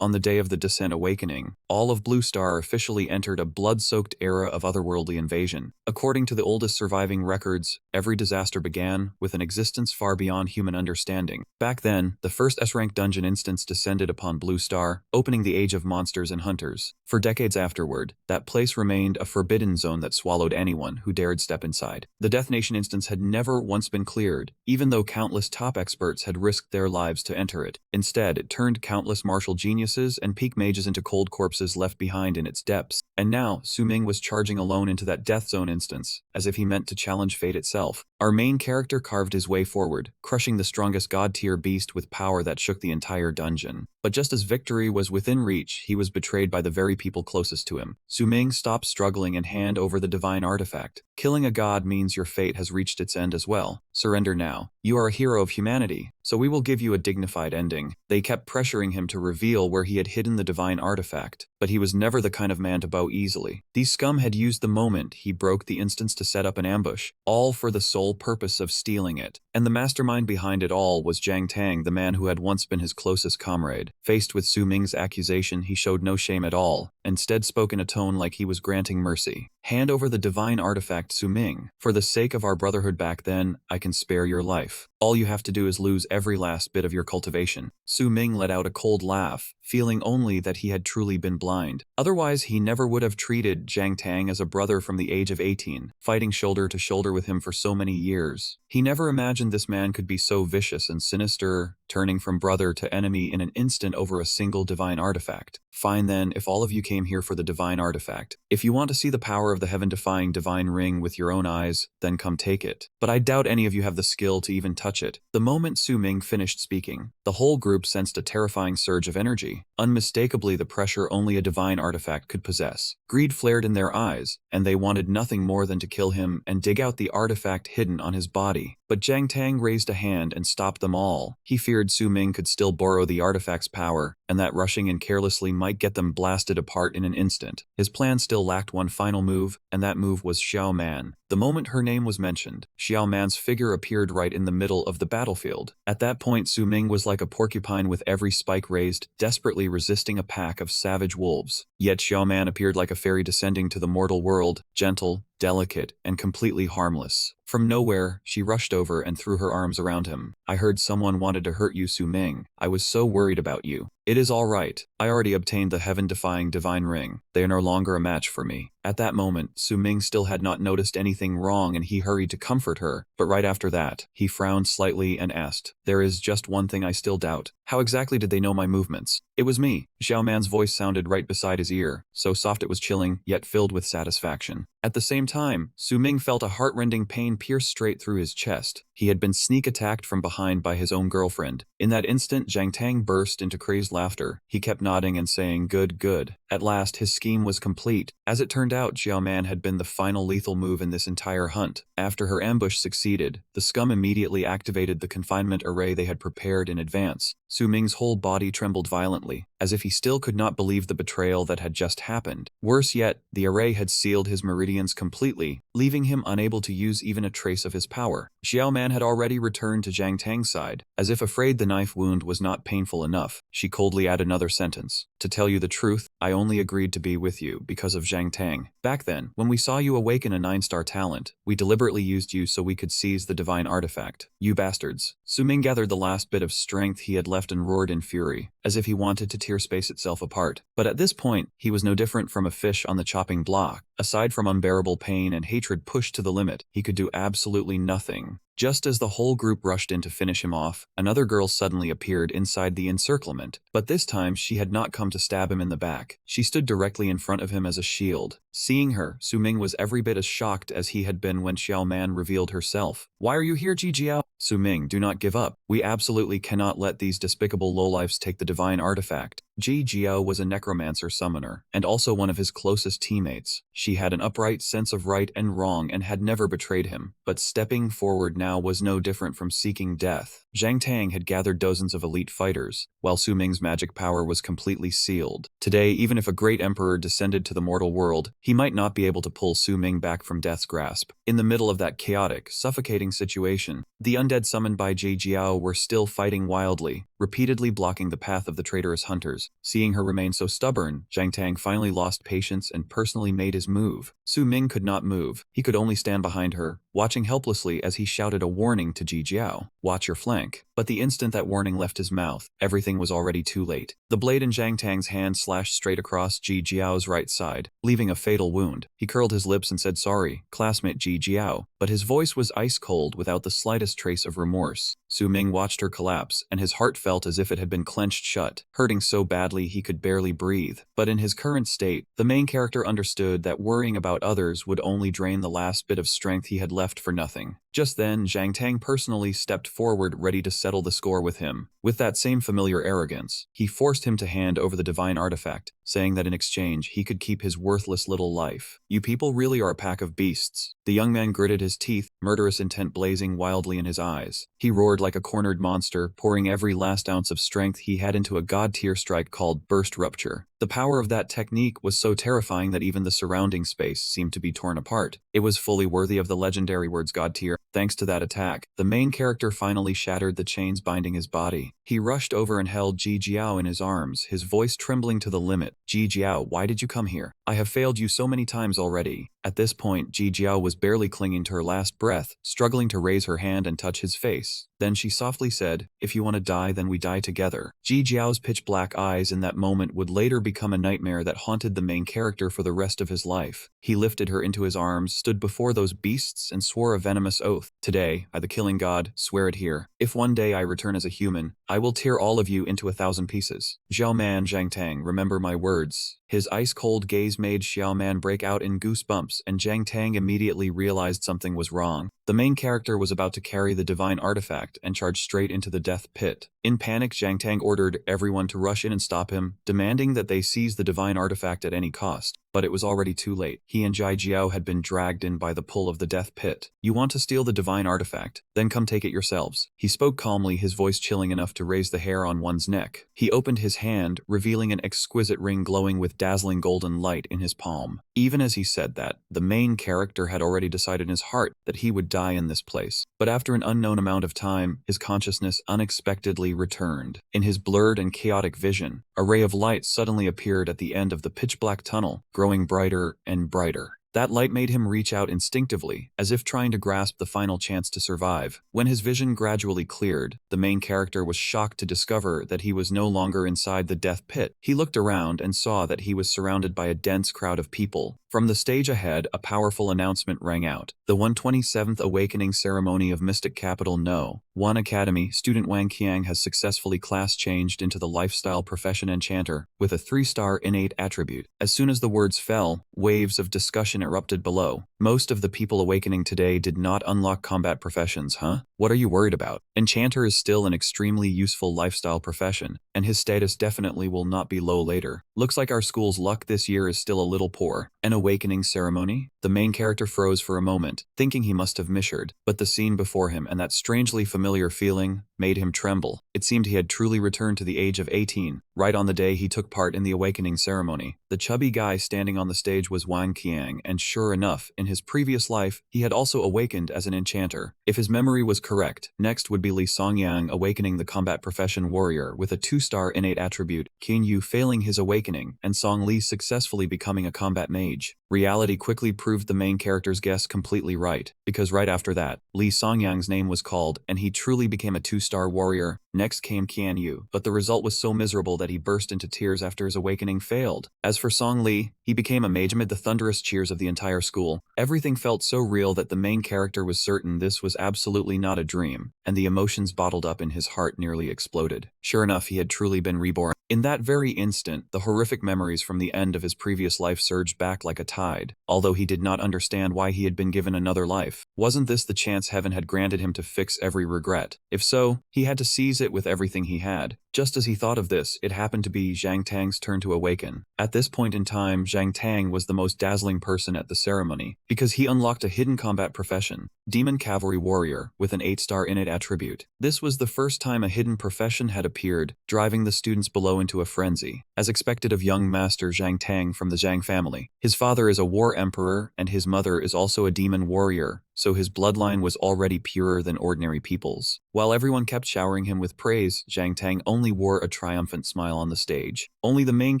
On the day of the Descent Awakening, all of Blue Star officially entered a blood-soaked era of otherworldly invasion. According to the oldest surviving records, every disaster began with an existence far beyond human understanding. Back then, the first S-rank dungeon instance descended upon Blue Star, opening the age of monsters and hunters. For decades afterward, that place remained a forbidden zone that swallowed anyone who dared step inside. The Death Nation instance had never once been cleared, even though countless top experts had risked their lives to enter it. Instead, it turned countless martial geniuses and peak mages into cold corpses left behind in its depths. And now, Su Ming was charging alone into that Death Zone instance, as if he meant to challenge fate itself. Our main character carved his way forward, crushing the strongest god-tier beast with power that shook the entire dungeon. But just as victory was within reach, he was betrayed by the very people closest to him. Su Ming stopped struggling and hand over the divine artifact. Killing a god means your fate has reached its end as well. Surrender now. You are a hero of humanity, so we will give you a dignified ending. They kept pressuring him to reveal where he had hidden the divine artifact, but he was never the kind of man to bow easily. These scum had used the moment he broke the instance to set up an ambush, all for the sole purpose of stealing it. And the mastermind behind it all was Jiang Tang, the man who had once been his closest comrade. Faced with Su Ming's accusation, he showed no shame at all, instead spoke in a tone like he was granting mercy. Hand over the divine artifact, Su Ming. For the sake of our brotherhood back then, I can spare your life. All you have to do is lose every last bit of your cultivation. Su Ming let out a cold laugh, feeling only that he had truly been blind. Otherwise, he never would have treated Jiang Tang as a brother from the age of 18, fighting shoulder to shoulder with him for so many years. He never imagined this man could be so vicious and sinister, turning from brother to enemy in an instant over a single divine artifact. Fine then, if all of you came here for the divine artifact. If you want to see the power of the heaven-defying divine ring with your own eyes, then come take it. But I doubt any of you have the skill to even touch it. The moment Su Ming finished speaking, the whole group sensed a terrifying surge of energy, unmistakably the pressure only a divine artifact could possess. Greed flared in their eyes, and they wanted nothing more than to kill him and dig out the artifact hidden on his body. But Jiang Tang raised a hand and stopped them all. He feared Su Ming could still borrow the artifact's power, and that rushing in carelessly might get them blasted apart in an instant. His plan still lacked one final move, and that move was Xiao Man. The moment her name was mentioned, Xiao Man's figure appeared right in the middle of the battlefield. At that point, Su Ming was like a porcupine with every spike raised, desperately resisting a pack of savage wolves. Yet Xiao Man appeared like a fairy descending to the mortal world, gentle, delicate, and completely harmless. From nowhere, she rushed over and threw her arms around him. I heard someone wanted to hurt you, Su Ming. I was so worried about you. It is all right. I already obtained the heaven-defying divine ring. They are no longer a match for me. At that moment, Su Ming still had not noticed anything wrong and he hurried to comfort her. But right after that, he frowned slightly and asked, "There is just one thing I still doubt. How exactly did they know my movements?" "It was me." Xiao Man's voice sounded right beside his ear, so soft it was chilling, yet filled with satisfaction. At the same time, Su Ming felt a heart-rending pain pierce straight through his chest. He had been sneak-attacked from behind by his own girlfriend. In that instant, Jiang Tang burst into crazed laughter. He kept nodding and saying, "Good, good." At last, his scheme was complete. As it turned out, Xiao Man had been the final lethal move in this entire hunt. After her ambush succeeded, the scum immediately activated the confinement array they had prepared in advance. Su Ming's whole body trembled violently, as if he still could not believe the betrayal that had just happened. Worse yet, the array had sealed his meridians completely, leaving him unable to use even a trace of his power. Xiao Man had already returned to Jiang Tang's side. As if afraid the knife wound was not painful enough, she coldly added another sentence. "To tell you the truth, I only agreed to be with you because of Jiang Tang. Back then, when we saw you awaken a 9-star talent, we deliberately used you so we could seize the divine artifact. You bastards." Su Ming gathered the last bit of strength he had left and roared in fury, as if he wanted to tear space itself apart. But at this point, he was no different from a fish on the chopping block. Aside from unbearable pain and hatred pushed to the limit, he could do absolutely nothing. Just as the whole group rushed in to finish him off, another girl suddenly appeared inside the encirclement. But this time, she had not come to stab him in the back. She stood directly in front of him as a shield. Seeing her, Su Ming was every bit as shocked as he had been when Xiao Man revealed herself. "Why are you here, Ji Jiao?" "Su Ming, do not give up. We absolutely cannot let these despicable lowlifes take the divine artifact." Ji Jiao was a necromancer summoner, and also one of his closest teammates. She had an upright sense of right and wrong and had never betrayed him, but stepping forward now was no different from seeking death. Jiang Tang had gathered dozens of elite fighters, while Su Ming's magic power was completely sealed. Today, even if a great emperor descended to the mortal world, he might not be able to pull Su Ming back from death's grasp. In the middle of that chaotic, suffocating situation, the undead summoned by Ji Jiao were still fighting wildly, repeatedly blocking the path of the traitorous hunters. years. Seeing her remain so stubborn, Zhang Tang finally lost patience and personally made his move. Su Ming could not move. He could only stand behind her, watching helplessly as he shouted a warning to Ji Jiao. "Watch your flank." But the instant that warning left his mouth, everything was already too late. The blade in Zhang Tang's hand slashed straight across Ji Jiao's right side, leaving a fatal wound. He curled his lips and said sorry, classmate Ji Jiao, but his voice was ice cold without the slightest trace of remorse. Su Ming watched her collapse, and his heart felt as if it had been clenched shut, hurting so badly he could barely breathe. But in his current state, the main character understood that worrying about others would only drain the last bit of strength he had left for nothing. Just then, Zhang Tang personally stepped forward ready to settle the score with him. With that same familiar arrogance, he forced him to hand over the divine artifact, saying that in exchange he could keep his worthless little life. "You people really are a pack of beasts." The young man gritted his teeth, murderous intent blazing wildly in his eyes. He roared like a cornered monster, pouring every last ounce of strength he had into a god-tier strike called Burst Rupture. The power of that technique was so terrifying that even the surrounding space seemed to be torn apart. It was fully worthy of the legendary words God tier. Thanks to that attack, the main character finally shattered the chains binding his body. He rushed over and held Ji Jiao in his arms, his voice trembling to the limit. "Ji Jiao, why did you come here? I have failed you so many times already." At this point, Ji Jiao was barely clinging to her last breath, struggling to raise her hand and touch his face. Then she softly said, "If you want to die, then we die together." Ji Jiao's pitch-black eyes in that moment would later become a nightmare that haunted the main character for the rest of his life. He lifted her into his arms, stood before those beasts, and swore a venomous oath. "Today, I, the killing god, swear it here. If one day I return as a human, I will tear all of you into 1,000 pieces." "Xiao Man, Zhang Tang, remember my words." His ice-cold gaze made Xiao Man break out in goosebumps, and Zhang Tang immediately realized something was wrong. The main character was about to carry the divine artifact and charge straight into the death pit. In panic, Zhang Tang ordered everyone to rush in and stop him, demanding that they seize the divine artifact at any cost. But it was already too late. He and Ji Jiao had been dragged in by the pull of the death pit. "You want to steal the divine artifact? Then come take it yourselves." He spoke calmly, his voice chilling enough to raise the hair on one's neck. He opened his hand, revealing an exquisite ring glowing with dazzling golden light in his palm. Even as he said that, the main character had already decided in his heart that he would die in this place. But after an unknown amount of time, his consciousness unexpectedly returned. In his blurred and chaotic vision, a ray of light suddenly appeared at the end of the pitch-black tunnel, growing brighter and brighter. That light made him reach out instinctively, as if trying to grasp the final chance to survive. When his vision gradually cleared, the main character was shocked to discover that he was no longer inside the death pit. He looked around and saw that he was surrounded by a dense crowd of people. From the stage ahead, a powerful announcement rang out. The 127th Awakening Ceremony of Mystic Capital No. 1 Academy, student Wang Qiang has successfully class changed into the lifestyle profession Enchanter, with a 3-star innate attribute. As soon as the words fell, waves of discussion erupted below. Most of the people awakening today did not unlock combat professions, huh? What are you worried about? Enchanter is still an extremely useful lifestyle profession, and his status definitely will not be low later. Looks like our school's luck this year is still a little poor. An awakening ceremony? The main character froze for a moment, thinking he must have misheard, but the scene before him and that strangely familiar feeling made him tremble. It seemed he had truly returned to the age of 18, right on the day he took part in the awakening ceremony. The chubby guy standing on the stage was Wang Qiang, and sure enough, in his previous life, he had also awakened as an enchanter. If his memory was correct, next would be Li Songyang awakening the combat profession warrior with a 2-star innate attribute, Qin Yu failing his awakening, and Song Li successfully becoming a combat mage. Reality quickly proved the main character's guess completely right, because right after that, Li Songyang's name was called, and he truly became a 2-star warrior. Next came Qian Yu, but the result was so miserable that he burst into tears after his awakening failed. As for Song Li, he became a mage amid the thunderous cheers of the entire school. Everything felt so real that the main character was certain this was absolutely not a dream, and the emotions bottled up in his heart nearly exploded. Sure enough, he had truly been reborn. In that very instant, the horrific memories from the end of his previous life surged back like a tide. Although he did not understand why he had been given another life, wasn't this the chance heaven had granted him to fix every regret? If so, he had to seize it with everything he had. Just as he thought of this, it happened to be Zhang Tang's turn to awaken. At this point in time, Zhang Tang was the most dazzling person at the ceremony, because he unlocked a hidden combat profession, Demon Cavalry Warrior, with an 8-star innate attribute. This was the first time a hidden profession had appeared, driving the students below into a frenzy. As expected of young Master Zhang Tang from the Zhang family, his father is a war emperor and his mother is also a demon warrior, so his bloodline was already purer than ordinary people's. While everyone kept showering him with praise, Zhang Tang only wore a triumphant smile on the stage. Only the main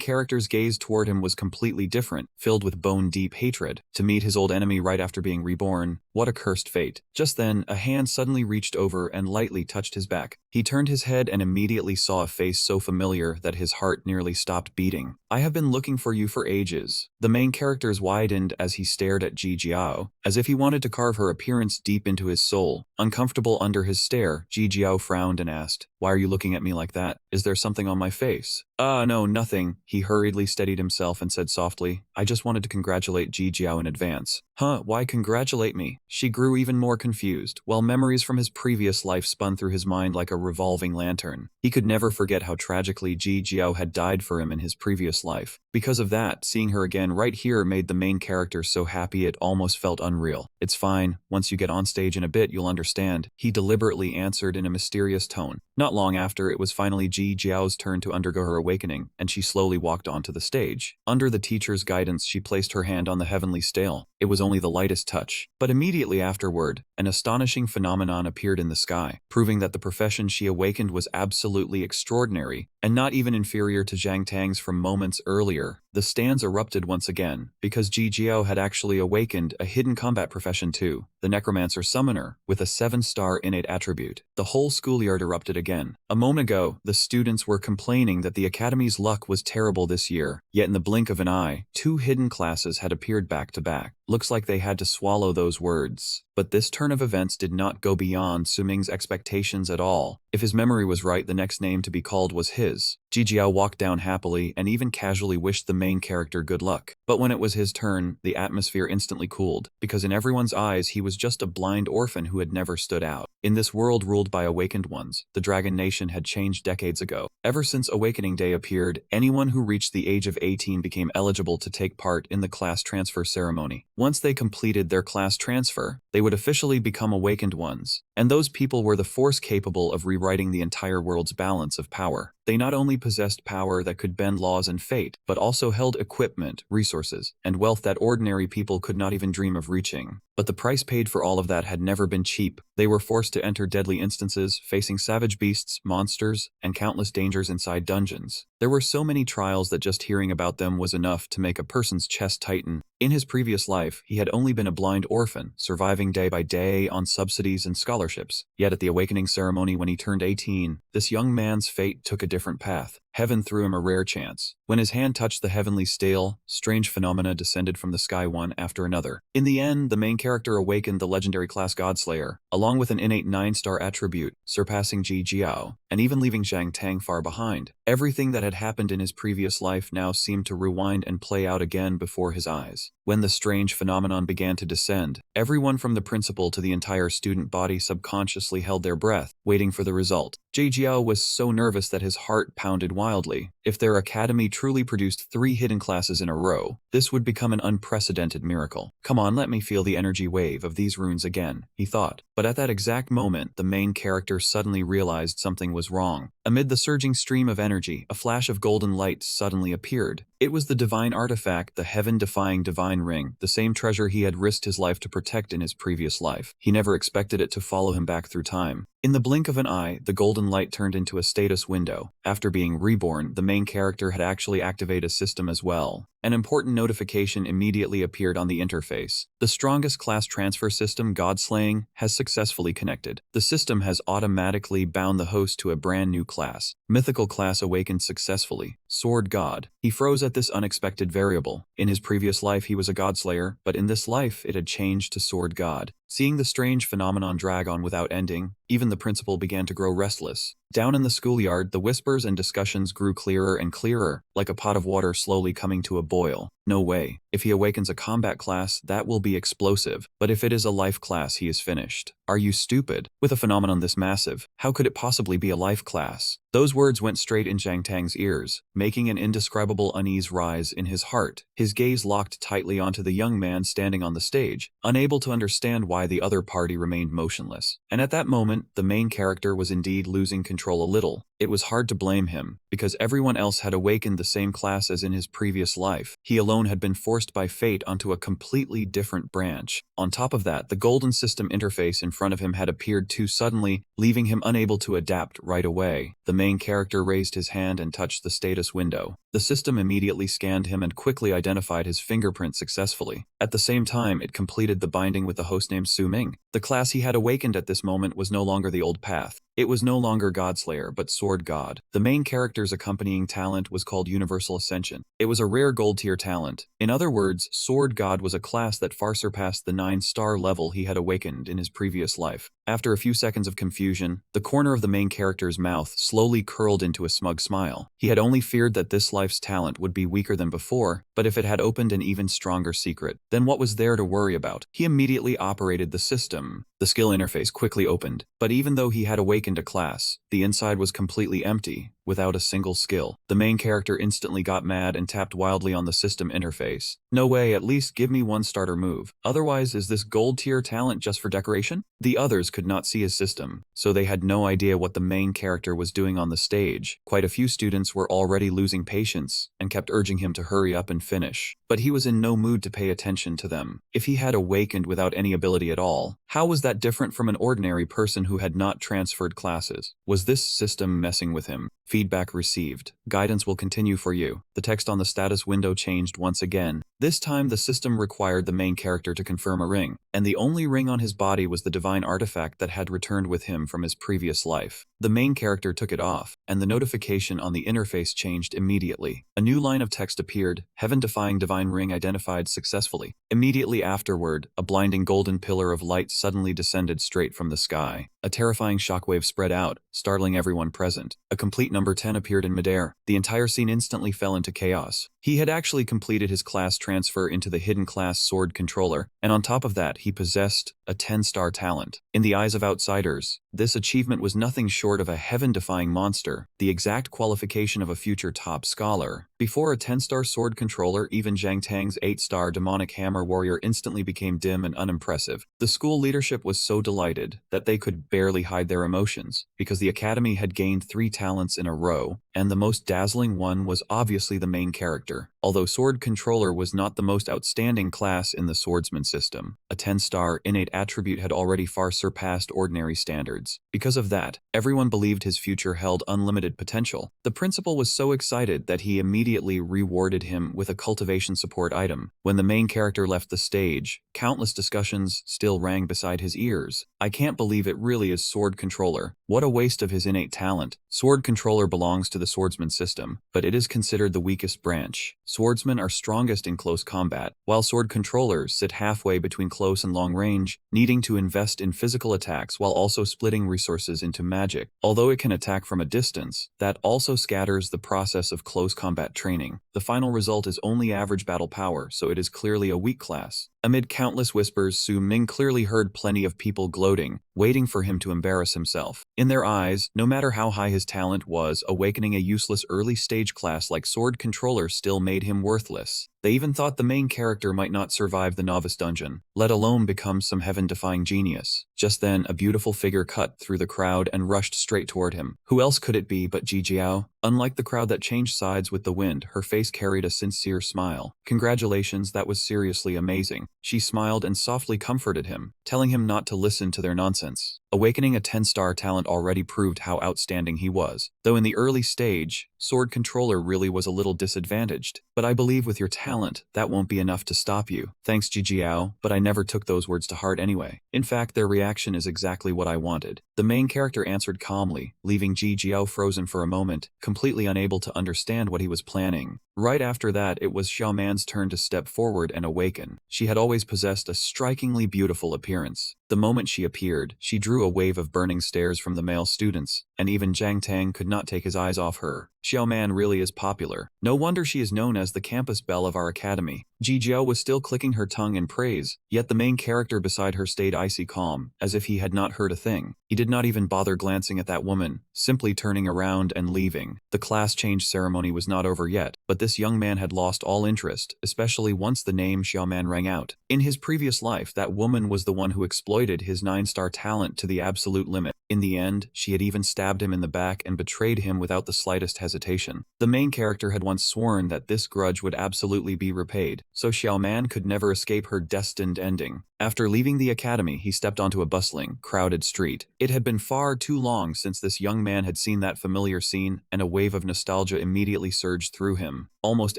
character's gaze toward him was completely different, filled with bone-deep hatred. To meet his old enemy right after being reborn, what a cursed fate. Just then, a hand suddenly reached over and lightly touched his back. He turned his head and immediately saw a face so familiar that his heart nearly stopped beating. "I have been looking for you for ages." The main character's widened as he stared at Ji Jiao, as if he wanted to carve her appearance deep into his soul. Uncomfortable under his stare, Ji Jiao frowned and asked, "Why are you looking at me like that? Is there something on my face?" No, nothing." He hurriedly steadied himself and said softly, "I just wanted to congratulate Ji Jiao in advance." "Huh, why congratulate me?" She grew even more confused, while memories from his previous life spun through his mind like a revolving lantern. He could never forget how tragically Ji Jiao had died for him in his previous life. Because of that, seeing her again right here made the main character so happy it almost felt unreal. "It's fine. Once you get on stage in a bit, you'll understand," he deliberately answered in a mysterious tone. Not long after, it was finally Ji Jiao's turn to undergo her awakening, and she slowly walked onto the stage. Under the teacher's guidance, she placed her hand on the heavenly stele. It was only the lightest touch. But immediately afterward, an astonishing phenomenon appeared in the sky, proving that the profession she awakened was absolutely extraordinary, and not even inferior to Zhang Tang's from moments earlier. The stands erupted once again, because Ji Jiao had actually awakened a hidden combat profession too, the Necromancer Summoner, with a 7-star innate attribute. The whole schoolyard erupted again. A moment ago, the students were complaining that the Academy's luck was terrible this year, yet in the blink of an eye, 2 hidden classes had appeared back to back. Looks like they had to swallow those words. But this turn of events did not go beyond Suming's expectations at all. If his memory was right, the next name to be called was his. Ji Jiao walked down happily and even casually wished the main character good luck. But when it was his turn, the atmosphere instantly cooled, because in everyone's eyes he was just a blind orphan who had never stood out. In this world ruled by awakened ones, the Dragon Nation had changed decades ago. Ever since Awakening Day appeared, anyone who reached the age of 18 became eligible to take part in the class transfer ceremony. Once they completed their class transfer, they would officially become awakened ones, and those people were the force capable of rewriting the entire world's balance of power. They not only possessed power that could bend laws and fate, but also held equipment, resources, and wealth that ordinary people could not even dream of reaching. But the price paid for all of that had never been cheap. They were forced to enter deadly instances, facing savage beasts, monsters, and countless dangers inside dungeons. There were so many trials that just hearing about them was enough to make a person's chest tighten. In his previous life, he had only been a blind orphan, surviving day by day on subsidies and scholarships. Yet at the awakening ceremony when he turned 18, this young man's fate took a different path. Heaven threw him a rare chance. When his hand touched the heavenly stele, strange phenomena descended from the sky one after another. In the end, the main character awakened the legendary class Godslayer, along with an innate 9-star attribute, surpassing Ji Jiao, and even leaving Zhang Tang far behind. Everything that had happened in his previous life now seemed to rewind and play out again before his eyes. When the strange phenomenon began to descend, everyone from the principal to the entire student body subconsciously held their breath, waiting for the result. Ji Jiao was so nervous that his heart pounded wildly. If their academy truly produced 3 hidden classes in a row, this would become an unprecedented miracle. "Come on, let me feel the energy wave of these runes again," he thought. But at that exact moment, the main character suddenly realized something was wrong. Amid the surging stream of energy, a flash of golden light suddenly appeared. It was the divine artifact, the heaven-defying divine ring, the same treasure he had risked his life to protect in his previous life. He never expected it to follow him back through time. In the blink of an eye, the golden light turned into a status window. After being reborn, the main character had actually activated a system as well. An important notification immediately appeared on the interface. The strongest class transfer system, Godslaying, has successfully connected. The system has automatically bound the host to a brand new class. Mythical class awakened successfully. Sword God. He froze at this unexpected variable. In his previous life, he was a Godslayer, but in this life, it had changed to Sword God. Seeing the strange phenomenon drag on without ending, even the principal began to grow restless. Down in the schoolyard, the whispers and discussions grew clearer and clearer, like a pot of water slowly coming to a boil. No way. If he awakens a combat class, that will be explosive. But if it is a life class, he is finished. Are you stupid? With a phenomenon this massive, how could it possibly be a life class? Those words went straight in Zhang Tang's ears, making an indescribable unease rise in his heart. His gaze locked tightly onto the young man standing on the stage, unable to understand why the other party remained motionless. And at that moment, the main character was indeed losing control a little. It was hard to blame him, because everyone else had awakened the same class as in his previous life. He alone had been forced by fate onto a completely different branch. On top of that, the golden system interface in front of him had appeared too suddenly, leaving him unable to adapt right away. The main character raised his hand and touched the status window. The system immediately scanned him and quickly identified his fingerprint successfully. At the same time, it completed the binding with the host named Su Ming. The class he had awakened at this moment was no longer the old path. It was no longer Godslayer, but Sword God. The main character's accompanying talent was called Universal Ascension. It was a rare gold-tier talent. In other words, Sword God was a class that far surpassed the 9-star level he had awakened in his previous life. After a few seconds of confusion, the corner of the main character's mouth slowly curled into a smug smile. He had only feared that this life's talent would be weaker than before, but if it had opened an even stronger secret, then what was there to worry about? He immediately operated the system. The skill interface quickly opened, but even though he had awakened a class, the inside was completely empty, without a single skill. The main character instantly got mad and tapped wildly on the system interface. No way, at least give me one starter move. Otherwise, is this gold tier talent just for decoration? The others could not see his system, so they had no idea what the main character was doing on the stage. Quite a few students were already losing patience and kept urging him to hurry up and finish. But he was in no mood to pay attention to them. If he had awakened without any ability at all, how was that different from an ordinary person who had not transferred classes? Was this system messing with him? Feedback received. Guidance will continue for you. The text on the status window changed once again. This time the system required the main character to confirm a ring, and the only ring on his body was the divine artifact that had returned with him from his previous life. The main character took it off, and the notification on the interface changed immediately. A new line of text appeared, heaven-defying divine ring identified successfully. Immediately afterward, a blinding golden pillar of light suddenly descended straight from the sky. A terrifying shockwave spread out, startling everyone present. A complete number 10 appeared in midair. The entire scene instantly fell into chaos. He had actually completed his class transfer into the hidden class Sword Controller, and on top of that, he possessed a 10-star talent. In the eyes of outsiders, this achievement was nothing short of a heaven-defying monster, the exact qualification of a future top scholar. Before a 10-star Sword Controller, even Zhang Tang's 8-star Demonic Hammer Warrior instantly became dim and unimpressive. The school leadership was so delighted that they could barely hide their emotions, because the academy had gained 3 talents in a row, and the most dazzling one was obviously the main character. Although Sword Controller was not the most outstanding class in the swordsman system, a 10-star innate attribute had already far surpassed ordinary standards. Because of that, everyone believed his future held unlimited potential. The principal was so excited that he immediately rewarded him with a cultivation support item. When the main character left the stage, countless discussions still rang beside his ears. I can't believe it really is Sword Controller. What a waste of his innate talent. Sword Controller belongs to the swordsman system, but it is considered the weakest branch. Swordsmen are strongest in close combat, while sword controllers sit halfway between close and long range, needing to invest in physical attacks while also splitting resources into magic. Although it can attack from a distance, that also scatters the process of close combat training. The final result is only average battle power, so it is clearly a weak class. Amid countless whispers, Su Ming clearly heard plenty of people gloating, waiting for him to embarrass himself. In their eyes, no matter how high his talent was, awakening a useless early-stage class like Sword Controller still made him worthless. They even thought the main character might not survive the novice dungeon, let alone become some heaven-defying genius. Just then, a beautiful figure cut through the crowd and rushed straight toward him. Who else could it be but Ji Jiao? Unlike the crowd that changed sides with the wind, her face carried a sincere smile. Congratulations, that was seriously amazing. She smiled and softly comforted him, telling him not to listen to their nonsense. Awakening a 10-star talent already proved how outstanding he was. Though in the early stage, Sword Controller really was a little disadvantaged. But I believe with your talent, that won't be enough to stop you. Thanks Ji Jiao, but I never took those words to heart anyway. In fact, their reaction is exactly what I wanted. The main character answered calmly, leaving Ji Jiao frozen for a moment, completely unable to understand what he was planning. Right after that, it was Xiaoman's turn to step forward and awaken. She had always possessed a strikingly beautiful appearance. The moment she appeared, she drew a wave of burning stares from the male students, and even Zhang Tang could not take his eyes off her. Xiaoman really is popular. No wonder she is known as the campus belle of our academy. Ji Jiao was still clicking her tongue in praise, yet the main character beside her stayed icy calm, as if he had not heard a thing. He did not even bother glancing at that woman, simply turning around and leaving. The class change ceremony was not over yet, but this young man had lost all interest, especially once the name Xiaoman rang out. In his previous life, that woman was the one who exploited his 9-star talent to the absolute limit. In the end, she had even stabbed him in the back and betrayed him without the slightest hesitation. The main character had once sworn that this grudge would absolutely be repaid, so Xiao Man could never escape her destined ending. After leaving the academy, he stepped onto a bustling, crowded street. It had been far too long since this young man had seen that familiar scene, and a wave of nostalgia immediately surged through him. Almost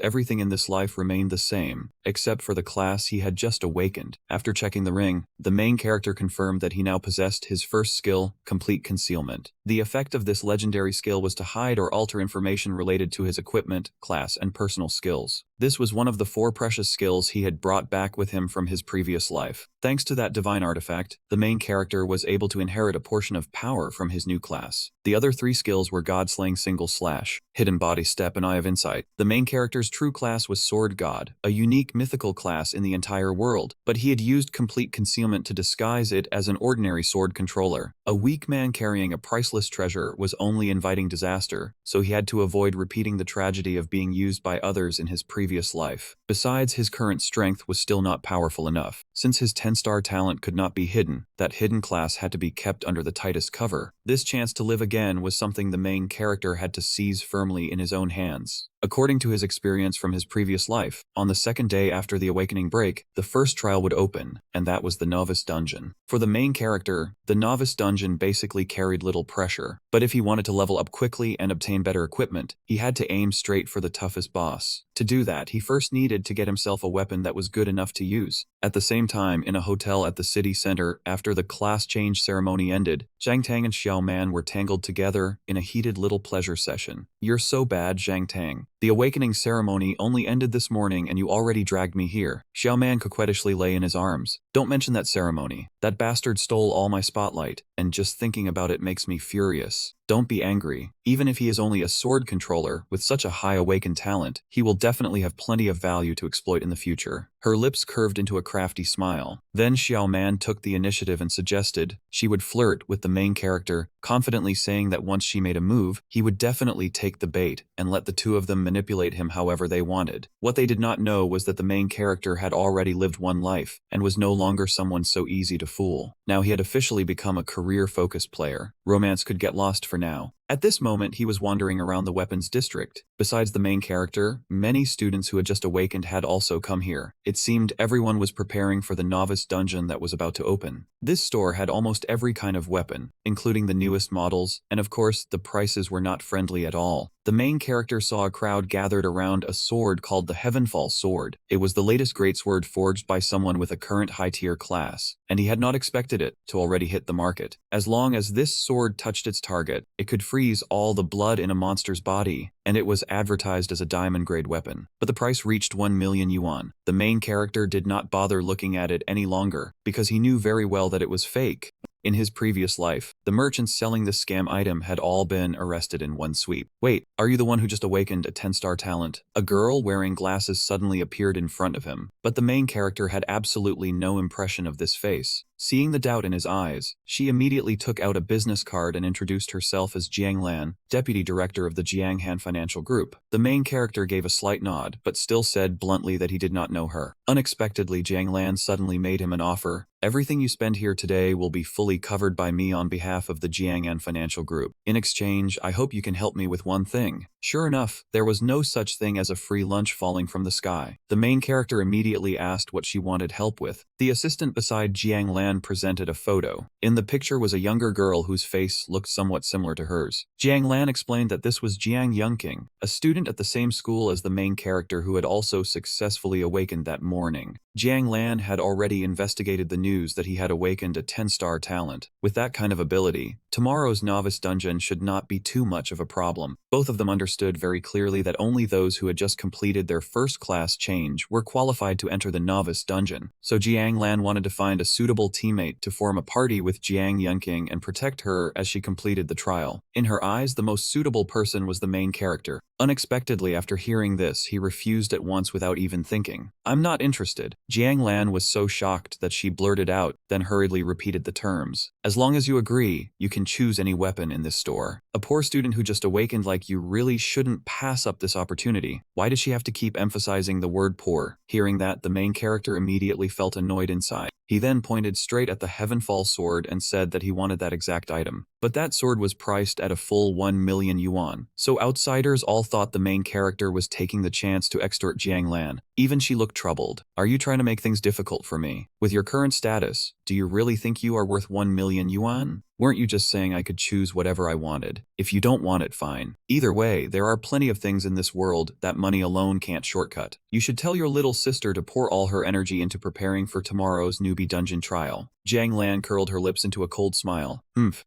everything in this life remained the same, except for the class he had just awakened. After checking the ring, the main character confirmed that he now possessed his first skill, complete concealment. The effect of this legendary skill was to hide or alter information related to his equipment, class, and personal skills. This was one of the 4 precious skills he had brought back with him from his previous life. Thanks to that divine artifact, the main character was able to inherit a portion of power from his new class. The other 3 skills were God-slaying single slash, hidden body step, and eye of insight. The main character's true class was Sword God, a unique mythical class in the entire world, but he had used complete concealment to disguise it as an ordinary sword controller. A weak man carrying a priceless treasure was only inviting disaster, so he had to avoid repeating the tragedy of being used by others in his previous life. Besides, his current strength was still not powerful enough. Since his 10-star talent could not be hidden, that hidden class had to be kept under the tightest cover. This chance to live again was something the main character had to seize firmly in his own hands. According to his experience from his previous life, on the second day after the awakening break, the first trial would open, and that was the novice dungeon. For the main character, the novice dungeon basically carried little pressure, but if he wanted to level up quickly and obtain better equipment, he had to aim straight for the toughest boss. To do that, he first needed to get himself a weapon that was good enough to use. At the same time, in a hotel at the city center, after the class change ceremony ended, Zhang Tang and Xiao Man were tangled together in a heated little pleasure session. "You're so bad, Zhang Tang. The awakening ceremony only ended this morning and you already dragged me here." Xiao Man coquettishly lay in his arms. "Don't mention that ceremony. That bastard stole all my spotlight, and just thinking about it makes me furious. Don't be angry. Even if he is only a sword controller, with such a high awakened talent, he will definitely have plenty of value to exploit in the future." Her lips curved into a crafty smile. Then Xiao Man took the initiative and suggested she would flirt with the main character, confidently saying that once she made a move, he would definitely take the bait and let the two of them manipulate him however they wanted. What they did not know was that the main character had already lived one life and was no longer someone so easy to fool. Now he had officially become a career-focused player. Romance could get lost for now. At this moment, he was wandering around the weapons district. Besides the main character, many students who had just awakened had also come here. It seemed everyone was preparing for the novice dungeon that was about to open. This store had almost every kind of weapon, including the newest models, and of course, the prices were not friendly at all. The main character saw a crowd gathered around a sword called the Heavenfall Sword. It was the latest greatsword forged by someone with a current high-tier class, and he had not expected it to already hit the market. As long as this sword touched its target, it could freeze all the blood in a monster's body, and it was advertised as a diamond-grade weapon. But the price reached 1 million yuan. The main character did not bother looking at it any longer, because he knew very well that it was fake. In his previous life, the merchants selling this scam item had all been arrested in one sweep. "Wait, are you the one who just awakened a 10-star talent?" A girl wearing glasses suddenly appeared in front of him, but the main character had absolutely no impression of this face. Seeing the doubt in his eyes, she immediately took out a business card and introduced herself as Jiang Lan, deputy director of the Jianghan Financial Group. The main character gave a slight nod, but still said bluntly that he did not know her. Unexpectedly, Jiang Lan suddenly made him an offer. "Everything you spend here today will be fully covered by me on behalf of the Jianghan Financial Group. In exchange, I hope you can help me with one thing." Sure enough, there was no such thing as a free lunch falling from the sky. The main character immediately asked what she wanted help with. The assistant beside Jiang Lan presented a photo. In the picture was a younger girl whose face looked somewhat similar to hers. Jiang Lan explained that this was Jiang Yunqing, a student at the same school as the main character who had also successfully awakened that morning. Jiang Lan had already investigated the news that he had awakened a 10-star talent. With that kind of ability, tomorrow's novice dungeon should not be too much of a problem. Both of them understood very clearly that only those who had just completed their first class change were qualified to enter the novice dungeon. So Jiang Lan wanted to find a suitable teammate to form a party with Jiang Yunqing and protect her as she completed the trial. In her eyes, the most suitable person was the main character. Unexpectedly, after hearing this, he refused at once without even thinking. "I'm not interested." Jiang Lan was so shocked that she blurted out, then hurriedly repeated the terms. "As long as you agree, you can choose any weapon in this store." A poor student who just awakened like you really shouldn't pass up this opportunity. Why does she have to keep emphasizing the word poor? Hearing that, the main character immediately felt annoyed inside. He then pointed straight at the Heavenfall sword and said that he wanted that exact item. But that sword was priced at a full 1 million yuan, so outsiders all thought the main character was taking the chance to extort Jiang Lan. Even she looked troubled. Are you trying to make things difficult for me? With your current status, do you really think you are worth 1 million yuan? Weren't you just saying I could choose whatever I wanted? If you don't want it, fine. Either way, there are plenty of things in this world that money alone can't shortcut. You should tell your little sister to pour all her energy into preparing for tomorrow's newbie dungeon trial. Jiang Lan curled her lips into a cold smile.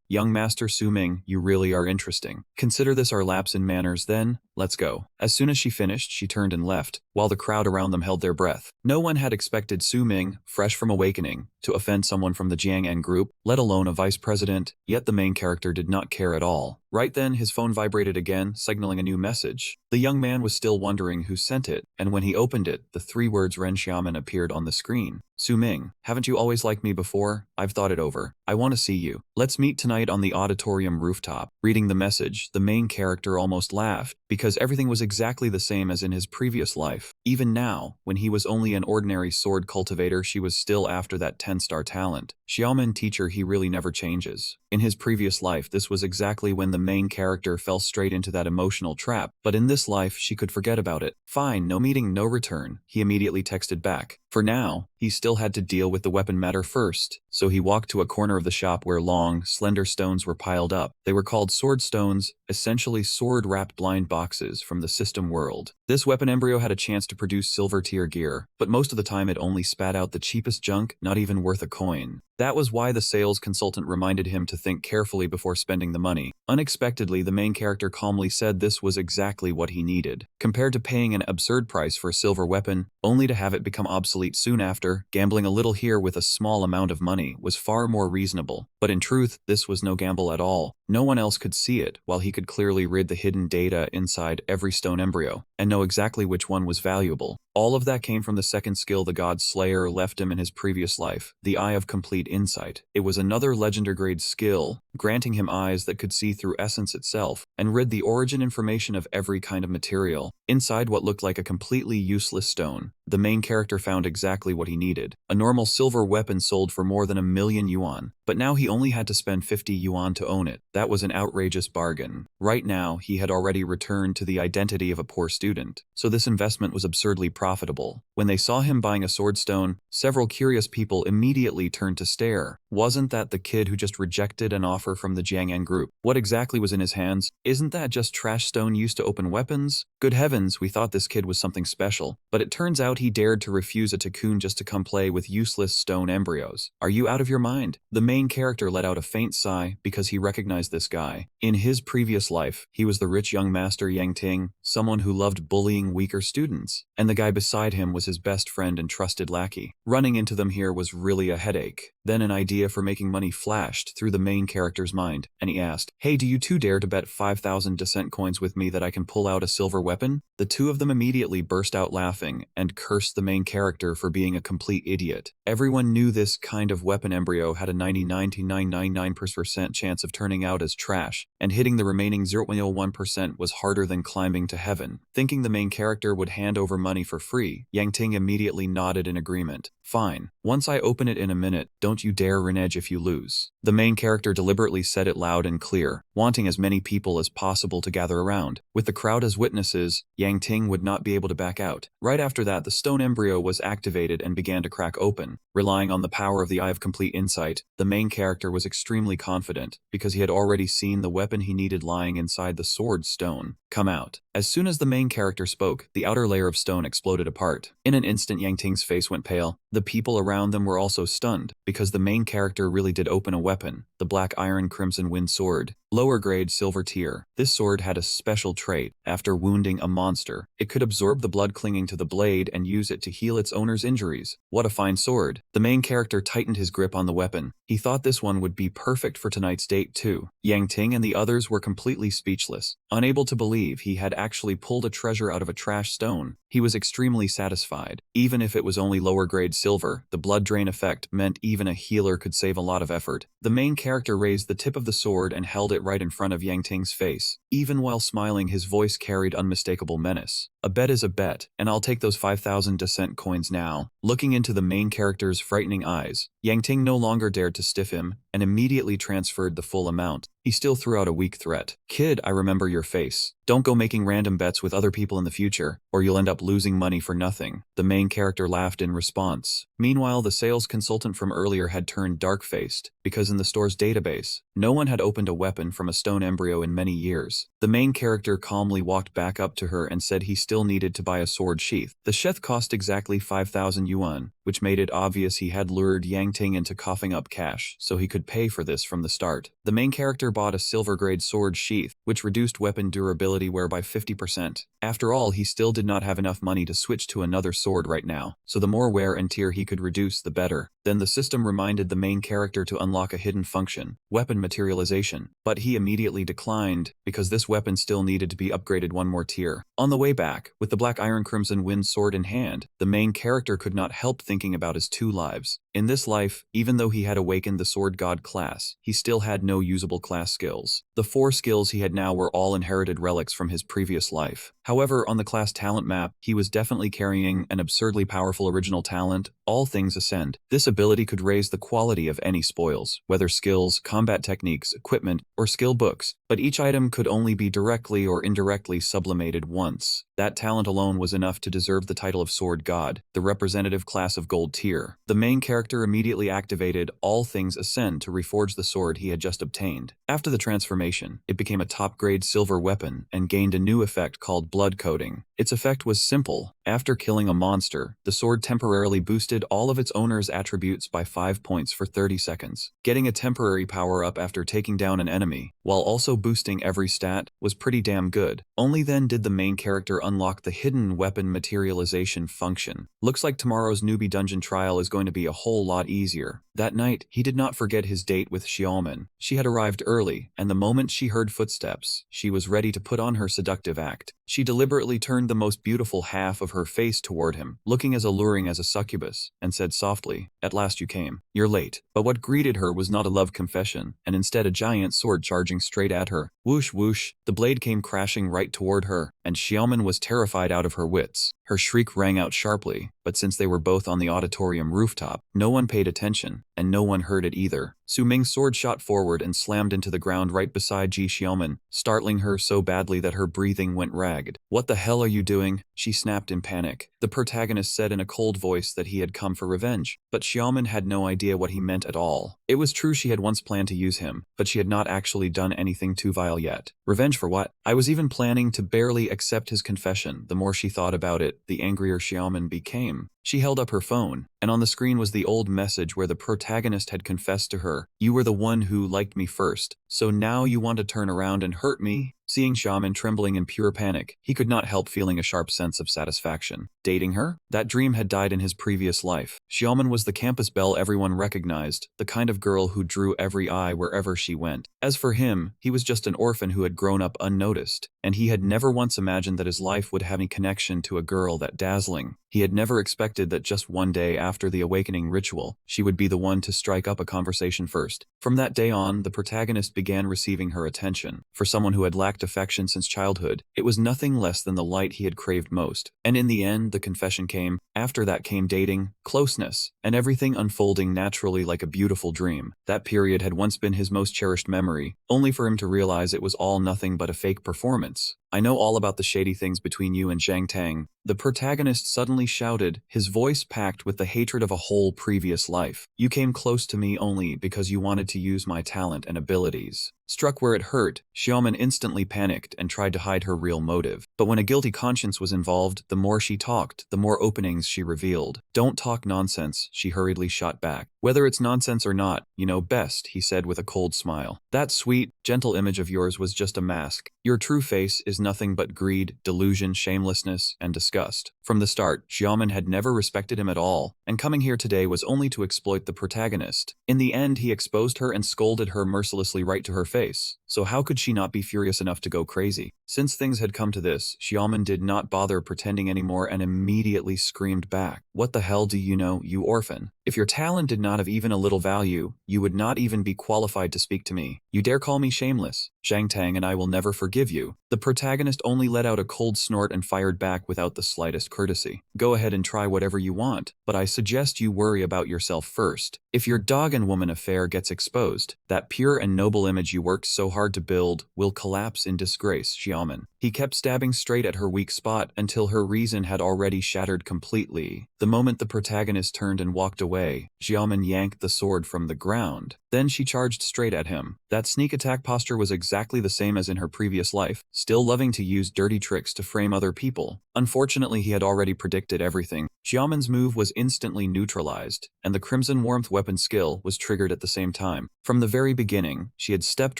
Young Master Su Ming, you really are interesting. Consider this our lapse in manners then. Let's go. As soon as she finished, she turned and left, while the crowd around them held their breath. No one had expected Su Ming, fresh from awakening, to offend someone from the Jiang En group, let alone a vice president, yet the main character did not care at all. Right then, his phone vibrated again, signaling a new message. The young man was still wondering who sent it, and when he opened it, the 3 words Ren Xiamen appeared on the screen. Su Ming, haven't you always liked me before? I've thought it over. I want to see you. Let's meet tonight on the auditorium rooftop. Reading the message, the main character almost laughed, because everything was exactly the same as in his previous life. Even now, when he was only an ordinary sword cultivator, she was still after that 10-star talent. Xiaomen teacher, he really never changes. In his previous life, this was exactly when the main character fell straight into that emotional trap, but in this life, she could forget about it. Fine, no meeting, no return, he immediately texted back. For now, he still had to deal with the weapon matter first, so he walked to a corner of the shop where long, slender stones were piled up. They were called sword stones, essentially sword-wrapped blind boxes from the system world. This weapon embryo had a chance to produce silver tier gear, but most of the time it only spat out the cheapest junk, not even worth a coin. That was why the sales consultant reminded him to think carefully before spending the money. Unexpectedly, the main character calmly said this was exactly what he needed. Compared to paying an absurd price for a silver weapon, only to have it become obsolete soon after, gambling a little here with a small amount of money was far more reasonable. But in truth, this was no gamble at all. No one else could see it, while he could clearly read the hidden data inside every stone embryo, and know exactly which one was valuable. All of that came from the second skill the God Slayer left him in his previous life, the Eye of Complete Insight. It was another legendary grade skill, granting him eyes that could see through essence itself, and read the origin information of every kind of material. Inside what looked like a completely useless stone, the main character found exactly what he needed. A normal silver weapon sold for more than 1 million yuan, but now he only had to spend 50 yuan to own it. That was an outrageous bargain. Right now, he had already returned to the identity of a poor student, so this investment was absurdly profitable. When they saw him buying a sword stone, several curious people immediately turned to stare. Wasn't that the kid who just rejected an offer from the Jiang En group? What exactly was in his hands? Isn't that just trash stone used to open weapons? Good heavens, we thought this kid was something special, but it turns out he dared to refuse a tycoon just to come play with useless stone embryos. Are you out of your mind? The main character let out a faint sigh because he recognized this guy. In his previous life, he was the rich young master Yang Ting, someone who loved bullying weaker students, and the guy beside him was his best friend and trusted lackey. Running into them here was really a headache. Then an idea for making money flashed through the main character's mind, and he asked, "Hey, do you two dare to bet 5,000 descent coins with me that I can pull out a silver weapon?" The two of them immediately burst out laughing and cursed the main character for being a complete idiot. Everyone knew this kind of weapon embryo had a 99.999% chance of turning out as trash, and hitting the remaining 0.01% was harder than climbing to heaven. Thinking the main character would hand over money for free, Yang Ting immediately nodded in agreement. Fine. Once I open it in a minute, don't you dare renege if you lose. The main character deliberately said it loud and clear, wanting as many people as possible to gather around. With the crowd as witnesses, Yang Ting would not be able to back out. Right after that, the stone embryo was activated and began to crack open. Relying on the power of the Eye of Complete Insight, the main character was extremely confident, because he had already seen the weapon he needed lying inside the sword stone come out. As soon as the main character spoke, the outer layer of stone exploded apart. In an instant, Yang Ting's face went pale. The people around them were also stunned, because the main character really did open a weapon, the Black Iron Crimson Wind Sword. Lower grade silver tier. This sword had a special trait. After wounding a monster, it could absorb the blood clinging to the blade and use it to heal its owner's injuries. What a fine sword. The main character tightened his grip on the weapon. He thought this one would be perfect for tonight's date too. Yang Ting and the others were completely speechless, unable to believe he had actually pulled a treasure out of a trash stone. He was extremely satisfied. Even if it was only lower grade silver, the blood drain effect meant even a healer could save a lot of effort. The main character raised the tip of the sword and held it right in front of Yang Ting's face. Even while smiling, his voice carried unmistakable menace. A bet is a bet, and I'll take those 5,000 descent coins now. Looking into the main character's frightening eyes, Yang Ting no longer dared to stiff him and immediately transferred the full amount. He still threw out a weak threat. Kid, I remember your face. Don't go making random bets with other people in the future, or you'll end up losing money for nothing. The main character laughed in response. Meanwhile, the sales consultant from earlier had turned dark-faced, because in the store's database, no one had opened a weapon from a stone embryo in many years. The main character calmly walked back up to her and said he still needed to buy a sword sheath. The sheath cost exactly 5,000 yuan, which made it obvious he had lured Yang Ting into coughing up cash, so he could pay for this from the start. The main character bought a silver-grade sword sheath, which reduced weapon durability wear by 50%. After all, he still did not have enough money to switch to another sword right now, so the more wear and tear he could reduce, the better. Then the system reminded the main character to unlock a hidden function, weapon materialization, but he immediately declined because this weapon still needed to be upgraded one more tier. On the way back, with the Black Iron Crimson Wind sword in hand, the main character could not help thinking about his two lives. In this life, even though he had awakened the Sword God class, he still had no usable class skills. The 4 skills he had now were all inherited relics from his previous life. However, on the class talent map, he was definitely carrying an absurdly powerful original talent, All Things Ascend. This ability could raise the quality of any spoils, whether skills, combat techniques, equipment, or skill books, but each item could only be directly or indirectly sublimated once. That talent alone was enough to deserve the title of Sword God, the representative class of gold tier. The main character immediately activated All Things Ascend to reforge the sword he had just obtained. After the transformation, it became a top-grade silver weapon and gained a new effect called blood coating. Its effect was simple. After killing a monster, the sword temporarily boosted all of its owner's attributes by 5 points for 30 seconds. Getting a temporary power-up after taking down an enemy, while also boosting every stat, was pretty damn good. Only then did the main character unlock the hidden weapon materialization function. Looks like tomorrow's newbie dungeon trial is going to be a whole lot easier. That night, he did not forget his date with Xiaoman. She had arrived early, and the moment she heard footsteps, she was ready to put on her seductive act. She deliberately turned the most beautiful half of her face toward him, looking as alluring as a succubus, and said softly, "At last you came. You're late." But what greeted her was not a love confession, and instead a giant sword charging straight at her. Whoosh whoosh, the blade came crashing right toward her, and Xiaoman was terrified out of her wits. Her shriek rang out sharply, but since they were both on the auditorium rooftop, no one paid attention, and no one heard it either. Su Ming's sword shot forward and slammed into the ground right beside Ji Xiaoman, startling her so badly that her breathing went ragged. "What the hell are you doing?" she snapped in panic. The protagonist said in a cold voice that he had come for revenge, but Xiaoman had no idea what he meant at all. It was true she had once planned to use him, but she had not actually done anything too vile yet. Revenge for what? I was even planning to barely accept his confession. The more she thought about it, the angrier Xiaoman became. She held up her phone, and on the screen was the old message where the protagonist had confessed to her, "You were the one who liked me first, so now you want to turn around and hurt me?" Seeing Xiaoman trembling in pure panic, he could not help feeling a sharp sense of satisfaction. Dating her? That dream had died in his previous life. Xiaoman was the campus belle everyone recognized, the kind of girl who drew every eye wherever she went. As for him, he was just an orphan who had grown up unnoticed, and he had never once imagined that his life would have any connection to a girl that dazzling. He had never expected that just one day after the awakening ritual, she would be the one to strike up a conversation first. From that day on, the protagonist began receiving her attention. For someone who had lacked affection since childhood, it was nothing less than the light he had craved most. And in the end, the confession came. After that came dating, closeness, and everything unfolding naturally like a beautiful dream. That period had once been his most cherished memory, only for him to realize it was all nothing but a fake performance. "I know all about the shady things between you and Zhang Tang," the protagonist suddenly shouted, his voice packed with the hatred of a whole previous life. "You came close to me only because you wanted to use my talent and abilities." Struck where it hurt, Xiaoman instantly panicked and tried to hide her real motive. But when a guilty conscience was involved, the more she talked, the more openings she revealed. "Don't talk nonsense," she hurriedly shot back. "Whether it's nonsense or not, you know best," he said with a cold smile. "That sweet, gentle image of yours was just a mask. Your true face is nothing but greed, delusion, shamelessness, and disgust." From the start, Xiaoman had never respected him at all, and coming here today was only to exploit the protagonist. In the end, he exposed her and scolded her mercilessly right to her face. So how could she not be furious enough to go crazy? Since things had come to this, Xiaoman did not bother pretending anymore and immediately screamed back, "What the hell do you know, you orphan? If your talent did not have even a little value, you would not even be qualified to speak to me. You dare call me shameless? Zhang Tang and I will never forgive you." The protagonist only let out a cold snort and fired back without the slightest courtesy. "Go ahead and try whatever you want, but I suggest you worry about yourself first. If your dog and woman affair gets exposed, that pure and noble image you worked so hard to build will collapse in disgrace, Xiaoman." He kept stabbing straight at her weak spot until her reason had already shattered completely. The moment the protagonist turned and walked away, Xiaoman yanked the sword from the ground. Then she charged straight at him. That sneak attack posture was exactly the same as in her previous life, still loving to use dirty tricks to frame other people. Unfortunately, he had already predicted everything. Xiaoman's move was instantly neutralized, and the Crimson Warmth weapon skill was triggered at the same time. From the very beginning, she had stepped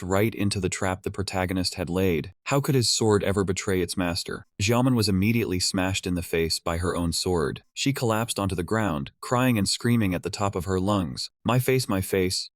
right into the trap the protagonist had laid. How could his sword ever betray its master? Xiaoman was immediately smashed in the face by her own sword. She collapsed onto the ground, crying and screaming at the top of her lungs. My face,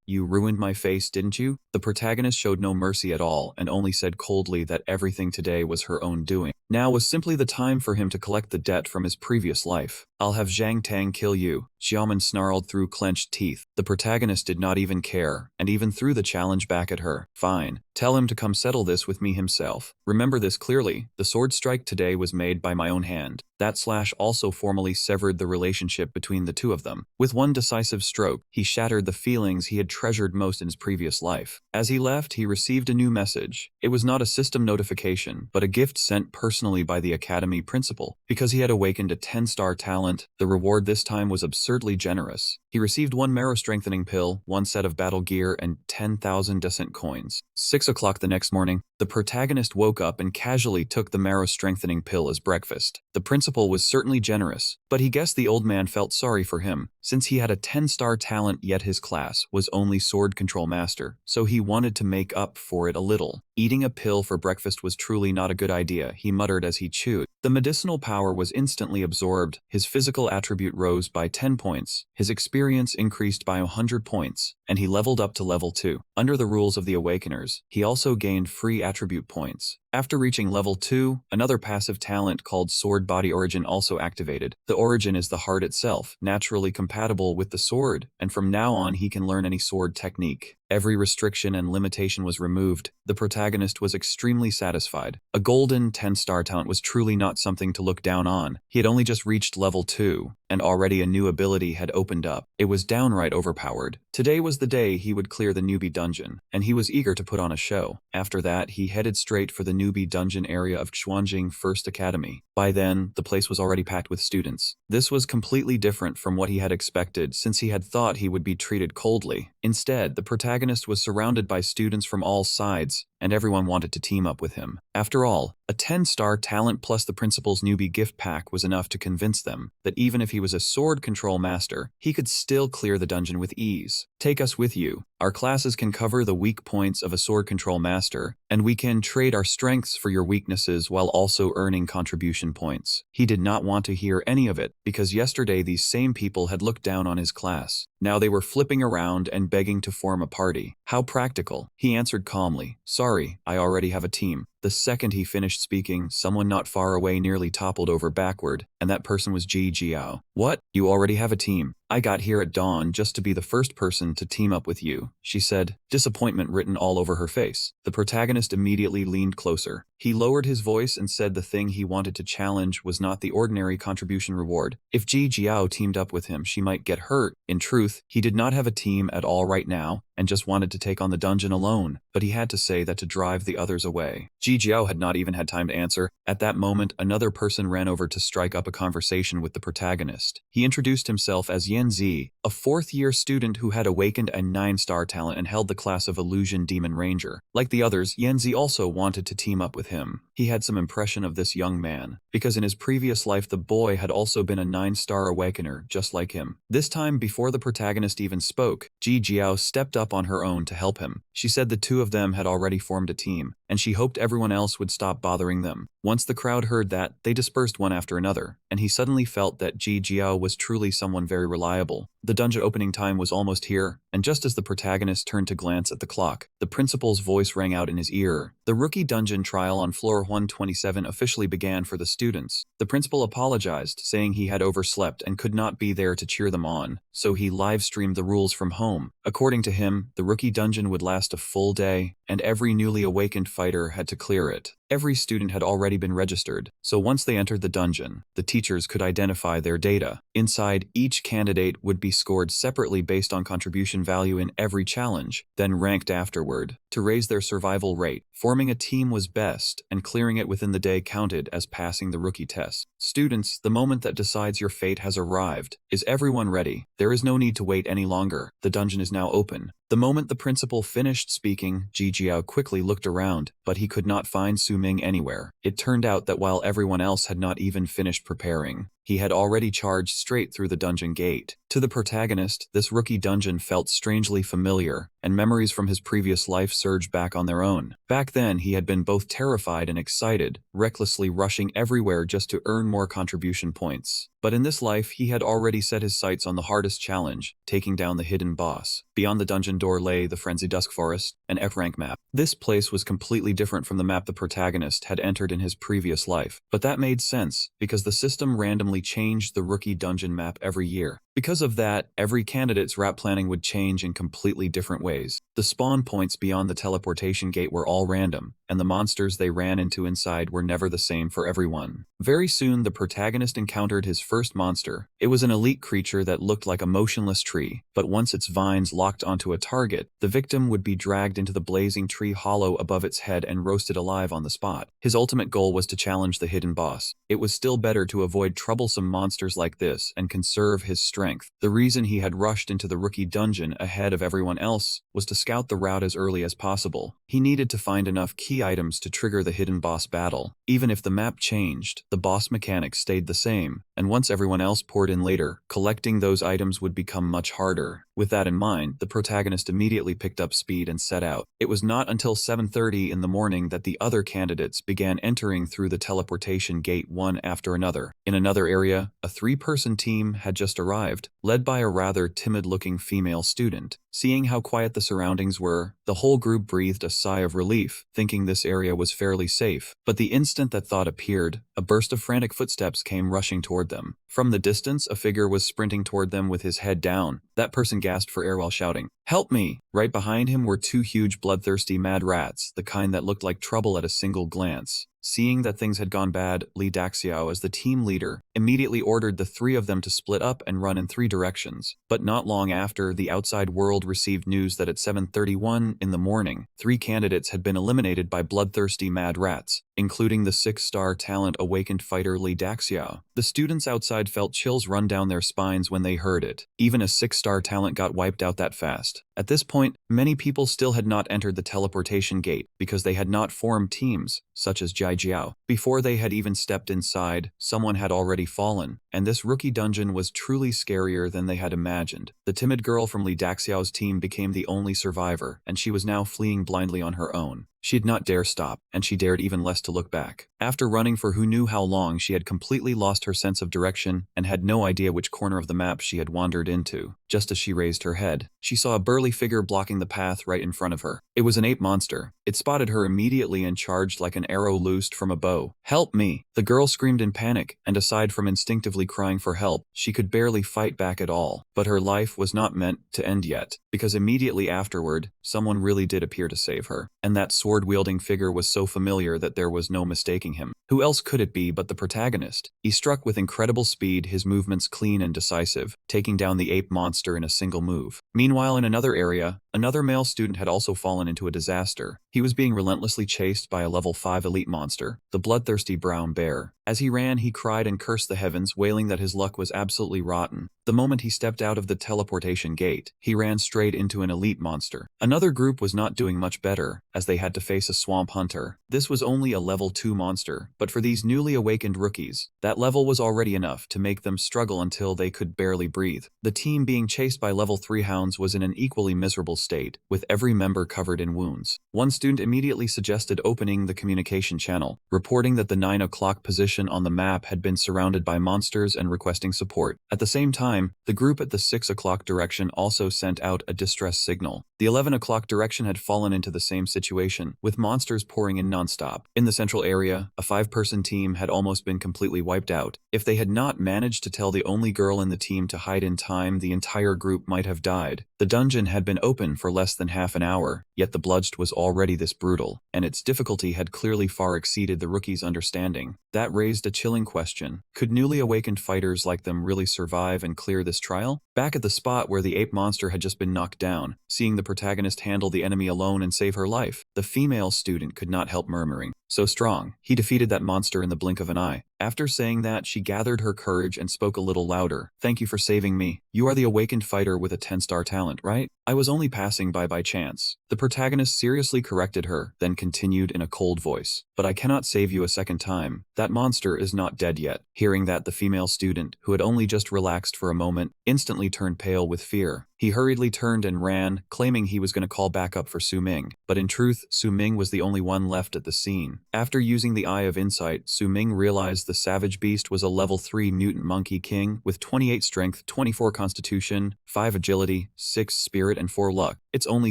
you ruined my face, didn't you?" The protagonist showed no mercy at all and only said coldly that everything today was her own doing. Now was simply the time for him to collect the debt from his previous life. "I'll have Zhang Tang kill you," Xiaoman snarled through clenched teeth. The protagonist did not even care, and even threw the challenge back at her. "Fine. Tell him to come settle this with me himself. Remember this clearly, the sword strike today was made by my own hand." That slash also formally severed the relationship between the two of them. With one decisive stroke, he shattered the feelings he had treasured most in his previous life. As he left, he received a new message. It was not a system notification, but a gift sent personally by the Academy principal. Because he had awakened a 10-star talent, the reward this time was absurdly generous. He received 1 marrow strengthening pill, 1 set of battle gear, and 10,000 decent coins. 6 o'clock the next morning, the protagonist woke up and casually took the marrow strengthening pill as breakfast. The principal was certainly generous, but he guessed the old man felt sorry for him, since he had a 10-star talent yet his class was only sword control master, so he wanted to make up for it a little. Eating a pill for breakfast was truly not a good idea, he muttered as he chewed. The medicinal power was instantly absorbed, his physical attribute rose by 10 points, his experience increased by 100 points, and he leveled up to level 2. Under the rules of the Awakeners, he also gained free attribute points. After reaching level 2, another passive talent called Sword Body Origin also activated. The origin is the heart itself, naturally compatible with the sword, and from now on he can learn any sword technique. Every restriction and limitation was removed. The protagonist was extremely satisfied. A golden 10-star talent was truly not something to look down on. He had only just reached level 2, and already a new ability had opened up. It was downright overpowered. Today was the day he would clear the newbie dungeon, and he was eager to put on a show. After that, he headed straight for the newbie dungeon area of Xuanjing First Academy. By then, the place was already packed with students. This was completely different from what he had expected, since he had thought he would be treated coldly. Instead, the protagonist was surrounded by students from all sides, and everyone wanted to team up with him. After all, a 10-star talent plus the principal's newbie gift pack was enough to convince them that even if he was a sword control master, he could still clear the dungeon with ease. "Take us with you. Our classes can cover the weak points of a sword control master, and we can trade our strengths for your weaknesses while also earning contribution points." He did not want to hear any of it, because yesterday these same people had looked down on his class. Now they were flipping around and begging to form a party. How practical. He answered calmly, "Sorry, I already have a team." The second he finished speaking, someone not far away nearly toppled over backward, and that person was Ji Jiao. "What? You already have a team? I got here at dawn just to be the first person to team up with you," she said, disappointment written all over her face. The protagonist immediately leaned closer. He lowered his voice and said the thing he wanted to challenge was not the ordinary contribution reward. If Ji Jiao teamed up with him, she might get hurt. In truth, he did not have a team at all right now, and just wanted to take on the dungeon alone, but he had to say that to drive the others away. Ji Jiao had not even had time to answer. At that moment, another person ran over to strike up a conversation with the protagonist. He introduced himself as Yan Zi, a 4th-year student who had awakened a 9-star talent and held the class of Illusion Demon Ranger. Like the others, Yan Zi also wanted to team up with him. He had some impression of this young man, because in his previous life the boy had also been a 9-star awakener just like him. This time, before the protagonist even spoke, Ji Jiao stepped up on her own to help him. She said the two of them had already formed a team, and she hoped everyone else would stop bothering them. Once the crowd heard that, they dispersed one after another, and he suddenly felt that Ji Jiao was truly someone very reliable. The dungeon opening time was almost here, and just as the protagonist turned to glance at the clock, the principal's voice rang out in his ear. The rookie dungeon trial on floor 127 officially began for the students. The principal apologized, saying he had overslept and could not be there to cheer them on, so he live-streamed the rules from home. According to him, the rookie dungeon would last a full day, and every newly awakened fighter had to clear it. Every student had already been registered, so once they entered the dungeon, the teachers could identify their data. Inside, each candidate would be scored separately based on contribution value in every challenge, then ranked afterward, to raise their survival rate. Forming a team was best, and clearing it within the day counted as passing the rookie test. Students, the moment that decides your fate has arrived. Is everyone ready? There is no need to wait any longer. The dungeon is now open. The moment the principal finished speaking, Ji Jiao quickly looked around, but he could not find Su Ming anywhere. It turned out that while everyone else had not even finished preparing, he had already charged straight through the dungeon gate. To the protagonist, this rookie dungeon felt strangely familiar, and memories from his previous life surged back on their own. Back then, he had been both terrified and excited, recklessly rushing everywhere just to earn more contribution points. But in this life, he had already set his sights on the hardest challenge, taking down the hidden boss. Beyond the dungeon door lay the Frenzy Dusk Forest, an F-rank map. This place was completely different from the map the protagonist had entered in his previous life. But that made sense, because the system randomly changed the rookie dungeon map every year. Because of that, every candidate's route planning would change in completely different ways. The spawn points beyond the teleportation gate were all random, and the monsters they ran into inside were never the same for everyone. Very soon, the protagonist encountered his first monster. It was an elite creature that looked like a motionless tree, but once its vines locked onto a target, the victim would be dragged into the blazing tree hollow above its head and roasted alive on the spot. His ultimate goal was to challenge the hidden boss. It was still better to avoid troublesome monsters like this and conserve his strength. The reason he had rushed into the rookie dungeon ahead of everyone else was to scout the route as early as possible. He needed to find enough key items to trigger the hidden boss battle. Even if the map changed, the boss mechanics stayed the same, and once everyone else poured in later, collecting those items would become much harder. With that in mind, the protagonist immediately picked up speed and set out. It was not until 7:30 in the morning that the other candidates began entering through the teleportation gate one after another. In another area, a 3-person team had just arrived, led by a rather timid-looking female student. Seeing how quiet the surroundings were, the whole group breathed a sigh of relief, thinking this area was fairly safe. But the instant that thought appeared, a burst of frantic footsteps came rushing toward them. From the distance, a figure was sprinting toward them with his head down. That person gasped for air while shouting, "Help me!" Right behind him were 2 huge bloodthirsty mad rats, the kind that looked like trouble at a single glance. Seeing that things had gone bad, Li Daxiao, as the team leader, immediately ordered the 3 of them to split up and run in 3 directions. But not long after, the outside world received news that at 7:31 in the morning, 3 candidates had been eliminated by bloodthirsty mad rats, including the 6-star talent awakened fighter Li Daxiao. The students outside felt chills run down their spines when they heard it. Even a 6-star talent got wiped out that fast. At this point, many people still had not entered the teleportation gate because they had not formed teams, such as Jai Jiao. Before they had even stepped inside, someone had already fallen, and this rookie dungeon was truly scarier than they had imagined. The timid girl from Li Daxiao's team became the only survivor, and she was now fleeing blindly on her own. She did not dare stop, and she dared even less to look back. After running for who knew how long, she had completely lost her sense of direction and had no idea which corner of the map she had wandered into. Just as she raised her head, she saw a burly figure blocking the path right in front of her. It was an ape monster. It spotted her immediately and charged like an arrow loosed from a bow. "Help me!" The girl screamed in panic, and aside from instinctively crying for help, she could barely fight back at all. But her life was not meant to end yet, because immediately afterward, someone really did appear to save her. And that sword-wielding figure was so familiar that there was no mistaking him. Who else could it be but the protagonist? He struck with incredible speed, his movements clean and decisive, taking down the ape monster in a single move. Meanwhile, in another area, another male student had also fallen into a disaster. He was being relentlessly chased by a level 5 elite monster, the bloodthirsty brown bear. As he ran, he cried and cursed the heavens, wailing that his luck was absolutely rotten. The moment he stepped out of the teleportation gate, he ran straight into an elite monster. Another group was not doing much better, as they had to face a swamp hunter. This was only a level 2 monster, but for these newly awakened rookies, that level was already enough to make them struggle until they could barely breathe. The team being chased by level 3 hounds was in an equally miserable state, with every member covered in wounds. One student immediately suggested opening the communication channel, reporting that the 9 o'clock position on the map had been surrounded by monsters and requesting support. At the same time, the group at the 6 o'clock direction also sent out a distress signal. The 11 o'clock direction had fallen into the same situation, with monsters pouring in nonstop. In the central area, a 5-person team had almost been completely wiped out. If they had not managed to tell the only girl in the team to hide in time, the entire group might have died. The dungeon had been open for less than half an hour, yet the bloodshed was already this brutal, and its difficulty had clearly far exceeded the rookies' understanding. That raised a chilling question. Could newly awakened fighters like them really survive and clear this trial? Back at the spot where the ape monster had just been knocked down, seeing the protagonist handle the enemy alone and save her life, the female student could not help murmuring, "So strong. He defeated that monster in the blink of an eye." After saying that, she gathered her courage and spoke a little louder. "Thank you for saving me. You are the awakened fighter with a 10-star talent, right? I was only passing by chance." The protagonist seriously corrected her, then continued in a cold voice, "But I cannot save you a second time. That monster is not dead yet." Hearing that, the female student, who had only just relaxed for a moment, instantly turned pale with fear. He hurriedly turned and ran, claiming he was going to call backup for Su Ming. But in truth, Su Ming was the only one left at the scene. After using the Eye of Insight, Su Ming realized the savage beast was a level 3 mutant monkey king with 28 strength, 24 constitution, 5 agility, 6 spirit, and 4 luck. Its only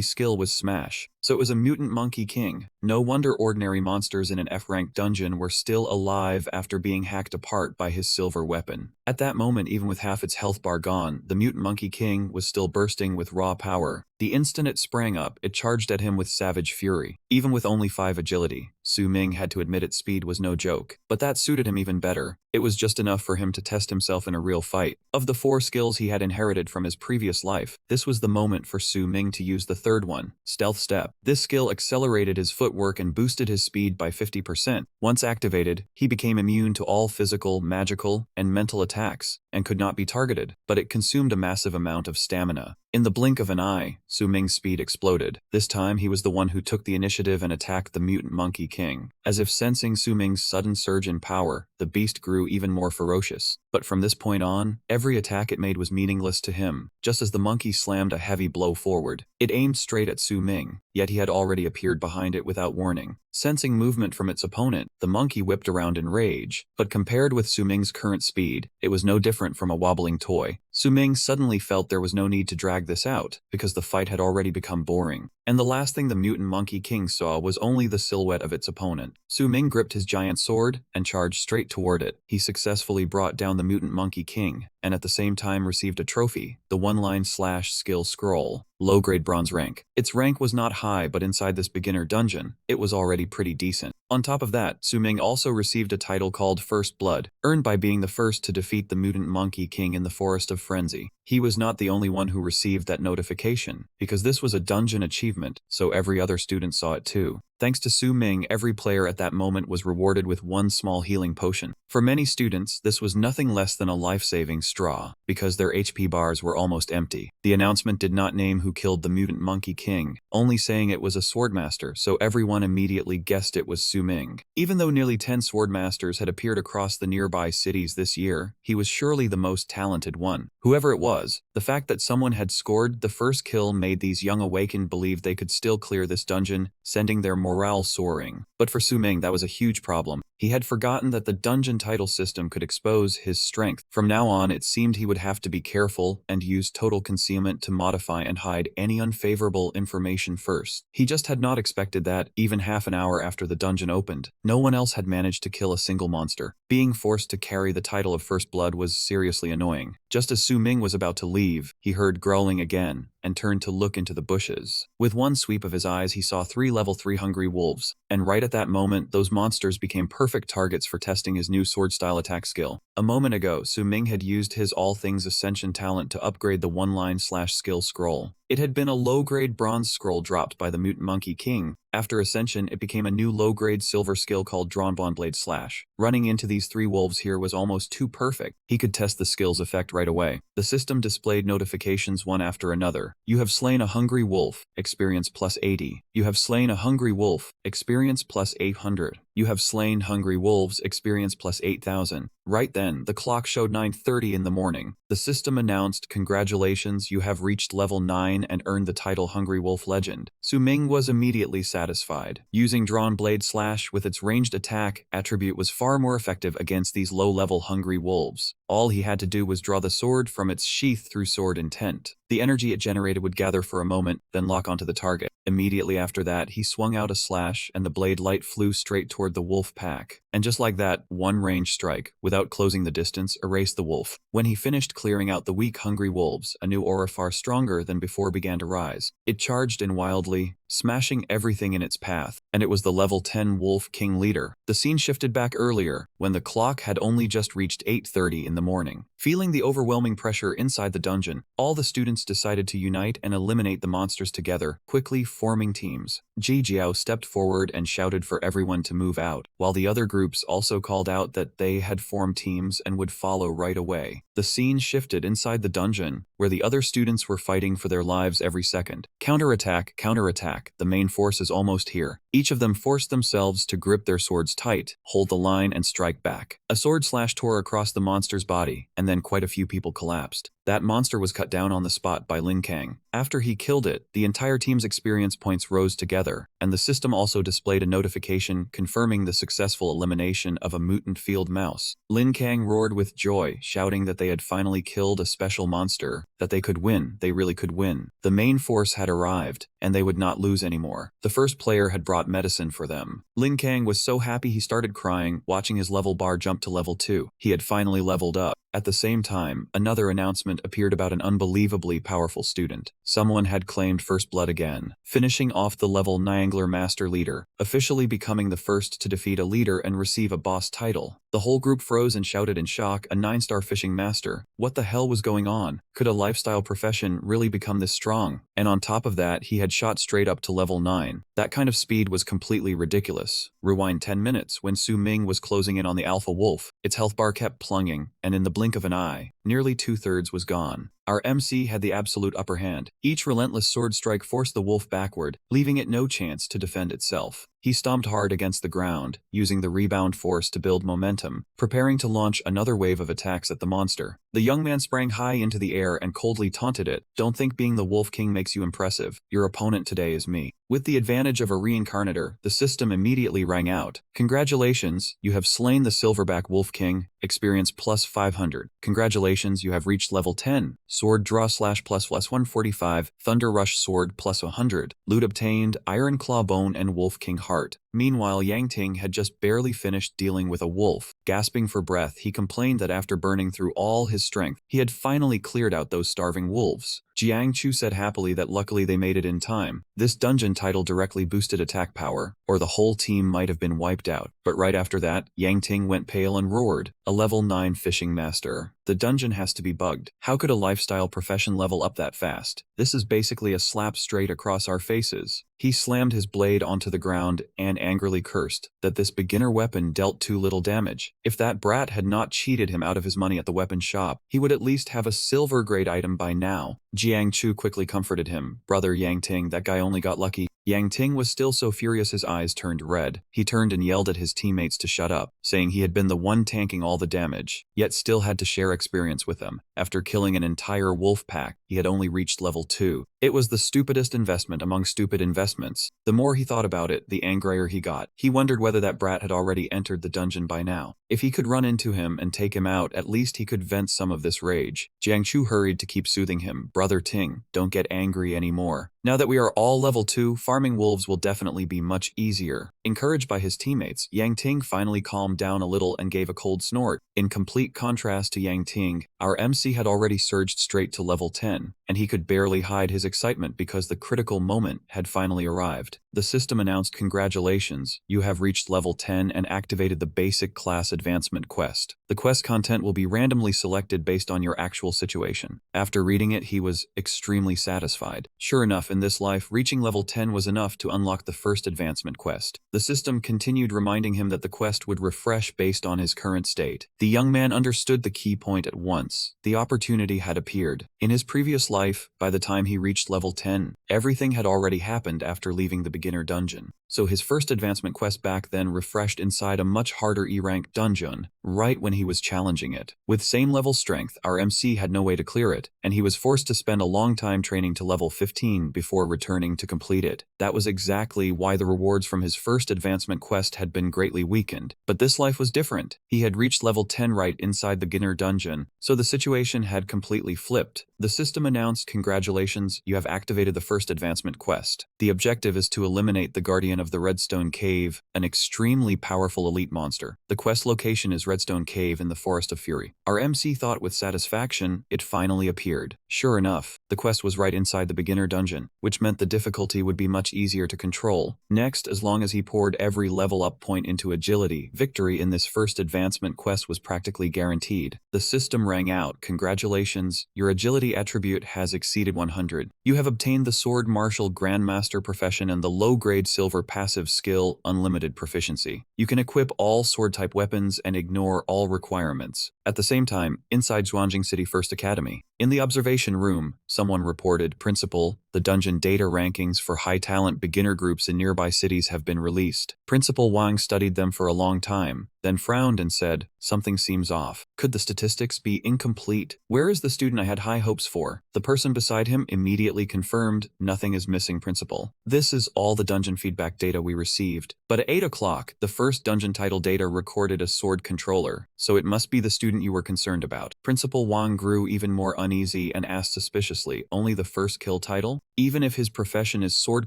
skill was smash. So it was a mutant monkey king. No wonder ordinary monsters in an F-rank dungeon were still alive after being hacked apart by his silver weapon. At that moment, even with half its health bar gone, the mutant monkey king was still bursting with raw power. The instant it sprang up, it charged at him with savage fury. Even with only 5 agility, Su Ming had to admit its speed was no joke. But that suited him even better. It was just enough for him to test himself in a real fight. Of the 4 skills he had inherited from his previous life, this was the moment for Su Ming to use the third one, Stealth Step. This skill accelerated his footwork and boosted his speed by 50%. Once activated, he became immune to all physical, magical, and mental attacks, and could not be targeted, but it consumed a massive amount of stamina. In the blink of an eye, Su Ming's speed exploded. This time he was the one who took the initiative and attacked the mutant monkey king. As if sensing Su Ming's sudden surge in power, the beast grew even more ferocious. But from this point on, every attack it made was meaningless to him, just as the monkey slammed a heavy blow forward. It aimed straight at Su Ming, yet he had already appeared behind it without warning. Sensing movement from its opponent, the monkey whipped around in rage, but compared with Su Ming's current speed, it was no different from a wobbling toy. Su Ming suddenly felt there was no need to drag this out, because the fight had already become boring. And the last thing the mutant monkey king saw was only the silhouette of its opponent. Su Ming gripped his giant sword and charged straight toward it. He successfully brought down the mutant monkey king, and at the same time received a trophy, the one-line slash skill scroll. Low-grade bronze rank. Its rank was not high, but inside this beginner dungeon, it was already pretty decent. On top of that, Su Ming also received a title called First Blood, earned by being the first to defeat the mutant monkey king in the Forest of Frenzy. He was not the only one who received that notification, because this was a dungeon achievement, so every other student saw it too. Thanks to Su Ming, every player at that moment was rewarded with one small healing potion. For many students, this was nothing less than a life-saving straw, because their HP bars were almost empty. The announcement did not name who killed the mutant monkey king, only saying it was a swordmaster, so everyone immediately guessed it was Su Ming. Even though nearly 10 swordmasters had appeared across the nearby cities this year, he was surely the most talented one. Whoever it was, the fact that someone had scored the first kill made these young awakened believe they could still clear this dungeon, sending their morale soaring. But for Su Ming, that was a huge problem. He had forgotten that the dungeon title system could expose his strength. From now on, it seemed he would have to be careful and use total concealment to modify and hide any unfavorable information first. He just had not expected that, even half an hour after the dungeon opened, no one else had managed to kill a single monster. Being forced to carry the title of First Blood was seriously annoying. Just as Su Ming was about to leave, he heard growling again, and turned to look into the bushes. With one sweep of his eyes, he saw 3 level 3 hungry wolves, and right at that moment, those monsters became perfect targets for testing his new sword-style attack skill. A moment ago, Su Ming had used his All Things Ascension talent to upgrade the one-line slash skill scroll. It had been a low-grade bronze scroll dropped by the mutant monkey king. After Ascension, it became a new low-grade silver skill called Drawn Bond Blade Slash. Running into these 3 wolves here was almost too perfect. He could test the skill's effect right away. The system displayed notifications one after another. You have slain a hungry wolf, experience plus 80. You have slain a hungry wolf, experience plus 800. You have slain hungry wolves, experience plus 8,000. Right then, the clock showed 9:30 in the morning. The system announced, "Congratulations, you have reached level 9 and earned the title Hungry Wolf Legend." Su Ming was immediately satisfied. Using Drawn Blade Slash with its ranged attack attribute was far more effective against these low-level hungry wolves. All he had to do was draw the sword from its sheath through sword intent. The energy it generated would gather for a moment, then lock onto the target. Immediately after that, he swung out a slash and the blade light flew straight toward the wolf pack. And just like that, one range strike, without closing the distance, erased the wolf. When he finished clearing out the weak, hungry wolves, a new aura far stronger than before began to rise. It charged in wildly, smashing everything in its path, and it was the level 10 Wolf King leader. The scene shifted back earlier, when the clock had only just reached 8:30 in the morning. Feeling the overwhelming pressure inside the dungeon, all the students decided to unite and eliminate the monsters together, quickly forming teams. Ji Jiao stepped forward and shouted for everyone to move out, while the other groups also called out that they had formed teams and would follow right away. The scene shifted inside the dungeon, where the other students were fighting for their lives every second. Counterattack, counterattack, the main force is almost here. Each of them forced themselves to grip their swords tight, hold the line, and strike back. A sword slash tore across the monster's body, and then quite a few people collapsed. That monster was cut down on the spot by Lin Kang. After he killed it, the entire team's experience points rose together, and the system also displayed a notification confirming the successful elimination of a mutant field mouse. Lin Kang roared with joy, shouting that they had finally killed a special monster, that they could win, they really could win. The main force had arrived, and they would not lose anymore. The first player had brought medicine for them. Lin Kang was so happy he started crying, watching his level bar jump to level 2. He had finally leveled up. At the same time, another announcement appeared about an unbelievably powerful student. Someone had claimed first blood again, finishing off the level 9 Master Leader, officially becoming the first to defeat a leader and receive a boss title. The whole group froze and shouted in shock, a 9-star fishing master. What the hell was going on? Could a lifestyle profession really become this strong? And on top of that, he had shot straight up to level 9. That kind of speed was completely ridiculous. Rewind 10 minutes when Su Ming was closing in on the alpha wolf. Its health bar kept plunging, and in the blink of an eye, nearly 2/3 was gone. Our MC had the absolute upper hand. Each relentless sword strike forced the wolf backward, leaving it no chance to defend itself. He stomped hard against the ground, using the rebound force to build momentum, preparing to launch another wave of attacks at the monster. The young man sprang high into the air and coldly taunted it. "Don't think being the Wolf King makes you impressive. Your opponent today is me." With the advantage of a reincarnator, the system immediately rang out. "Congratulations, you have slain the Silverback Wolf King, experience plus 500. Congratulations, you have reached level 10. Sword draw slash plus 145, Thunder Rush sword plus 100. Loot obtained, Iron Claw Bone and Wolf King Heart." Meanwhile, Yang Ting had just barely finished dealing with a wolf. Gasping for breath, he complained that after burning through all his strength, he had finally cleared out those starving wolves. Jiang Chu said happily that luckily they made it in time. This dungeon title directly boosted attack power, or the whole team might have been wiped out. But right after that, Yang Ting went pale and roared, "A level 9 fishing master. The dungeon has to be bugged. How could a lifestyle profession level up that fast? This is basically a slap straight across our faces." He slammed his blade onto the ground and angrily cursed that this beginner weapon dealt too little damage. If that brat had not cheated him out of his money at the weapon shop, he would at least have a silver grade item by now. Jiang Chu quickly comforted him. "Brother Yang Ting, that guy only got lucky." Yang Ting was still so furious his eyes turned red. He turned and yelled at his teammates to shut up, saying he had been the one tanking all the damage, yet still had to share experience with them. After killing an entire wolf pack, he had only reached level 2. It was the stupidest investment among stupid investments. The more he thought about it, the angrier he got. He wondered whether that brat had already entered the dungeon by now. If he could run into him and take him out, at least he could vent some of this rage. Jiang Chu hurried to keep soothing him. "Brother Ting, don't get angry anymore. Now that we are all level 2, farming wolves will definitely be much easier." Encouraged by his teammates, Yang Ting finally calmed down a little and gave a cold snort. In complete contrast to Yang Ting, our MC had already surged straight to level 10, and he could barely hide his excitement because the critical moment had finally arrived. The system announced, "Congratulations, you have reached level 10 and activated the basic class advancement quest. The quest content will be randomly selected based on your actual situation." After reading it, he was extremely satisfied. Sure enough, in this life, reaching level 10 was enough to unlock the first advancement quest. The system continued reminding him that the quest would refresh based on his current state. The young man understood the key point at once. The opportunity had appeared. In his previous life, by the time he reached level 10, everything had already happened after leaving the beginner dungeon. So his first advancement quest back then refreshed inside a much harder E-rank dungeon, right when he was challenging it. With same level strength, our MC had no way to clear it, and he was forced to spend a long time training to level 15 before returning to complete it. That was exactly why the rewards from his first advancement quest had been greatly weakened. But this life was different. He had reached level 10 right inside the beginner dungeon, so the situation had completely flipped. The system announced, "Congratulations, you have activated the first advancement quest. The objective is to eliminate the Guardian of the Redstone Cave, an extremely powerful elite monster. The quest location is Redstone Cave in the Forest of Fury." Our MC thought with satisfaction. It finally appeared. Sure enough, the quest was right inside the beginner dungeon, which meant the difficulty would be much easier to control. Next, as long as he poured every level up point into agility, victory in this first advancement quest was practically guaranteed. The system rang out, "Congratulations, your agility attribute has exceeded 100. You have obtained the Sword Martial Grandmaster profession and the low-grade silver passive skill Unlimited Proficiency. You can equip all sword-type weapons and ignore all requirements." At the same time, inside Zhuangjing City First Academy, in the observation room, someone reported, "Principal, the dungeon data rankings for high-talent beginner groups in nearby cities have been released." Principal Wang studied them for a long time, then frowned and said, "Something seems off. Could the statistics be incomplete? Where is the student I had high hopes for?" The person beside him immediately confirmed, "Nothing is missing, Principal. This is all the dungeon feedback data we received." But at 8 o'clock, the first dungeon title data recorded a sword controller, so it must be the student you were concerned about. Principal Wang grew even more uneasy and asked suspiciously, "Only the first kill title? Even if his profession is sword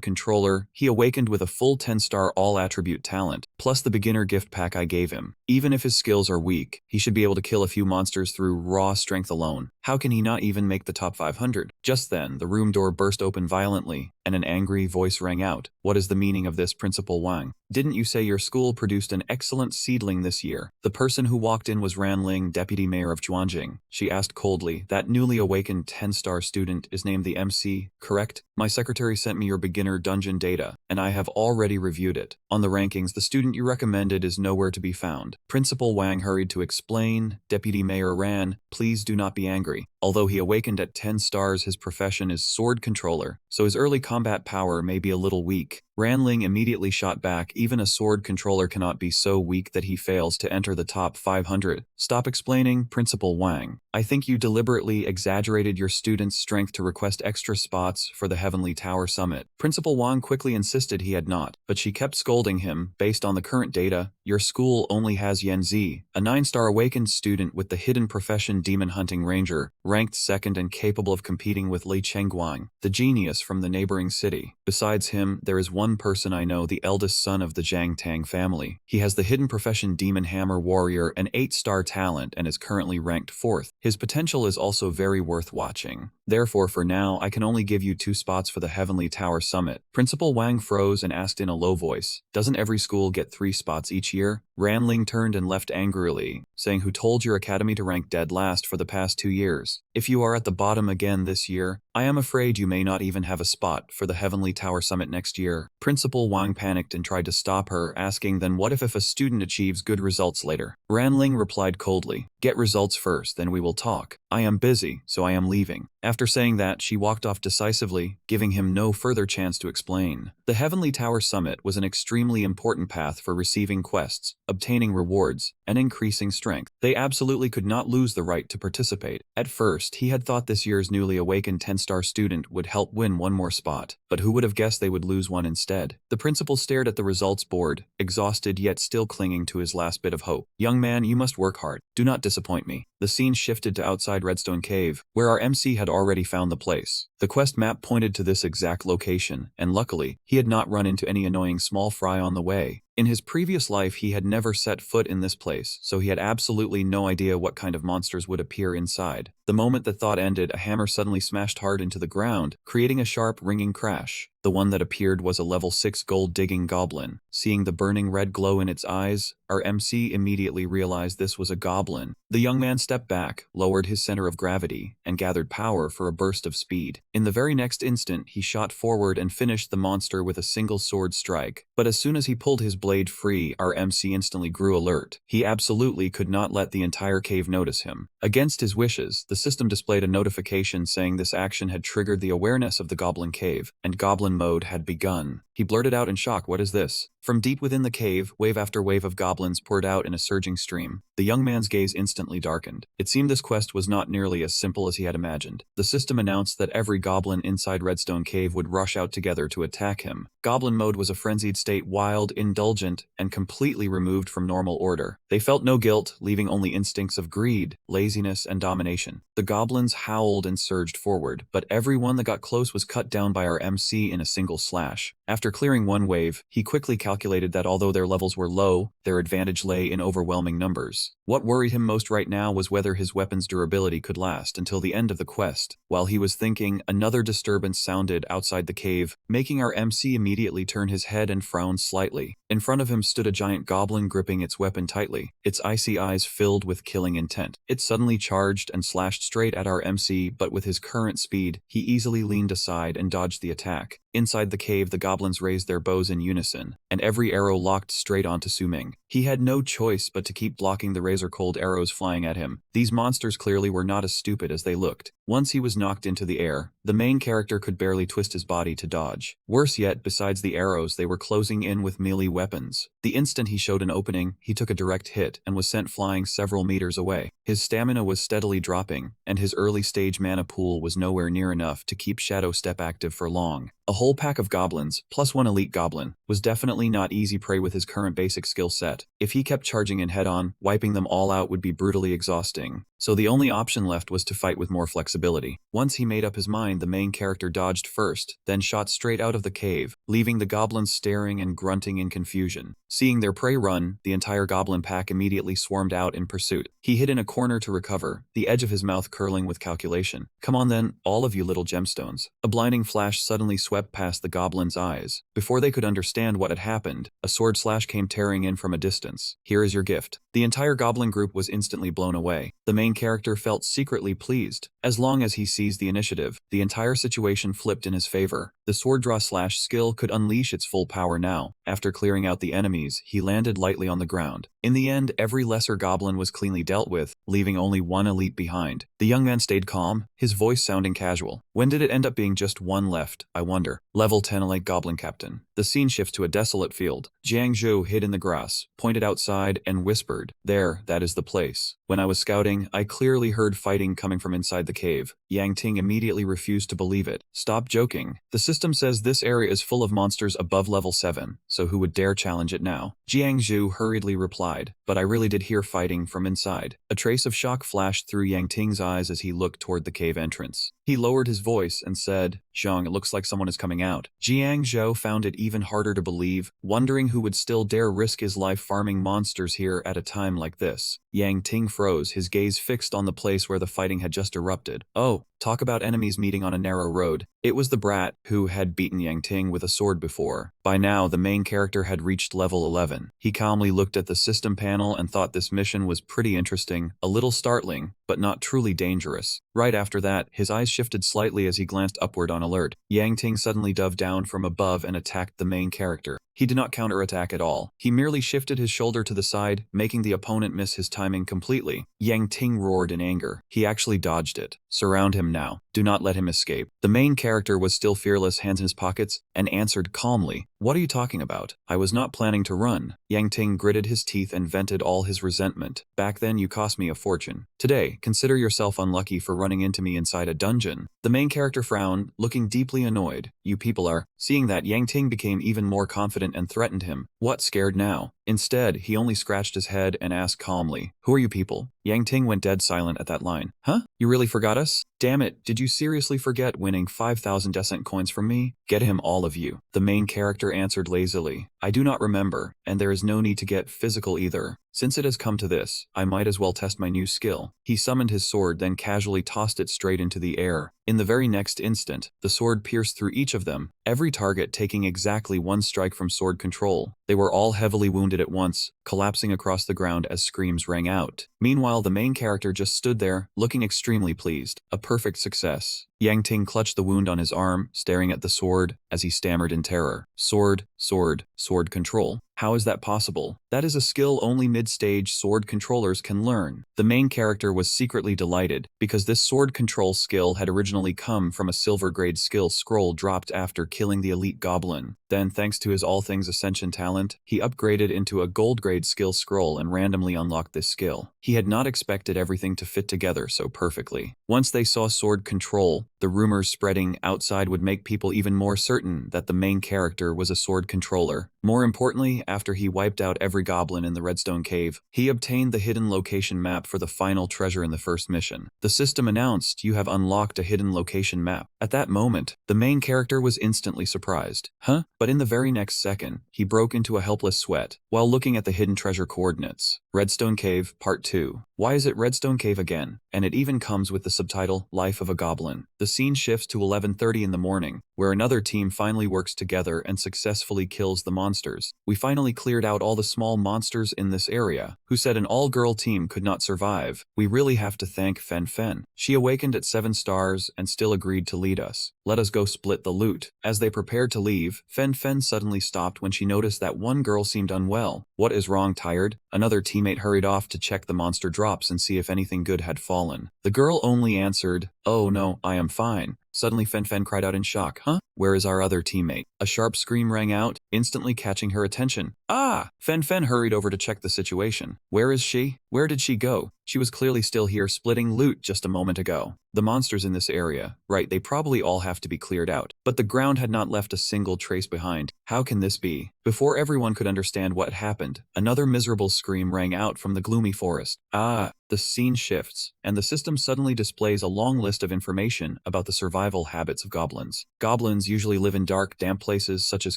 controller, he awakened with a full 10-star all-attribute talent, plus the beginner gift pack I gave him. Even if his skills are weak, he should be able to kill a few monsters through raw strength alone. How can he not even make the top 500? Just then, the room door burst open violently, and an angry voice rang out. "What is the meaning of this, Principal Wang? Didn't you say your school produced an excellent seedling this year?" The person who walked in was Ranling, deputy mayor of Zhuangjing. She asked coldly, "That newly awakened 10-star student is named the MC, correct? My secretary sent me your beginner dungeon data, and I have already reviewed it. On the rankings, the student you recommended is nowhere to be found." Principal Wang hurried to explain. Deputy Mayor Ran, "Please do not be angry. Although he awakened at 10 stars, his profession is sword controller, so his early combat power may be a little weak." Ranling immediately shot back, "Even a sword controller cannot be so weak that he fails to enter the top 500. Stop explaining, Principal Wang. I think you deliberately exaggerated your student's strength to request extra spots for the Heavenly Tower Summit." Principal Wang quickly insisted he had not, but she kept scolding him. "Based on the current data, your school only has Yan Zi, a 9-star awakened student with the hidden profession Demon Hunting Ranger, ranked second and capable of competing with Li Chengguang, the genius from the neighboring city. Besides him, there is one person I know, the eldest son of the Zhang Tang family. He has the hidden profession Demon Hammer Warrior, an 8-star talent, and is currently ranked 4th. His potential is also very worth watching. Therefore, for now, I can only give you 2 spots for the Heavenly Tower Summit." Principal Wang froze and asked in a low voice, "Doesn't every school get 3 spots each year?" Ranling turned and left angrily, saying, "Who told your academy to rank dead last for the past 2 years? If you are at the bottom again this year, I am afraid you may not even have a spot for the Heavenly Tower Summit next year." Principal Wang panicked and tried to stop her, asking, "Then what if a student achieves good results later?" Ranling replied coldly, "Get results first, then we will talk. I am busy, so I am leaving." After saying that, she walked off decisively, giving him no further chance to explain. The Heavenly Tower Summit was an extremely important path for receiving quests, obtaining rewards, and increasing strength. They absolutely could not lose the right to participate. At first, he had thought this year's newly awakened 10-star student would help win one more spot, but who would have guessed they would lose one instead? The principal stared at the results board, exhausted yet still clinging to his last bit of hope. "Young man, you must work hard. Do not disappoint me." The scene shifted to outside Redstone Cave, where our MC had already found the place. The quest map pointed to this exact location, and luckily, he had not run into any annoying small fry on the way. In his previous life, he had never set foot in this place, so he had absolutely no idea what kind of monsters would appear inside. The moment the thought ended, a hammer suddenly smashed hard into the ground, creating a sharp, ringing crash. The one that appeared was a level 6 gold-digging goblin. Seeing the burning red glow in its eyes, our MC immediately realized this was a goblin. The young man stepped back, lowered his center of gravity, and gathered power for a burst of speed. In the very next instant, he shot forward and finished the monster with a single sword strike. But as soon as he pulled his blade free, our MC instantly grew alert. He absolutely could not let the entire cave notice him. Against his wishes, the system displayed a notification saying this action had triggered the awareness of the goblin cave, and goblin mode had begun. He blurted out in shock, "What is this?" From deep within the cave, wave after wave of goblins poured out in a surging stream. The young man's gaze instantly darkened. It seemed this quest was not nearly as simple as he had imagined. The system announced that every goblin inside Redstone Cave would rush out together to attack him. Goblin mode was a frenzied state, wild, indulgent, and completely removed from normal order. They felt no guilt, leaving only instincts of greed, laziness, and domination. The goblins howled and surged forward, but everyone that got close was cut down by our MC in a single slash. After clearing one wave, he quickly calculated that although their levels were low, their advantage lay in overwhelming numbers. What worried him most right now was whether his weapon's durability could last until the end of the quest. While he was thinking, another disturbance sounded outside the cave, making our MC immediately turn his head and frown slightly. In front of him stood a giant goblin gripping its weapon tightly, its icy eyes filled with killing intent. It suddenly charged and slashed straight at our MC, but with his current speed, he easily leaned aside and dodged the attack. Inside the cave, the goblins raised their bows in unison, and every arrow locked straight onto Suming. He had no choice but to keep blocking the razor-cold arrows flying at him. These monsters clearly were not as stupid as they looked. Once he was knocked into the air, the main character could barely twist his body to dodge. Worse yet, besides the arrows, they were closing in with melee weapons. The instant he showed an opening, he took a direct hit and was sent flying several meters away. His stamina was steadily dropping, and his early-stage mana pool was nowhere near enough to keep Shadow Step active for long. A whole pack of goblins, plus one elite goblin, was definitely not easy prey with his current basic skill set. If he kept charging in head-on, wiping them all out would be brutally exhausting. So the only option left was to fight with more flexibility. Once he made up his mind, the main character dodged first, then shot straight out of the cave, leaving the goblins staring and grunting in confusion. Seeing their prey run, the entire goblin pack immediately swarmed out in pursuit. He hid in a corner to recover, the edge of his mouth curling with calculation. "Come on then, all of you little gemstones." A blinding flash suddenly swept past the goblins' eyes. Before they could understand what had happened, a sword slash came tearing in from a distance. "Here is your gift." The entire goblin group was instantly blown away. The main character felt secretly pleased. As long as he seized the initiative, the entire situation flipped in his favor. The sword draw slash skill could unleash its full power now. After clearing out the enemies, he landed lightly on the ground. In the end, every lesser goblin was cleanly dealt with, leaving only one elite behind. The young man stayed calm, his voice sounding casual. "When did it end up being just one left, I wonder?" Level 10 elite goblin captain. The scene shifts to a desolate field. Jiang Zhou hid in the grass, pointed outside, and whispered, "There, that is the place. When I was scouting, I clearly heard fighting coming from inside the cave." Yang Ting immediately refused to believe it. "Stop joking. The system says this area is full of monsters above level 7, so who would dare challenge it now?" Jiang Zhou hurriedly replied, "But I really did hear fighting from inside." A trace of shock flashed through Yang Ting's eyes as he looked toward the cave entrance. He lowered his voice and said, "Zhang, it looks like someone is coming out." Jiang Zhou found it even harder to believe, wondering who would still dare risk his life farming monsters here at a time like this. Yang Ting froze, his gaze fixed on the place where the fighting had just erupted. Oh, talk about enemies meeting on a narrow road. It was the brat who had beaten Yang Ting with a sword before. By now, the main character had reached level 11. He calmly looked at the system panel and thought this mission was pretty interesting, a little startling, but not truly dangerous. Right after that, his eyes shifted slightly as he glanced upward on alert. Yang Ting suddenly dove down from above and attacked the main character. He did not counterattack at all. He merely shifted his shoulder to the side, making the opponent miss his timing completely. Yang Ting roared in anger. He actually dodged it. "Surround him now. Do not let him escape." The main character was still fearless, hands in his pockets, and answered calmly, "What are you talking about? I was not planning to run." Yang Ting gritted his teeth and vented all his resentment. "Back then you cost me a fortune. Today, consider yourself unlucky for running into me inside a dungeon." The main character frowned, looking deeply annoyed. You people are. Seeing that, Yang Ting became even more confident and threatened him. What, scared now? Instead, he only scratched his head and asked calmly, "Who are you people?" Yang Ting went dead silent at that line. Huh? You really forgot us? Damn it, did you seriously forget winning 5,000 decent coins from me? Get him, all of you. The main character answered lazily. I do not remember, and there is no need to get physical either. Since it has come to this, I might as well test my new skill. He summoned his sword, then casually tossed it straight into the air. In the very next instant, the sword pierced through each of them, every target taking exactly one strike from sword control. They were all heavily wounded at once, collapsing across the ground as screams rang out. Meanwhile, the main character just stood there, looking extremely pleased. A perfect success. Yang Ting clutched the wound on his arm, staring at the sword, as he stammered in terror. Sword, sword, sword control. How is that possible? That is a skill only mid-stage sword controllers can learn. The main character was secretly delighted, because this sword control skill had originally come from a silver-grade skill scroll dropped after killing the elite goblin. Then, thanks to his all things ascension talent, he upgraded into a gold-grade skill scroll and randomly unlocked this skill. He had not expected everything to fit together so perfectly. Once they saw sword control, the rumors spreading outside would make people even more certain that the main character was a sword controller. More importantly, after he wiped out every goblin in the Redstone Cave, he obtained the hidden location map for the final treasure in the first mission. The system announced, "You have unlocked a hidden location map." At that moment, the main character was instantly surprised. Huh? But in the very next second, he broke into a helpless sweat while looking at the hidden treasure coordinates. Redstone Cave, Part 2. Why is it Redstone Cave again? And it even comes with the subtitle, Life of a Goblin. The scene shifts to 11:30 in the morning, where another team finally works together and successfully kills the monsters. We finally cleared out all the small monsters in this area, who said an all-girl team could not survive. We really have to thank Fen Fen. She awakened at 7 stars and still agreed to lead us. Let us go split the loot. As they prepared to leave, Fen Fen suddenly stopped when she noticed that one girl seemed unwell. What is wrong, tired? Another teammate hurried off to check the monster drops and see if anything good had fallen. The girl only answered, "Oh no, I am fine." Suddenly Fen Fen cried out in shock. Huh? Where is our other teammate? A sharp scream rang out, instantly catching her attention. Ah! Fen Fen hurried over to check the situation. Where is she? Where did she go? She was clearly still here splitting loot just a moment ago. The monsters in this area, right, they probably all have to be cleared out. But the ground had not left a single trace behind. How can this be? Before everyone could understand what happened, another miserable scream rang out from the gloomy forest. Ah! The scene shifts, and the system suddenly displays a long list of information about the survival habits of goblins. Goblins usually live in dark, damp places such as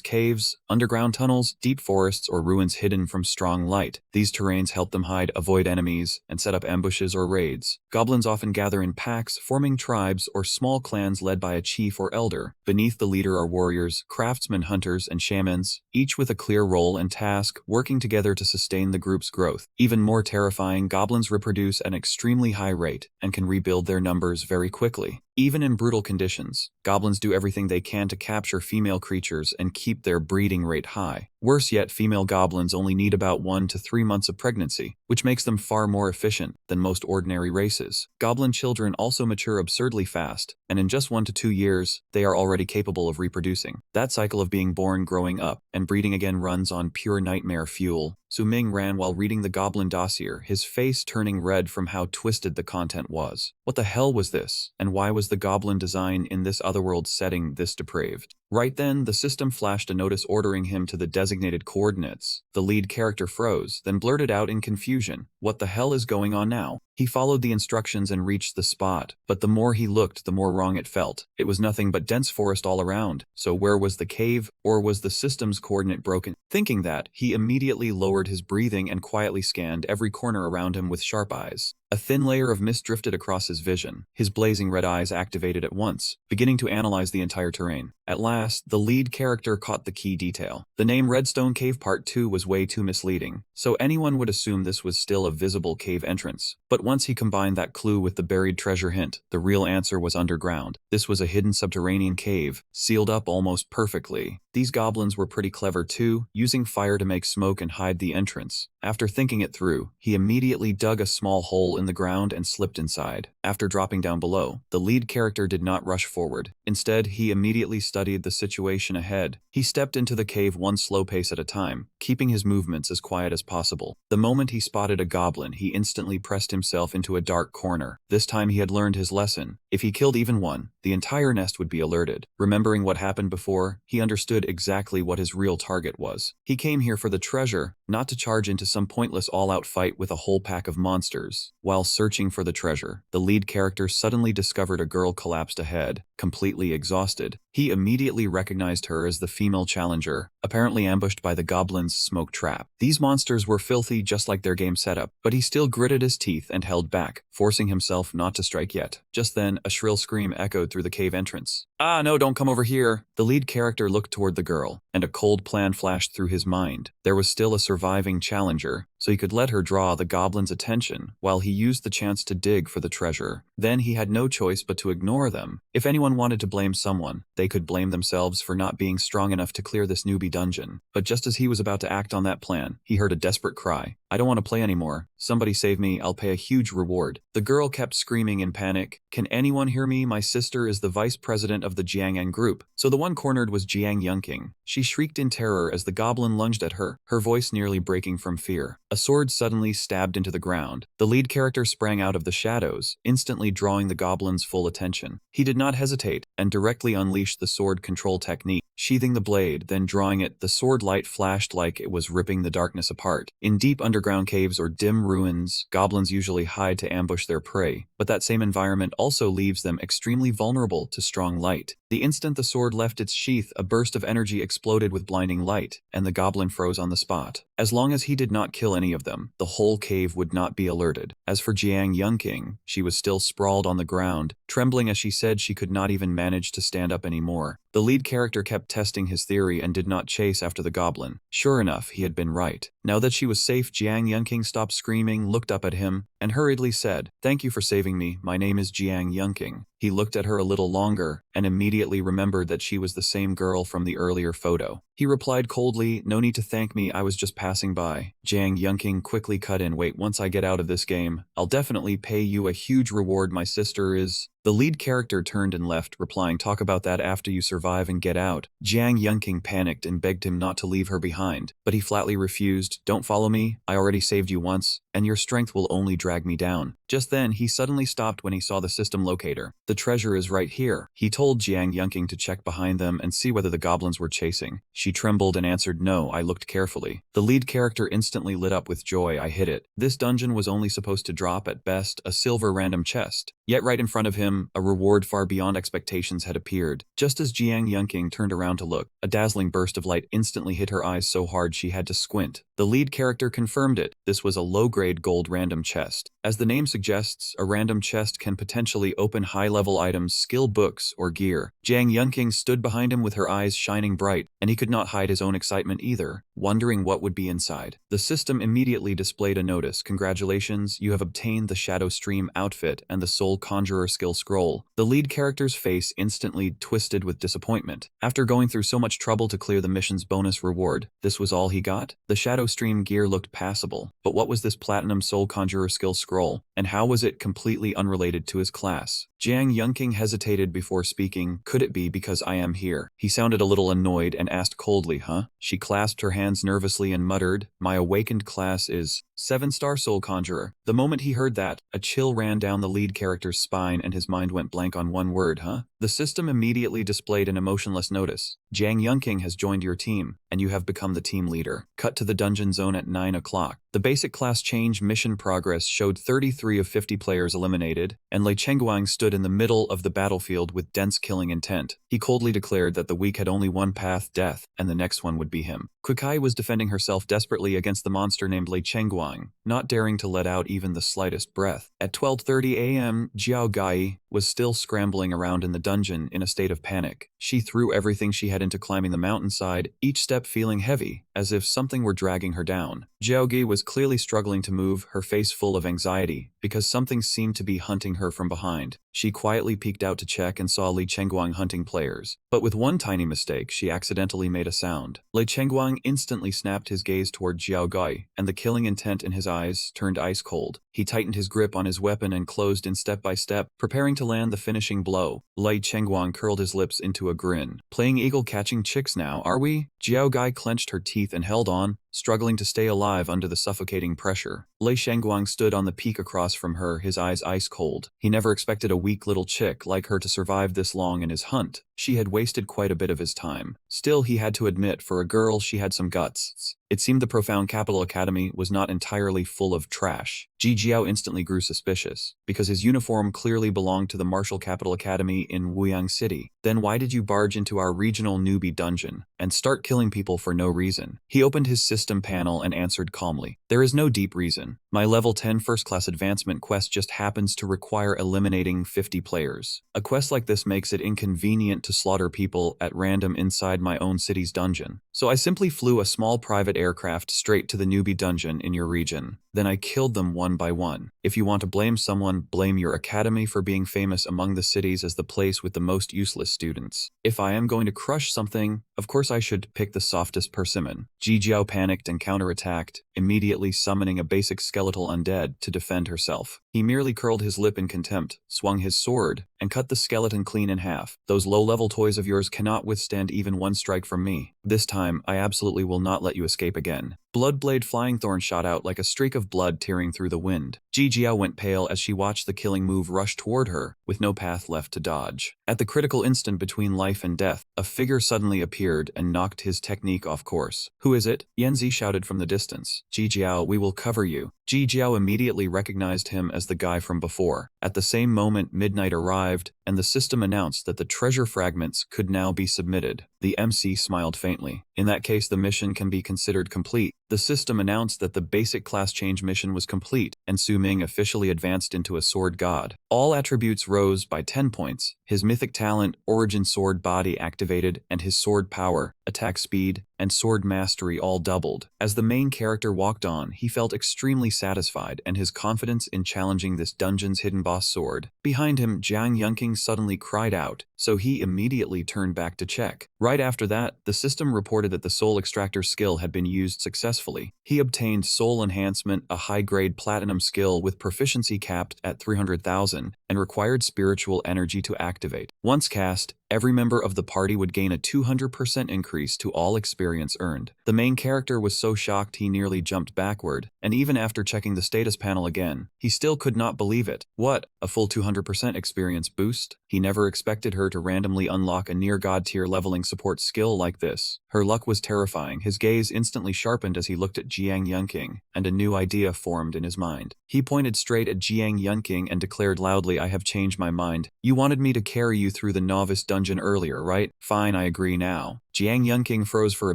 caves, underground tunnels, deep forests, or ruins hidden from strong light. These terrains help them hide, avoid enemies, and set up ambushes or raids. Goblins often gather in packs, forming tribes or small clans led by a chief or elder. Beneath the leader are warriors, craftsmen, hunters, and shamans, each with a clear role and task, working together to sustain the group's growth. Even more terrifying, goblins reproduce at an extremely high rate and can rebuild their numbers very quickly. Even in brutal conditions, goblins do everything they can to capture female creatures and keep their breeding rate high. Worse yet, female goblins only need about 1 to 3 months of pregnancy, which makes them far more efficient than most ordinary races. Goblin children also mature absurdly fast, and in just 1 to 2 years, they are already capable of reproducing. That cycle of being born, growing up, and breeding again runs on pure nightmare fuel. Su Ming ran while reading the goblin dossier, his face turning red from how twisted the content was. What the hell was this? And why was the goblin design in this otherworld setting this depraved? Right then, the system flashed a notice ordering him to the designated coordinates. The lead character froze, then blurted out in confusion, "What the hell is going on now?" He followed the instructions and reached the spot, but the more he looked, the more wrong it felt. It was nothing but dense forest all around, so where was the cave, or was the system's coordinate broken? Thinking that, he immediately lowered his breathing and quietly scanned every corner around him with sharp eyes. A thin layer of mist drifted across his vision. His blazing red eyes activated at once, beginning to analyze the entire terrain. At last, the lead character caught the key detail. The name Redstone Cave Part 2 was way too misleading, so anyone would assume this was still a visible cave entrance. But once he combined that clue with the buried treasure hint, the real answer was underground. This was a hidden subterranean cave, sealed up almost perfectly. These goblins were pretty clever too, using fire to make smoke and hide the entrance. After thinking it through, he immediately dug a small hole in the ground and slipped inside. After dropping down below, the lead character did not rush forward. Instead, he immediately studied the situation ahead. He stepped into the cave one slow pace at a time, keeping his movements as quiet as possible. The moment he spotted a goblin, he instantly pressed himself into a dark corner. This time he had learned his lesson. If he killed even one, the entire nest would be alerted. Remembering what happened before, he understood exactly what his real target was. He came here for the treasure, not to charge into some pointless all-out fight with a whole pack of monsters. While searching for the treasure, the lead character suddenly discovered a girl collapsed ahead, completely exhausted. He immediately recognized her as the female challenger, apparently ambushed by the goblin's smoke trap. These monsters were filthy just like their game setup, but he still gritted his teeth and held back, forcing himself not to strike yet. Just then, a shrill scream echoed through the cave entrance. "Ah, no, don't come over here!" The lead character looked toward the girl, and a cold plan flashed through his mind. There was still a surviving challenger, so he could let her draw the goblin's attention while he used the chance to dig for the treasure. Then he had no choice but to ignore them. If anyone wanted to blame someone, they could blame themselves for not being strong enough to clear this newbie dungeon. But just as he was about to act on that plan, he heard a desperate cry. "I don't want to play anymore. Somebody save me, I'll pay a huge reward." The girl kept screaming in panic. "Can anyone hear me? My sister is the vice president of the Jiang'an group." So the one cornered was Jiang Yunqing. She shrieked in terror as the goblin lunged at her, her voice nearly breaking from fear. A sword suddenly stabbed into the ground. The lead character sprang out of the shadows, instantly drawing the goblin's full attention. He did not hesitate, and directly unleashed the sword control technique. Sheathing the blade, then drawing it, the sword light flashed like it was ripping the darkness apart. In deep underground caves or dim ruins, goblins usually hide to ambush their prey, but that same environment also leaves them extremely vulnerable to strong light. The instant the sword left its sheath, a burst of energy exploded with blinding light, and the goblin froze on the spot. As long as he did not kill any of them, the whole cave would not be alerted. As for Jiang Yunqing, she was still sprawled on the ground, trembling as she said she could not even manage to stand up anymore. The lead character kept testing his theory and did not chase after the goblin. Sure enough, he had been right. Now that she was safe, Jiang Yunqing stopped screaming, looked up at him, and hurriedly said, "Thank you for saving me. My name is Jiang Yunqing." He looked at her a little longer, and immediately remembered that she was the same girl from the earlier photo. He replied coldly, "No need to thank me, I was just passing by." Jiang Yunqing quickly cut in, "Wait, once I get out of this game, I'll definitely pay you a huge reward. My sister is..." The lead character turned and left, replying, "Talk about that after you survive and get out." Jiang Yunqing panicked and begged him not to leave her behind, but he flatly refused. "Don't follow me, I already saved you once, and your strength will only drag me down." Just then, he suddenly stopped when he saw the system locator. "The treasure is right here." He told Jiang Yunqing to check behind them and see whether the goblins were chasing. She trembled and answered, "No, I looked carefully." The lead character instantly lit up with joy. "I hit it." This dungeon was only supposed to drop, at best, a silver random chest. Yet right in front of him, a reward far beyond expectations had appeared. Just as Jiang Yunqing turned around to look, a dazzling burst of light instantly hit her eyes so hard she had to squint. The lead character confirmed it. This was a low-grade gold random chest. As the name suggests, a random chest can potentially open high-level items, skill books, or gear. Jiang Yunqing stood behind him with her eyes shining bright, and he could not hide his own excitement either, wondering what would be inside. The system immediately displayed a notice. "Congratulations, you have obtained the Shadow Stream outfit and the Soul Conjurer skill scroll." The lead character's face instantly twisted with disappointment. After going through so much trouble to clear the mission's bonus reward, this was all he got? The Shadow Stream gear looked passable, but what was this Platinum Soul Conjurer skill scroll, and how was it completely unrelated to his class? Jiang Yunqing hesitated before speaking. "Could it be because I am here?" He sounded a little annoyed and asked coldly, "Huh?" She clasped her hands nervously and muttered, "My awakened class is 7-star Soul Conjurer." The moment he heard that, a chill ran down the lead character's spine and his mind went blank on one word, "Huh?" The system immediately displayed an emotionless notice. "Jiang Yunqing has joined your team, and you have become the team leader." Cut to the dungeon zone at 9 o'clock. The basic class change mission progress showed 33 of 50 players eliminated, and Lei Chengguang stood in the middle of the battlefield with dense killing intent. He coldly declared that the weak had only one path, death, and the next one would be him. Kukai was defending herself desperately against the monster named Lei Chengguang, not daring to let out even the slightest breath. At 12:30 a.m., Jiao Gai was still scrambling around in the dungeon in a state of panic. She threw everything she had into climbing the mountainside, each step feeling heavy, as if something were dragging her down. Jiao Gai was clearly struggling to move, her face full of anxiety, because something seemed to be hunting her from behind. She quietly peeked out to check and saw Lei Chengguang hunting players. But with one tiny mistake, she accidentally made a sound. Lei Chengguang instantly snapped his gaze toward Jiao Gai, and the killing intent in his eyes turned ice cold. He tightened his grip on his weapon and closed in step by step, preparing to land the finishing blow. Lei Chengguang curled his lips into a grin. "Playing eagle catching chicks now, are we?" Jiao Gai clenched her teeth and held on, struggling to stay alive under the suffocating pressure. Lei Shengguang stood on the peak across from her, his eyes ice cold. He never expected a weak little chick like her to survive this long in his hunt. She had wasted quite a bit of his time. Still, he had to admit, for a girl, she had some guts. It seemed the profound Capital Academy was not entirely full of trash. Ji Jiao instantly grew suspicious, because his uniform clearly belonged to the Martial Capital Academy in Wuyang City. Then why did you barge into our regional newbie dungeon and start killing people for no reason? He opened his system panel and answered calmly. There is no deep reason. My level 10 first-class advancement quest just happens to require eliminating 50 players. A quest like this makes it inconvenient to slaughter people at random inside my own city's dungeon. So I simply flew a small private aircraft straight to the newbie dungeon in your region. Then I killed them one by one. If you want to blame someone, blame your academy for being famous among the cities as the place with the most useless students. If I am going to crush something, of course I should pick the softest persimmon. Ji Jiao panicked and counterattacked, immediately summoning a basic skeletal undead to defend herself. He merely curled his lip in contempt, swung his sword, and cut the skeleton clean in half. Those low-level toys of yours cannot withstand even one strike from me. This time, I absolutely will not let you escape again. Bloodblade Flying Thorn shot out like a streak of blood tearing through the wind. Ji Jiao went pale as she watched the killing move rush toward her, with no path left to dodge. At the critical instant between life and death, a figure suddenly appeared and knocked his technique off course. Who is it? Yanzi shouted from the distance. Ji Jiao, we will cover you. Ji Jiao immediately recognized him as the guy from before. At the same moment, midnight arrived, and the system announced that the treasure fragments could now be submitted. The MC smiled faintly. In that case, the mission can be considered complete. The system announced that the basic class change mission was complete, and Su Ming officially advanced into a sword god. All attributes rose by 10 points. His mythic talent, Origin Sword Body activated, and his sword power, attack speed, and sword mastery all doubled. As the main character walked on, he felt extremely satisfied, and his confidence in challenging this dungeon's hidden boss sword. Behind him, Jiang Yunqing suddenly cried out, so he immediately turned back to check. Right after that, the system reported that the Soul Extractor skill had been used successfully. He obtained Soul Enhancement, a high-grade platinum skill with proficiency capped at 300,000, and required spiritual energy to activate. Once cast, every member of the party would gain a 200% increase to all experience earned. The main character was so shocked he nearly jumped backward, and even after checking the status panel again, he still could not believe it. What? A full 200% experience boost? He never expected her to randomly unlock a near-god tier leveling support skill like this. Her luck was terrifying. His gaze instantly sharpened as he looked at Jiang Yunqing, and a new idea formed in his mind. He pointed straight at Jiang Yunqing and declared loudly, I have changed my mind. You wanted me to carry you through the novice dungeon earlier, right? Fine, I agree now. Jiang Yunqing froze for a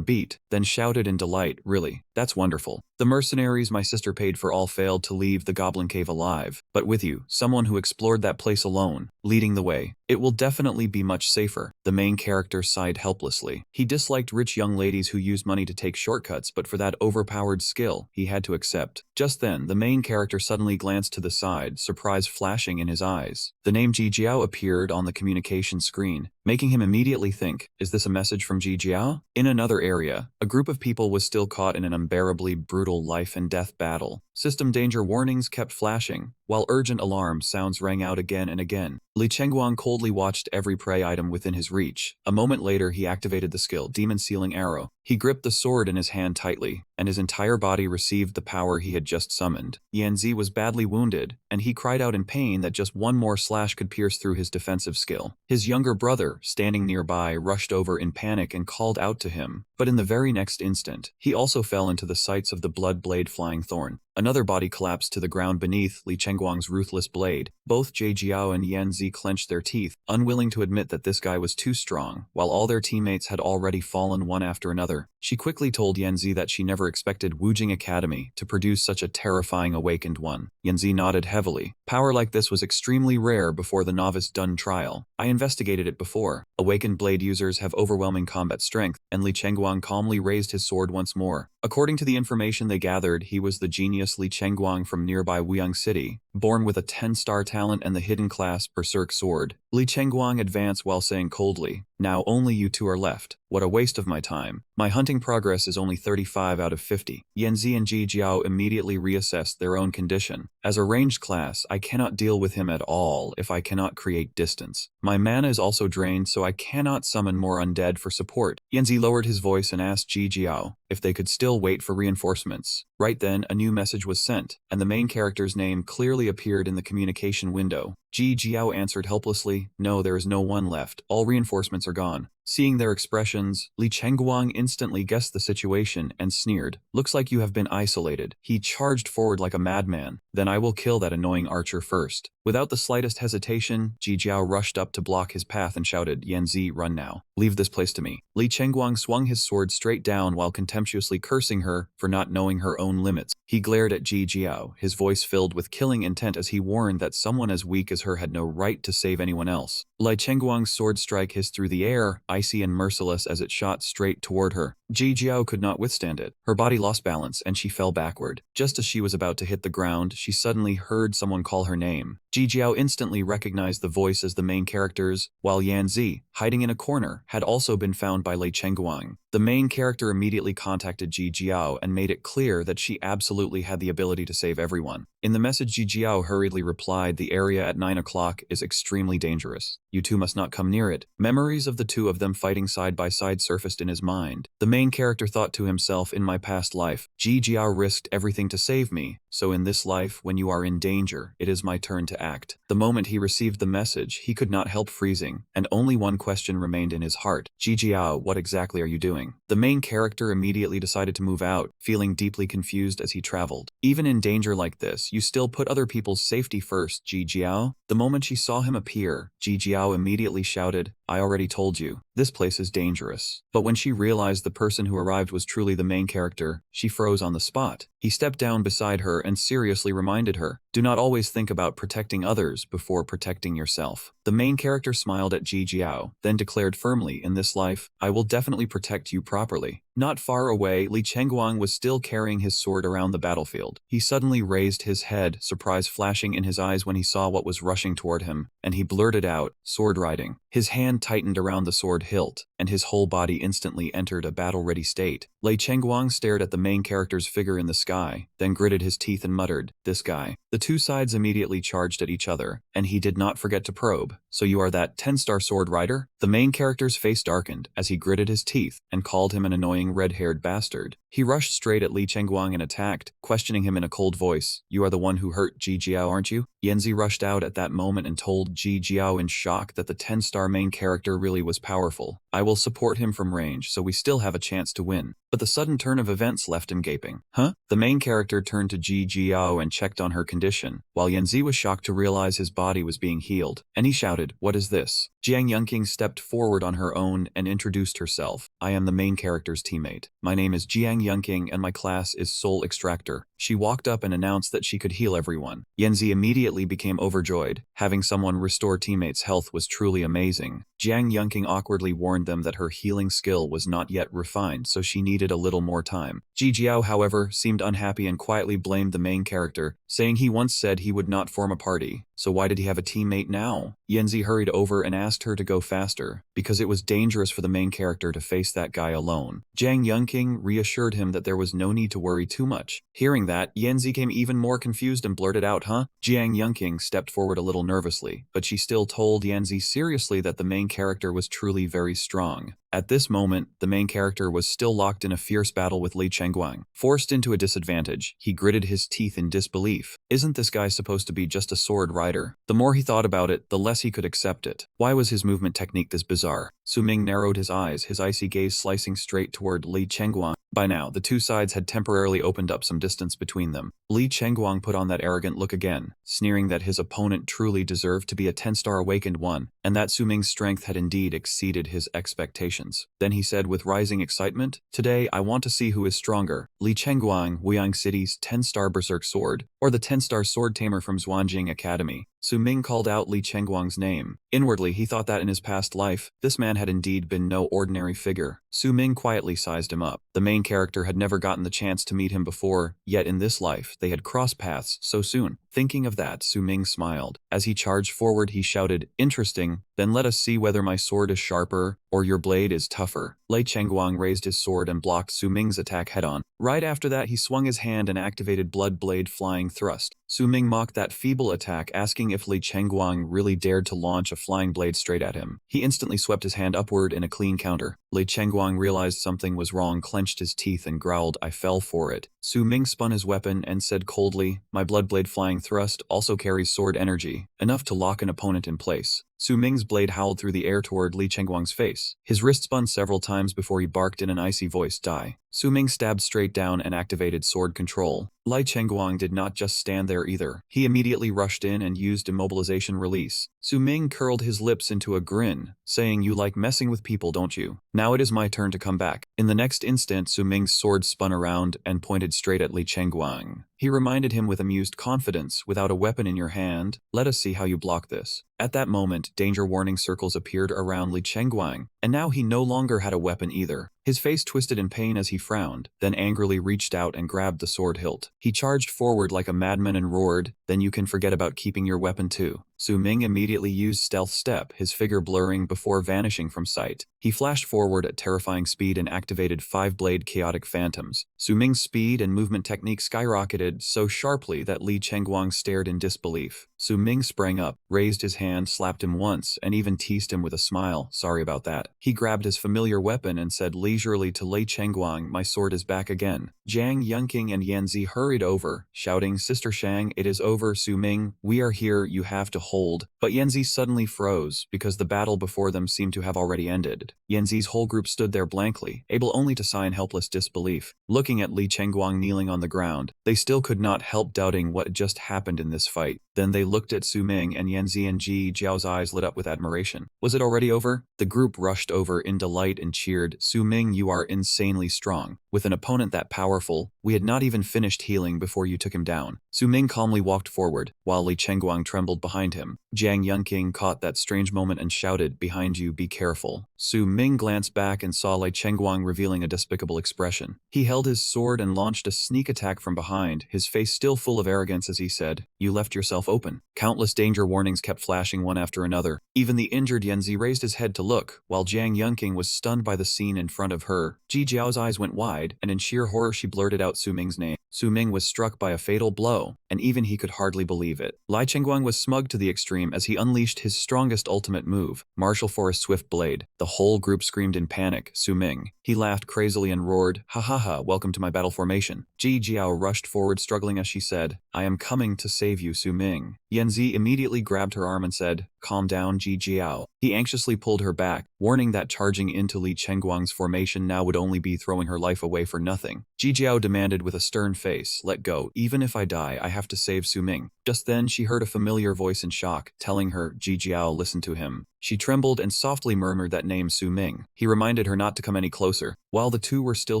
beat, then shouted in delight, really? That's wonderful. The mercenaries my sister paid for all failed to leave the Goblin Cave alive, but with you, someone who explored that place alone, leading the way, it will definitely be much safer. The main character sighed helplessly. He disliked rich young ladies who used money to take shortcuts, but for that overpowered skill, he had to accept. Just then, the main character suddenly glanced to the side, surprise flashing in his eyes. The name Ji Jiao appeared on the communication screen, making him immediately think, is this a message from Ji Jiao? In another area, a group of people was still caught in an unbearably brutal life and death battle. System danger warnings kept flashing, while urgent alarm sounds rang out again and again. Li Chengguang coldly watched every prey item within his reach. A moment later, he activated the skill, Demon Sealing Arrow. He gripped the sword in his hand tightly, and his entire body received the power he had just summoned. Yanzi was badly wounded, and he cried out in pain that just one more slash could pierce through his defensive skill. His younger brother, standing nearby, rushed over in panic and called out to him, but in the very next instant, he also fell into the sights of the Bloodblade Flying Thorn. Another body collapsed to the ground beneath Li Chengguang's ruthless blade. Both Jie Jiao and Yanzi clenched their teeth, unwilling to admit that this guy was too strong, while all their teammates had already fallen one after another. She quickly told Yanzi that she never expected Wujing Academy to produce such a terrifying awakened one. Yanzi nodded heavily. Power like this was extremely rare before the novice dun trial. I investigated it before. Awakened blade users have overwhelming combat strength, and Li Chengguang calmly raised his sword once more. According to the information they gathered, he was the genius Li Chengguang from nearby Wuyang City, born with a 10-star talent and the hidden class Berserk Sword. Li Chengguang advanced while saying coldly, "Now only you two are left. What a waste of my time. My hunting progress is only 35 out of 50. Yanzi and Ji Jiao immediately reassessed their own condition. As a ranged class, I cannot deal with him at all if I cannot create distance. My mana is also drained, so I cannot summon more undead for support." Yanzi lowered his voice and asked Ji Jiao if they could still wait for reinforcements. Right then, a new message was sent, and the main character's name clearly appeared in the communication window. Ji Jiao answered helplessly, "No, there is no one left. All reinforcements are gone." Seeing their expressions, Li Chengguang instantly guessed the situation and sneered, "Looks like you have been isolated." He charged forward like a madman. "Then I will kill that annoying archer first." Without the slightest hesitation, Ji Jiao rushed up to block his path and shouted, "Yanzi, run now. Leave this place to me." Li Chengguang swung his sword straight down while contemptuously cursing her for not knowing her own limits. He glared at Ji Jiao, his voice filled with killing intent as he warned that someone as weak as her had no right to save anyone else. Li Chengguang's sword strike hissed through the air, icy and merciless as it shot straight toward her. Ji Jiao could not withstand it. Her body lost balance and she fell backward. Just as she was about to hit the ground, she suddenly heard someone call her name. Ji Jiao instantly recognized the voice as the main character's, while Yanzi, hiding in a corner, had also been found by Li Chengguang. The main character immediately contacted Ji Jiao and made it clear that she absolutely had the ability to save everyone. In the message, Ji Jiao hurriedly replied, "The area at 9 o'clock is extremely dangerous. You two must not come near it." Memories of the two of them fighting side by side surfaced in his mind. The main character thought to himself, "In my past life, Ji Jiao risked everything to save me, so in this life, when you are in danger, it is my turn to act." The moment he received the message, he could not help freezing, and only one question remained in his heart. "Ji Jiao, what exactly are you doing?" The main character immediately decided to move out, feeling deeply confused as he traveled. "Even in danger like this, you still put other people's safety first, Ji Jiao." The moment she saw him appear, Ji Jiao immediately shouted, "I already told you, this place is dangerous." But when she realized the person who arrived was truly the main character, she froze on the spot. He stepped down beside her and seriously reminded her, "Do not always think about protecting others before protecting yourself." The main character smiled at Ji Jiao, then declared firmly, "In this life, I will definitely protect you properly." Not far away, Li Chengguang was still carrying his sword around the battlefield. He suddenly raised his head, surprise flashing in his eyes when he saw what was rushing toward him, and he blurted out, "Sword riding." His hand tightened around the sword hilt, and his whole body instantly entered a battle-ready state. Li Chengguang stared at the main character's figure in the sky, then gritted his teeth and muttered, "This guy." The two sides immediately charged at each other, and he did not forget to probe, "So you are that 10-star sword rider?" The main character's face darkened as he gritted his teeth and called him an annoying red-haired bastard. He rushed straight at Li Chengguang and attacked, questioning him in a cold voice, "You are the one who hurt Ji Jiao, aren't you?" Yanzi rushed out at that moment and told Ji Jiao in shock that the 10-star main character really was powerful. "I will support him from range, so we still have a chance to win." But the sudden turn of events left him gaping. "Huh?" The main character turned to Ji Jiao and checked on her condition, while Yanzi was shocked to realize his body was being healed, and he shouted, "What is this?" Jiang Yunqing stepped forward on her own and introduced herself. "I am the main character's teammate. My name is Jiang Yunqing and my class is Soul Extractor." She walked up and announced that she could heal everyone. Yanzi immediately became overjoyed. Having someone restore teammates' health was truly amazing. Jiang Yunqing awkwardly warned them that her healing skill was not yet refined, so she needed a little more time. Ji Jiao, however, seemed unhappy and quietly blamed the main character, saying he once said he would not form a party. So why did he have a teammate now? Yanzi hurried over and asked her to go faster, because it was dangerous for the main character to face that guy alone. Jiang Yunqing reassured him that there was no need to worry too much. Hearing that, Yanzi became even more confused and blurted out, "Huh?" Jiang Yunqing stepped forward a little nervously, but she still told Yanzi seriously that the main character was truly very strong. At this moment, the main character was still locked in a fierce battle with Li Chengguang. Forced into a disadvantage, he gritted his teeth in disbelief. Isn't this guy supposed to be just a sword rider? The more he thought about it, the less he could accept it. Why was his movement technique this bizarre? Su Ming narrowed his eyes, his icy gaze slicing straight toward Li Chengguang. By now, the two sides had temporarily opened up some distance between them. Li Chengguang put on that arrogant look again, sneering that his opponent truly deserved to be a 10-star awakened one, and that Su Ming's strength had indeed exceeded his expectations. Then he said with rising excitement, "Today, I want to see who is stronger, Li Chengguang, Wuiyang City's 10-star berserk sword, or the 10-star sword tamer from Zhuanjing Academy." Su Ming called out Li Chengguang's name. Inwardly, he thought that in his past life, this man had indeed been no ordinary figure. Su Ming quietly sized him up. The main character had never gotten the chance to meet him before, yet in this life, they had crossed paths so soon. Thinking of that, Su Ming smiled. As he charged forward, he shouted, "Interesting, then let us see whether my sword is sharper or your blade is tougher." Li Chengguang raised his sword and blocked Su Ming's attack head-on. Right after that, he swung his hand and activated Blood Blade Flying Thrust. Su Ming mocked that feeble attack, asking if Li Chengguang really dared to launch a flying blade straight at him. He instantly swept his hand upward in a clean counter. Li Chengguang realized something was wrong, clenched his teeth and growled, "I fell for it." Su Ming spun his weapon and said coldly, "My Blood Blade Flying Thrust also carries sword energy, enough to lock an opponent in place." Su Ming's blade howled through the air toward Li Chengguang's face. His wrist spun several times before he barked in an icy voice, "Die." Su Ming stabbed straight down and activated sword control. Li Chengguang did not just stand there either. He immediately rushed in and used immobilization release. Su Ming curled his lips into a grin, saying, "You like messing with people, don't you? Now it is my turn to come back." In the next instant, Su Ming's sword spun around and pointed straight at Li Chengguang. He reminded him with amused confidence, "Without a weapon in your hand, let us see how you block this." At that moment, danger warning circles appeared around Li Chengguang, and now he no longer had a weapon either. His face twisted in pain as he frowned, then angrily reached out and grabbed the sword hilt. He charged forward like a madman and roared, "Then you can forget about keeping your weapon too." Su Ming immediately used Stealth Step, his figure blurring before vanishing from sight. He flashed forward at terrifying speed and activated 5-blade Chaotic Phantoms. Su Ming's speed and movement technique skyrocketed so sharply that Li Chengguang stared in disbelief. Su Ming sprang up, raised his hand, slapped him once, and even teased him with a smile. "Sorry about that." He grabbed his familiar weapon and said leisurely to Li Chengguang, "My sword is back again." Jiang Yunqing and Yanzi hurried over, shouting, "Sister Shang, it is over. Su Ming, we are here, you have to hold." But Yanzi suddenly froze, because the battle before them seemed to have already ended. Yanzi's whole group stood there blankly, able only to sigh in helpless disbelief. Looking at Li Chengguang kneeling on the ground, they still could not help doubting what just happened in this fight. Then they looked at Su Ming, and Yanzi and Ji Jiao's eyes lit up with admiration. Was it already over? The group rushed over in delight and cheered, "Su Ming, you are insanely strong. With an opponent that powerful, we had not even finished healing before you took him down." Su Ming calmly walked forward, while Li Chengguang trembled behind him. Jiang Yunqing caught that strange moment and shouted, "Behind you, be careful." Su Ming glanced back and saw Li Chengguang revealing a despicable expression. He held his sword and launched a sneak attack from behind, his face still full of arrogance as he said, "You left yourself open." Countless danger warnings kept flashing one after another. Even the injured Yanzi raised his head to look, while Jiang Yunqing was stunned by the scene in front of her. Ji Jiao's eyes went wide, and in sheer horror she blurted out Su Ming's name. Su Ming was struck by a fatal blow, and even he could hardly believe it. Li Chengguang was smug to the extreme as he unleashed his strongest ultimate move, Martial Forest Swift Blade. The whole group screamed in panic, "Su Ming." He laughed crazily and roared, "Ha ha ha, welcome to my battle formation." Ji Jiao rushed forward struggling as she said, "I am coming to save you, Su Ming." Yanzi immediately grabbed her arm and said, "Calm down, Ji Jiao." He anxiously pulled her back, warning that charging into Li Chengguang's formation now would only be throwing her life away for nothing. Ji Jiao demanded with a stern face, "Let go. Even if I die, I have to save Su Ming." Just then she heard a familiar voice in shock, telling her, "Ji Jiao, listen to him." She trembled and softly murmured that name, Su Ming. He reminded her not to come any closer. While the two were still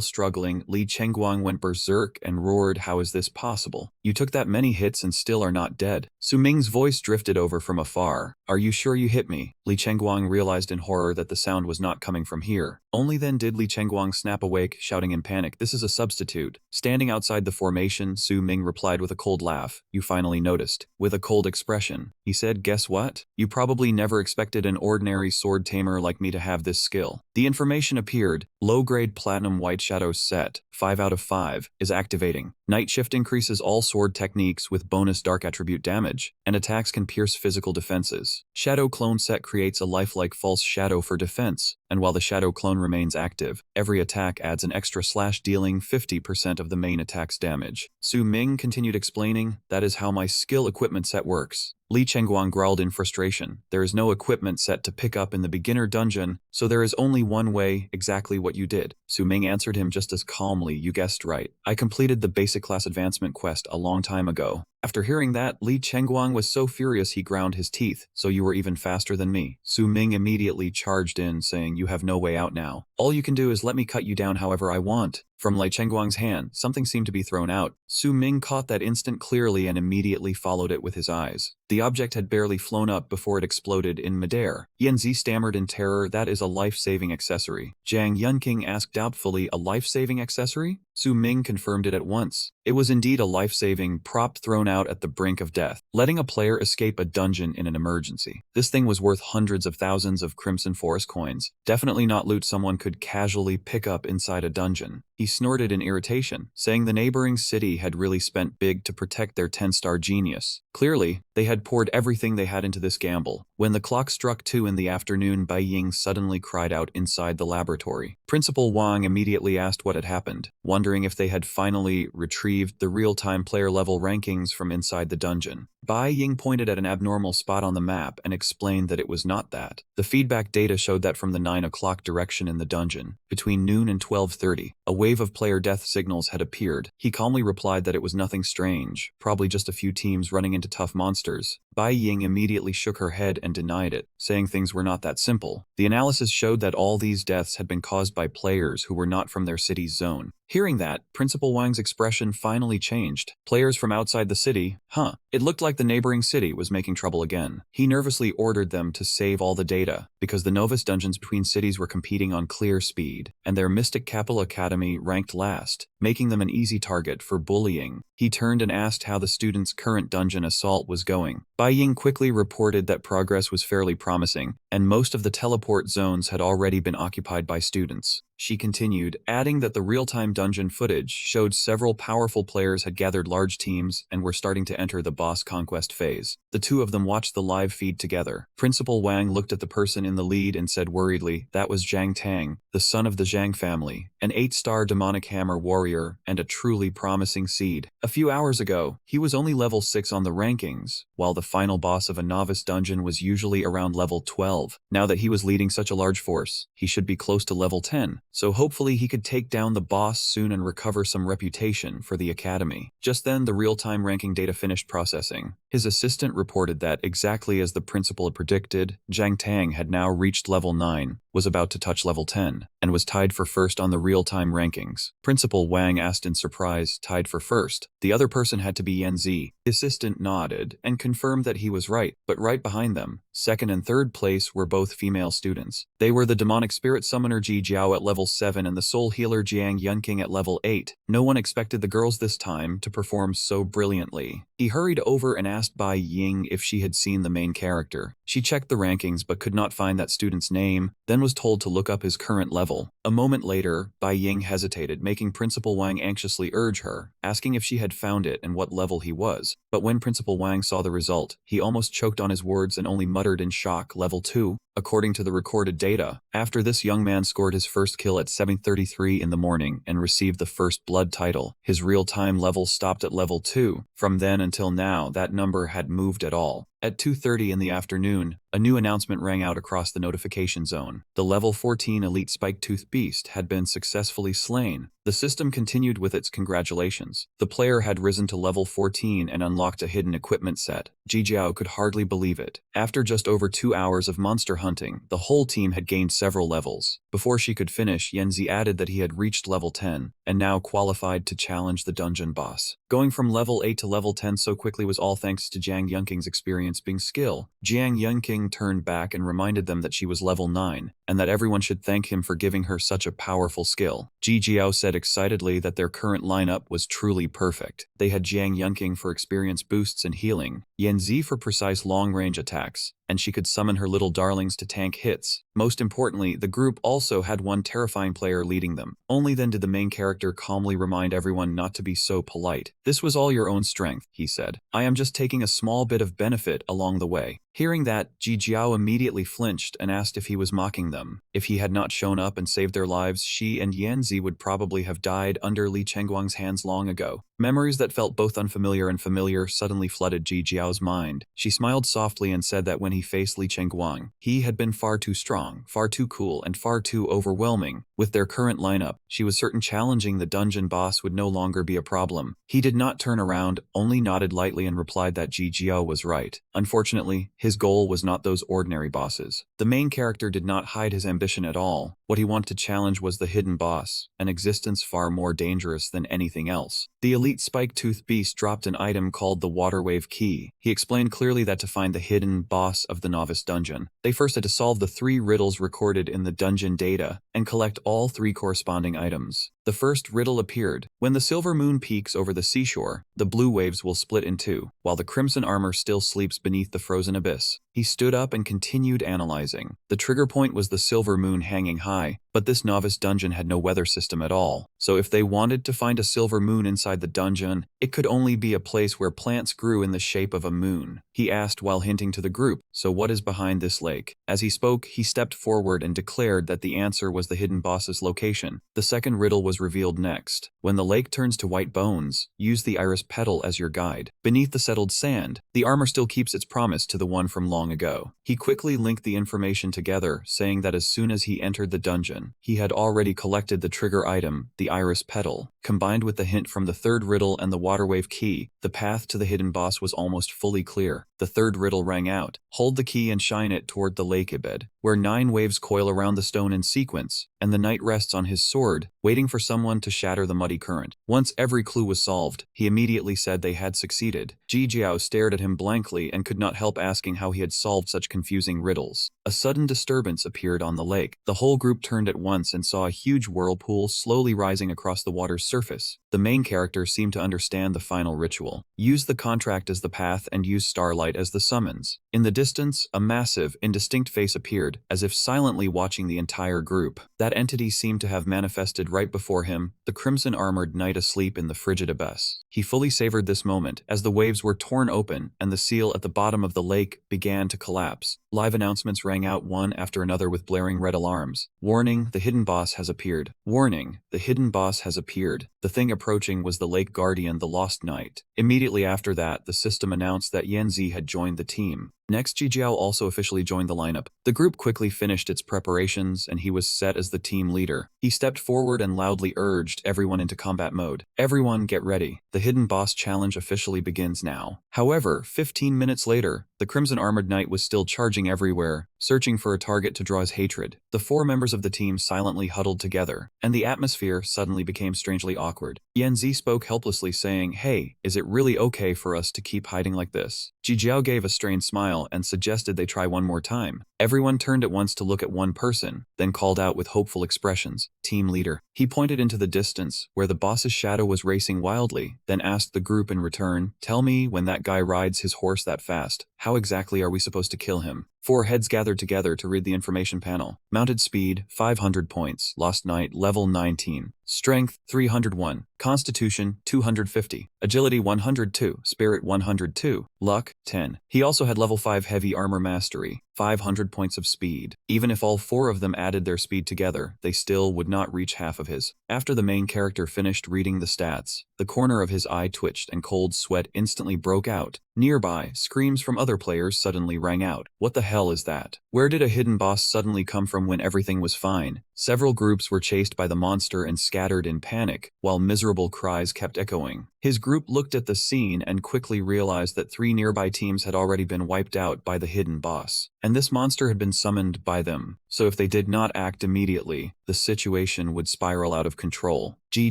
struggling, Li Chengguang went berserk and roared, "How is this possible? You took that many hits and still are not dead." Su Ming's voice drifted over from afar. "Are you sure you hit me?" Li Chengguang realized in horror that the sound was not coming from here. Only then did Li Chengguang snap awake, shouting in panic, "This is a substitute." Standing outside the formation, Su Ming replied with a cold laugh. "You finally noticed." With a cold expression, he said, "Guess what? You probably never expected an ordinary sword tamer like me to have this skill." The information appeared. Low-grade Platinum White Shadow set, 5 out of 5, is activating. Night Shift increases all sword techniques with bonus dark attribute damage, and attacks can pierce physical defenses. Shadow Clone set creates a lifelike false shadow for defense, and while the Shadow Clone remains active, every attack adds an extra slash dealing 50% of the main attack's damage. Su Ming continued explaining, "That is how my skill equipment set works." Li Chengguang growled in frustration. "There is no equipment set to pick up in the beginner dungeon, so there is only one way, exactly what you did." Su Ming answered him just as calmly, "You guessed right. I completed the basic class advancement quest a long time ago." After hearing that, Li Chengguang was so furious he ground his teeth. "So you were even faster than me." Su Ming immediately charged in, saying, "You have no way out now. All you can do is let me cut you down however I want." From Lei Chengguang's hand, something seemed to be thrown out. Su Ming caught that instant clearly and immediately followed it with his eyes. The object had barely flown up before it exploded in midair. Yanzi stammered in terror, "That is a life-saving accessory." Zhang Yunqing asked doubtfully, "A life-saving accessory?" Su Ming confirmed it at once. It was indeed a life-saving prop thrown out at the brink of death, letting a player escape a dungeon in an emergency. This thing was worth hundreds of thousands of Crimson Forest coins. Definitely not loot someone could casually pick up inside a dungeon. He snorted in irritation, saying the neighboring city had really spent big to protect their 10-star genius. Clearly, they had poured everything they had into this gamble. When the clock struck 2 in the afternoon, Bai Ying suddenly cried out inside the laboratory. Principal Wang immediately asked what had happened, wondering if they had finally retrieved the real-time player level rankings from inside the dungeon. Bai Ying pointed at an abnormal spot on the map and explained that it was not that. The feedback data showed that from the 9 o'clock direction in the dungeon, between noon and 12:30, a wave of player death signals had appeared. He calmly replied that it was nothing strange, probably just a few teams running into tough monsters. Bai Ying immediately shook her head and denied it, saying things were not that simple. The analysis showed that all these deaths had been caused by players who were not from their city's zone. Hearing that, Principal Wang's expression finally changed. Players from outside the city? Huh. It looked like the neighboring city was making trouble again. He nervously ordered them to save all the data, because the novice dungeons between cities were competing on clear speed, and their Mystic Capital Academy ranked last, making them an easy target for bullying. He turned and asked how the students' current dungeon assault was going. Bai Ying quickly reported that progress was fairly promising, and most of the teleport zones had already been occupied by students. She continued, adding that the real-time dungeon footage showed several powerful players had gathered large teams and were starting to enter the boss conquest phase. The two of them watched the live feed together. Principal Wang looked at the person in the lead and said worriedly, "That was Zhang Tang, the son of the Zhang family, an 8-star demonic hammer warrior and a truly promising seed. A few hours ago, he was only level 6 on the rankings, while the final boss of a novice dungeon was usually around level 12. Now that he was leading such a large force, he should be close to level 10. So hopefully he could take down the boss soon and recover some reputation for the academy." Just then, the real-time ranking data finished processing. His assistant reported that, exactly as the principal had predicted, Zhang Tang had now reached level 9, was about to touch level 10, and was tied for first on the real-time rankings. Principal Wang asked in surprise, "Tied for first? The other person had to be Yanzi." The assistant nodded and confirmed that he was right, but right behind them, second and third place were both female students. They were the demonic spirit summoner Ji Jiao at level 7 and the soul healer Jiang Yunqing at level 8. No one expected the girls this time to perform so brilliantly. He hurried over and asked Bai Ying if she had seen the main character. She checked the rankings but could not find that student's name, then was told to look up his current level. A moment later, Bai Ying hesitated, making Principal Wang anxiously urge her, asking if she had found it and what level he was. But when Principal Wang saw the result, he almost choked on his words and only muttered in shock, "Level 2? According to the recorded data, after this young man scored his first kill at 7:33 in the morning and received the first blood title, his real-time level stopped at level 2. From then until now, that number had moved at all. At 2:30 in the afternoon, a new announcement rang out across the notification zone. The level 14 elite spike-tooth beast had been successfully slain. The system continued with its congratulations. The player had risen to level 14 and unlocked a hidden equipment set. Ji Jiao could hardly believe it. After just over 2 hours of monster hunting, the whole team had gained several levels. Before she could finish, Yanzi added that he had reached level 10, and now qualified to challenge the dungeon boss. Going from level 8 to level 10 so quickly was all thanks to Jiang Yunqing's experience being skill. Jiang Yunqing turned back and reminded them that she was level 9, and that everyone should thank him for giving her such a powerful skill. Ji Jiao said excitedly that their current lineup was truly perfect. They had Jiang Yunqing for experience boosts and healing, Yanzi for precise long-range attacks, and she could summon her little darlings to tank hits. Most importantly, the group also had one terrifying player leading them. Only then did the main character calmly remind everyone not to be so polite. "This was all your own strength," he said. "I am just taking a small bit of benefit along the way." Hearing that, Ji Jiao immediately flinched and asked if he was mocking them. If he had not shown up and saved their lives, she and Yanzi would probably have died under Li Chengguang's hands long ago. Memories that felt both unfamiliar and familiar suddenly flooded Ji Jiao's mind. She smiled softly and said that when he faced Li Chengguang, he had been far too strong, far too cool, and far too overwhelming. With their current lineup, she was certain challenging the dungeon boss would no longer be a problem. He did not turn around, only nodded lightly and replied that Ji Jiao was right. Unfortunately, His goal was not those ordinary bosses. The main character did not hide his ambition at all. What he wanted to challenge was the hidden boss, an existence far more dangerous than anything else. The elite spike-tooth beast dropped an item called the Waterwave Key. He explained clearly that to find the hidden boss of the novice dungeon, they first had to solve the 3 riddles recorded in the dungeon data and collect all 3 corresponding items. The first riddle appeared. When the silver moon peaks over the seashore, the blue waves will split in 2, while the crimson armor still sleeps beneath the frozen abyss. He stood up and continued analyzing. The trigger point was the silver moon hanging high, but this novice dungeon had no weather system at all. So if they wanted to find a silver moon inside the dungeon, it could only be a place where plants grew in the shape of a moon. He asked while hinting to the group, "So what is behind this lake?" As he spoke, he stepped forward and declared that the answer was the hidden boss's location. The second riddle was revealed next. When the lake turns to white bones, use the iris petal as your guide. Beneath the settled sand, the armor still keeps its promise to the one from long ago. He quickly linked the information together, saying that as soon as he entered the dungeon, he had already collected the trigger item, the iris petal. Combined with the hint from the third riddle and the Waterwave Key, the path to the hidden boss was almost fully clear. The third riddle rang out. Hold the key and shine it toward the lake bed, where 9 waves coil around the stone in sequence, and the knight rests on his sword, waiting for someone to shatter the muddy current. Once every clue was solved, he immediately said they had succeeded. Ji Jiao stared at him blankly and could not help asking how he had solved such confusing riddles. A sudden disturbance appeared on the lake. The whole group turned at once and saw a huge whirlpool slowly rising across the water's surface. The main character seemed to understand the final ritual. Use the contract as the path and use starlight as the summons. In the distance, a massive, indistinct face appeared, as if silently watching the entire group. That entity seemed to have manifested right before him, the crimson-armored knight asleep in the frigid abyss. He fully savored this moment, as the waves were torn open and the seal at the bottom of the lake began to collapse. Live announcements rang out one after another with blaring red alarms. Warning, the hidden boss has appeared. Warning, the hidden boss has appeared. The thing approaching was the lake guardian, the lost knight. Immediately after that, the system announced that Yanzi had joined the team. Next, Ji Jiao also officially joined the lineup. The group quickly finished its preparations and he was set as the team leader. He stepped forward and loudly urged everyone into combat mode. Everyone get ready. The hidden boss challenge officially begins now. However, 15 minutes later, the crimson armored knight was still charging everywhere, searching for a target to draw his hatred. The 4 members of the team silently huddled together, and the atmosphere suddenly became strangely awkward. Yanzi spoke helplessly saying, "Hey, is it really okay for us to keep hiding like this?" Ji Jiao gave a strained smile and suggested they try one more time. Everyone turned at once to look at one person, then called out with hopeful expressions, "Team leader." He pointed into the distance, where the boss's shadow was racing wildly, then asked the group in return, "Tell me, when that guy rides his horse that fast, how exactly are we supposed to kill him?" 4 heads gathered together to read the information panel. Mounted speed, 500 points. Lost Knight, level 19. Strength, 301. Constitution, 250. Agility, 102. Spirit, 102. Luck, 10. He also had level 5 heavy armor mastery, 500 points of speed. Even if all 4 of them added their speed together, they still would not reach half of his. After the main character finished reading the stats, the corner of his eye twitched and cold sweat instantly broke out. Nearby, screams from other players suddenly rang out. What the hell is that? Where did a hidden boss suddenly come from when everything was fine? Several groups were chased by the monster and scattered in panic, while miserable cries kept echoing. His group looked at the scene and quickly realized that 3 nearby teams had already been wiped out by the hidden boss, and this monster had been summoned by them. So if they did not act immediately, the situation would spiral out of control. Ji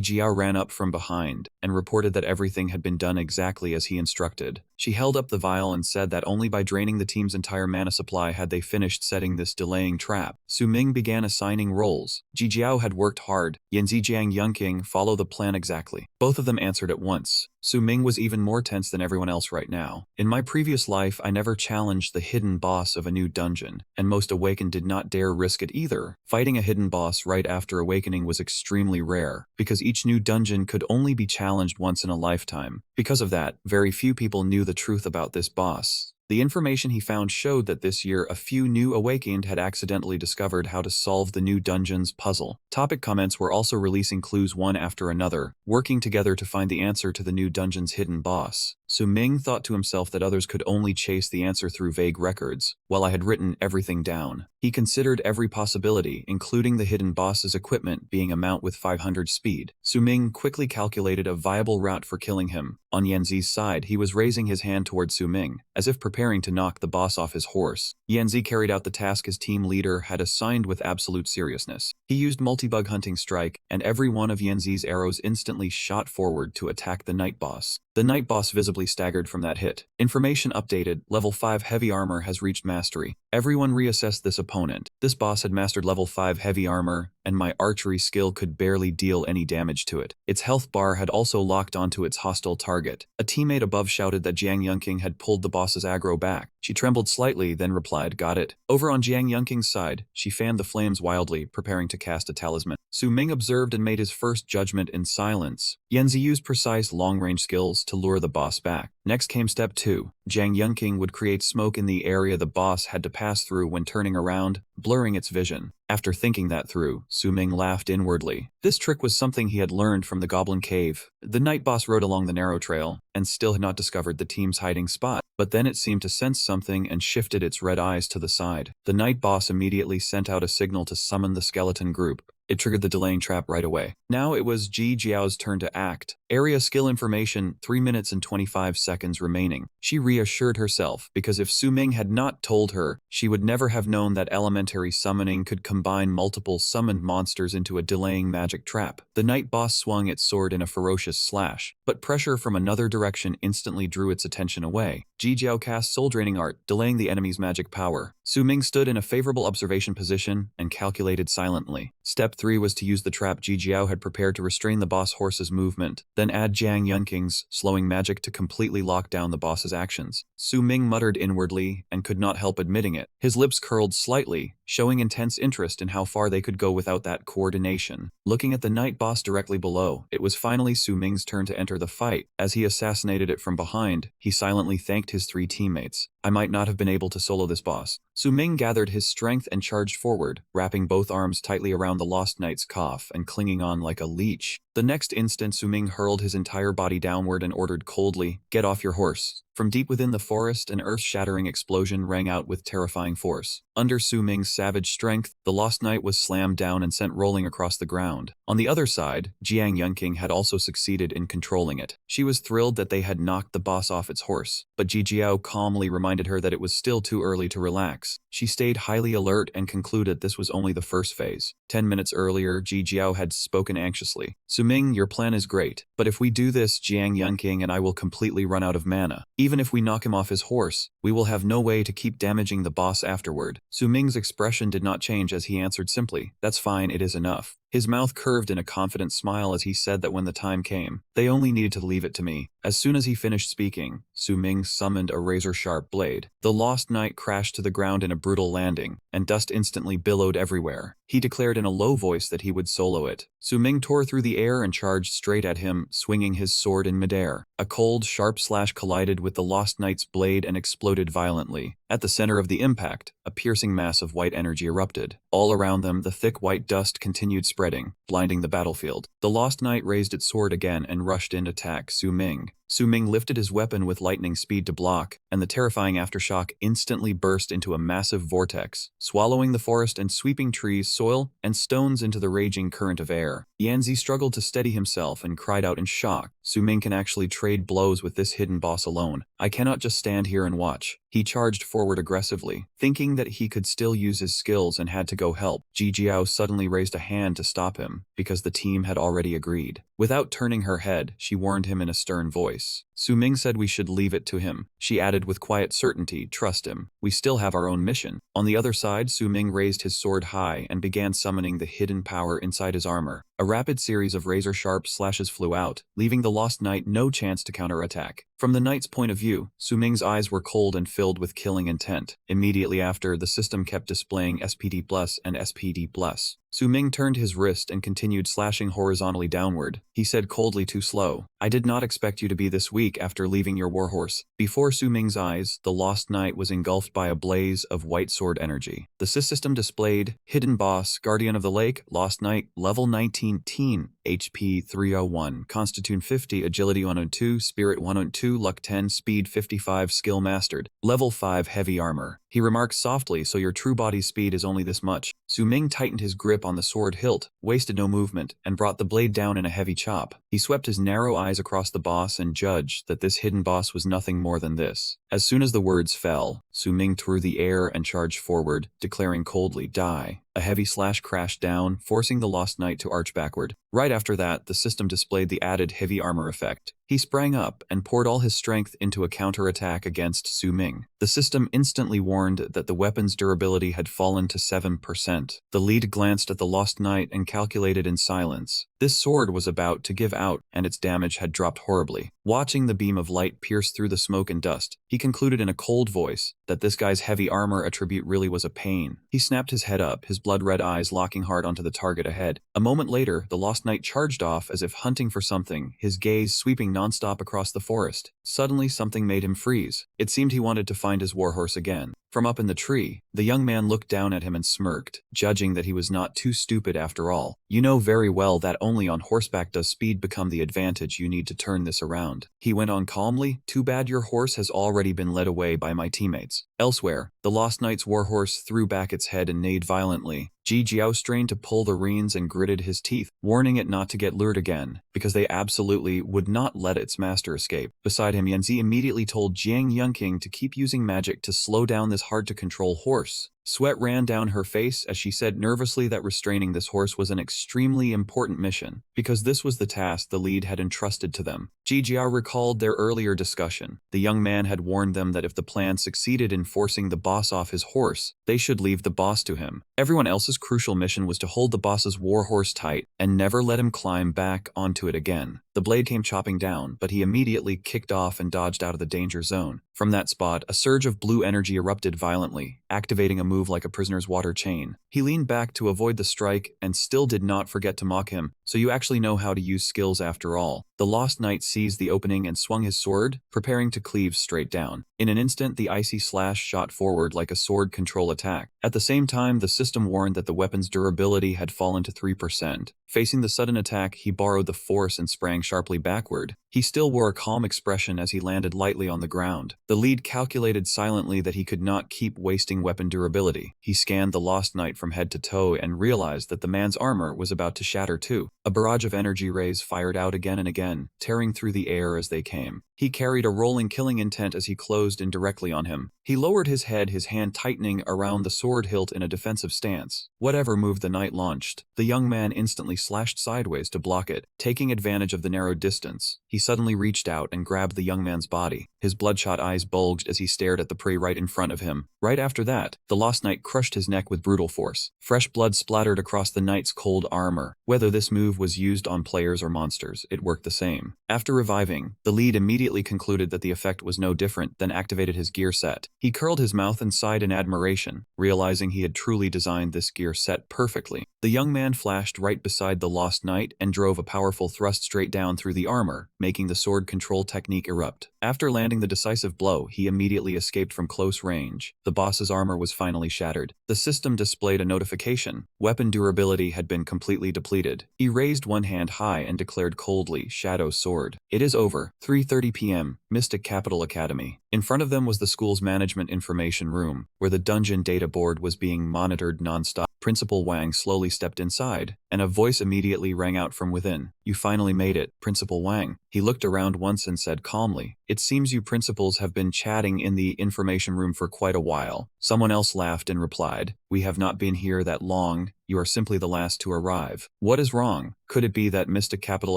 Jiao ran up from behind and reported that everything had been done exactly as he instructed. She held up the vial and said that only by draining the team's entire mana supply had they finished setting this delaying trap. Su Ming began assigning roles. Ji Jiao had worked hard. Yanzi Jiang Yunqing follow the plan exactly. Both of them answered at once. Su Ming was even more tense than everyone else right now. In my previous life, I never challenged the hidden boss of a new dungeon, and most awakened did not dare risk it either. Fighting a hidden boss right after awakening was extremely rare, because each new dungeon could only be challenged once in a lifetime. Because of that, very few people knew the truth about this boss. The information he found showed that this year a few new awakened had accidentally discovered how to solve the new dungeon's puzzle. Topic comments were also releasing clues one after another, working together to find the answer to the new dungeon's hidden boss. Su Ming thought to himself that others could only chase the answer through vague records, while I had written everything down. He considered every possibility, including the hidden boss's equipment being a mount with 500 speed. Su Ming quickly calculated a viable route for killing him. On Yanzi's side, he was raising his hand toward Su Ming, as if preparing to knock the boss off his horse. Yanzi carried out the task his team leader had assigned with absolute seriousness. He used multi-bug hunting strike, and every one of Yanzi's arrows instantly shot forward to attack the night boss. The night boss visibly staggered from that hit. Information updated, level 5 heavy armor has reached mastery. Everyone reassessed this opponent. This boss had mastered level 5 heavy armor, and my archery skill could barely deal any damage to it. Its health bar had also locked onto its hostile target. A teammate above shouted that Jiang Yunqing had pulled the boss's aggro back. She trembled slightly, then replied, "Got it." Over on Jiang Yunqing's side, she fanned the flames wildly, preparing to cast a talisman. Su Ming observed and made his first judgment in silence. Yanzi used precise long-range skills to lure the boss back. Next came step 2. Jiang Yunqing would create smoke in the area the boss had to pass through when turning around, blurring its vision. After thinking that through, Su Ming laughed inwardly. This trick was something he had learned from the Goblin Cave. The night boss rode along the narrow trail, and still had not discovered the team's hiding spot. But then it seemed to sense something and shifted its red eyes to the side. The night boss immediately sent out a signal to summon the skeleton group. It triggered the delaying trap right away. Now it was Ji Jiao's turn to act. Area skill information, 3 minutes and 25 seconds remaining. She reassured herself, because if Su Ming had not told her, she would never have known that elementary summoning could combine multiple summoned monsters into a delaying magic trap. The night boss swung its sword in a ferocious slash, but pressure from another direction instantly drew its attention away. Ji Jiao cast Soul Draining Art, delaying the enemy's magic power. Su Ming stood in a favorable observation position and calculated silently. Step 3 was to use the trap Ji Jiao had prepared to restrain the boss horse's movement, then add Jiang Yunqing's slowing magic to completely lock down the boss's actions. Su Ming muttered inwardly and could not help admitting it. His lips curled slightly, showing intense interest in how far they could go without that coordination. Looking at the night boss directly below, it was finally Su Ming's turn to enter the fight. As he assassinated it from behind, he silently thanked his 3 teammates. "I might not have been able to solo this boss." Su Ming gathered his strength and charged forward, wrapping both arms tightly around the lost knight's cough and clinging on like a leech. The next instant, Su Ming hurled his entire body downward and ordered coldly, "Get off your horse." From deep within the forest, an earth-shattering explosion rang out with terrifying force. Under Su Ming's savage strength, the lost knight was slammed down and sent rolling across the ground. On the other side, Jiang Yunqing had also succeeded in controlling it. She was thrilled that they had knocked the boss off its horse, but Ji Jiao calmly reminded her that it was still too early to relax. She stayed highly alert and concluded this was only the first phase. 10 minutes earlier, Ji Jiao had spoken anxiously. "Su Ming, your plan is great, but if we do this, Jiang Yunqing and I will completely run out of mana. Even if we knock him off his horse, we will have no way to keep damaging the boss afterward." Su Ming's expression did not change as he answered simply, "That's fine, it is enough." His mouth curved in a confident smile as he said that when the time came, they only needed to leave it to me. As soon as he finished speaking, Su Ming summoned a razor-sharp blade. The lost knight crashed to the ground in a brutal landing, and dust instantly billowed everywhere. He declared in a low voice that he would solo it. Su Ming tore through the air and charged straight at him, swinging his sword in midair. A cold, sharp slash collided with the lost knight's blade and exploded violently. At the center of the impact, a piercing mass of white energy erupted. All around them, the thick white dust continued spreading, blinding the battlefield. The lost knight raised its sword again and rushed in to attack Su Ming. Su Ming lifted his weapon with lightning speed to block, and the terrifying aftershock instantly burst into a massive vortex, swallowing the forest and sweeping trees, soil, and stones into the raging current of air. Yanzi struggled to steady himself and cried out in shock. Su Ming can actually trade blows with this hidden boss alone. I cannot just stand here and watch. He charged forward aggressively, thinking that he could still use his skills and had to go help. Ji Jiao suddenly raised a hand to stop him, because the team had already agreed. Without turning her head, she warned him in a stern voice. Su Ming said we should leave it to him. She added with quiet certainty, "Trust him. We still have our own mission." On the other side, Su Ming raised his sword high and began summoning the hidden power inside his armor. A rapid series of razor-sharp slashes flew out, leaving the lost knight no chance to counterattack. From the knight's point of view, Su Ming's eyes were cold and filled with killing intent. Immediately after, the system kept displaying SPD+ and SPD+. Su Ming turned his wrist and continued slashing horizontally downward. He said coldly, "Too slow. I did not expect you to be this weak after leaving your warhorse. Before Su Ming's eyes, the lost knight was engulfed by a blaze of white sword energy. The system displayed Hidden Boss, Guardian of the Lake, Lost Knight, Level 19 Teen, HP 301, Constitution 50, Agility 102, Spirit 102, Luck 10, Speed 55, Skill Mastered, Level 5 Heavy Armor. He remarked softly, so your true body's speed is only this much. Su Ming tightened his grip on the sword hilt, wasted no movement, and brought the blade down in a heavy chop. He swept his narrow eyes across the boss and judged that this hidden boss was nothing more than this. As soon as the words fell, Su Ming threw the air and charged forward, declaring coldly, "Die." A heavy slash crashed down, forcing the lost knight to arch backward. Right after that, the system displayed the added heavy armor effect. He sprang up and poured all his strength into a counterattack against Su Ming. The system instantly warned that the weapon's durability had fallen to 7%. The lead glanced at the lost knight and calculated in silence. This sword was about to give out, and its damage had dropped horribly. Watching the beam of light pierce through the smoke and dust, he concluded in a cold voice that this guy's heavy armor attribute really was a pain. He snapped his head up, his blood-red eyes locking hard onto the target ahead. A moment later, the lost knight charged off as if hunting for something, his gaze sweeping nonstop across the forest. Suddenly, something made him freeze. It seemed he wanted to find his warhorse again. From up in the tree, the young man looked down at him and smirked, judging that he was not too stupid after all. "You know very well that only on horseback does speed become the advantage you need to turn this around," he went on calmly. "Too bad your horse has already been led away by my teammates." Elsewhere, the lost knight's warhorse threw back its head and neighed violently. Ji Jiao strained to pull the reins and gritted his teeth, warning it not to get lured again, because they absolutely would not let its master escape. Beside him, Yanzi immediately told Jiang Yunqing to keep using magic to slow down this hard-to-control horse. Sweat ran down her face as she said nervously that restraining this horse was an extremely important mission, because this was the task the lead had entrusted to them. Ji Jiao recalled their earlier discussion. The young man had warned them that if the plan succeeded in forcing the boss off his horse, they should leave the boss to him. Everyone else's crucial mission was to hold the boss's warhorse tight and never let him climb back onto it again. The blade came chopping down, but he immediately kicked off and dodged out of the danger zone. From that spot, a surge of blue energy erupted violently, activating a move like a prisoner's water chain. He leaned back to avoid the strike and still did not forget to mock him, "So you actually know how to use skills after all." The lost knight seized the opening and swung his sword, preparing to cleave straight down. In an instant, the icy slash shot forward like a sword control attack. At the same time, the system warned that the weapon's durability had fallen to 3%. Facing the sudden attack, he borrowed the force and sprang sharply backward. He still wore a calm expression as he landed lightly on the ground. The lead calculated silently that he could not keep wasting weapon durability. He scanned the lost knight from head to toe and realized that the man's armor was about to shatter too. A barrage of energy rays fired out again and again, tearing through the air as they came. He carried a rolling killing intent as he closed in directly on him. He lowered his head, his hand tightening around the sword hilt in a defensive stance. Whatever move the knight launched, the young man instantly slashed sideways to block it. Taking advantage of the narrow distance, he suddenly reached out and grabbed the young man's body. His bloodshot eyes bulged as he stared at the prey right in front of him. Right after that, the lost knight crushed his neck with brutal force. Fresh blood splattered across the knight's cold armor. Whether this move was used on players or monsters, it worked the same. After reviving, the lead immediately concluded that the effect was no different, then activated his gear set. He curled his mouth and sighed in admiration, realizing he had truly designed this gear set perfectly. The young man flashed right beside the lost knight and drove a powerful thrust straight down through the armor, making the sword control technique erupt. After landing the decisive blow, he immediately escaped from close range. The boss's armor was finally shattered. The system displayed a notification. Weapon durability had been completely depleted. He raised one hand high and declared coldly, "Shadow Sword." "It is over." 3:30 p.m., Mystic Capital Academy. In front of them was the school's management information room, where the dungeon data board was being monitored non-stop. Principal Wang slowly stepped inside, and a voice immediately rang out from within. "You finally made it, Principal Wang." He looked around once and said calmly, "It seems you principals have been chatting in the information room for quite a while." Someone else laughed and replied, "We have not been here that long. You are simply the last to arrive." What is wrong? Could it be that Mystic Capital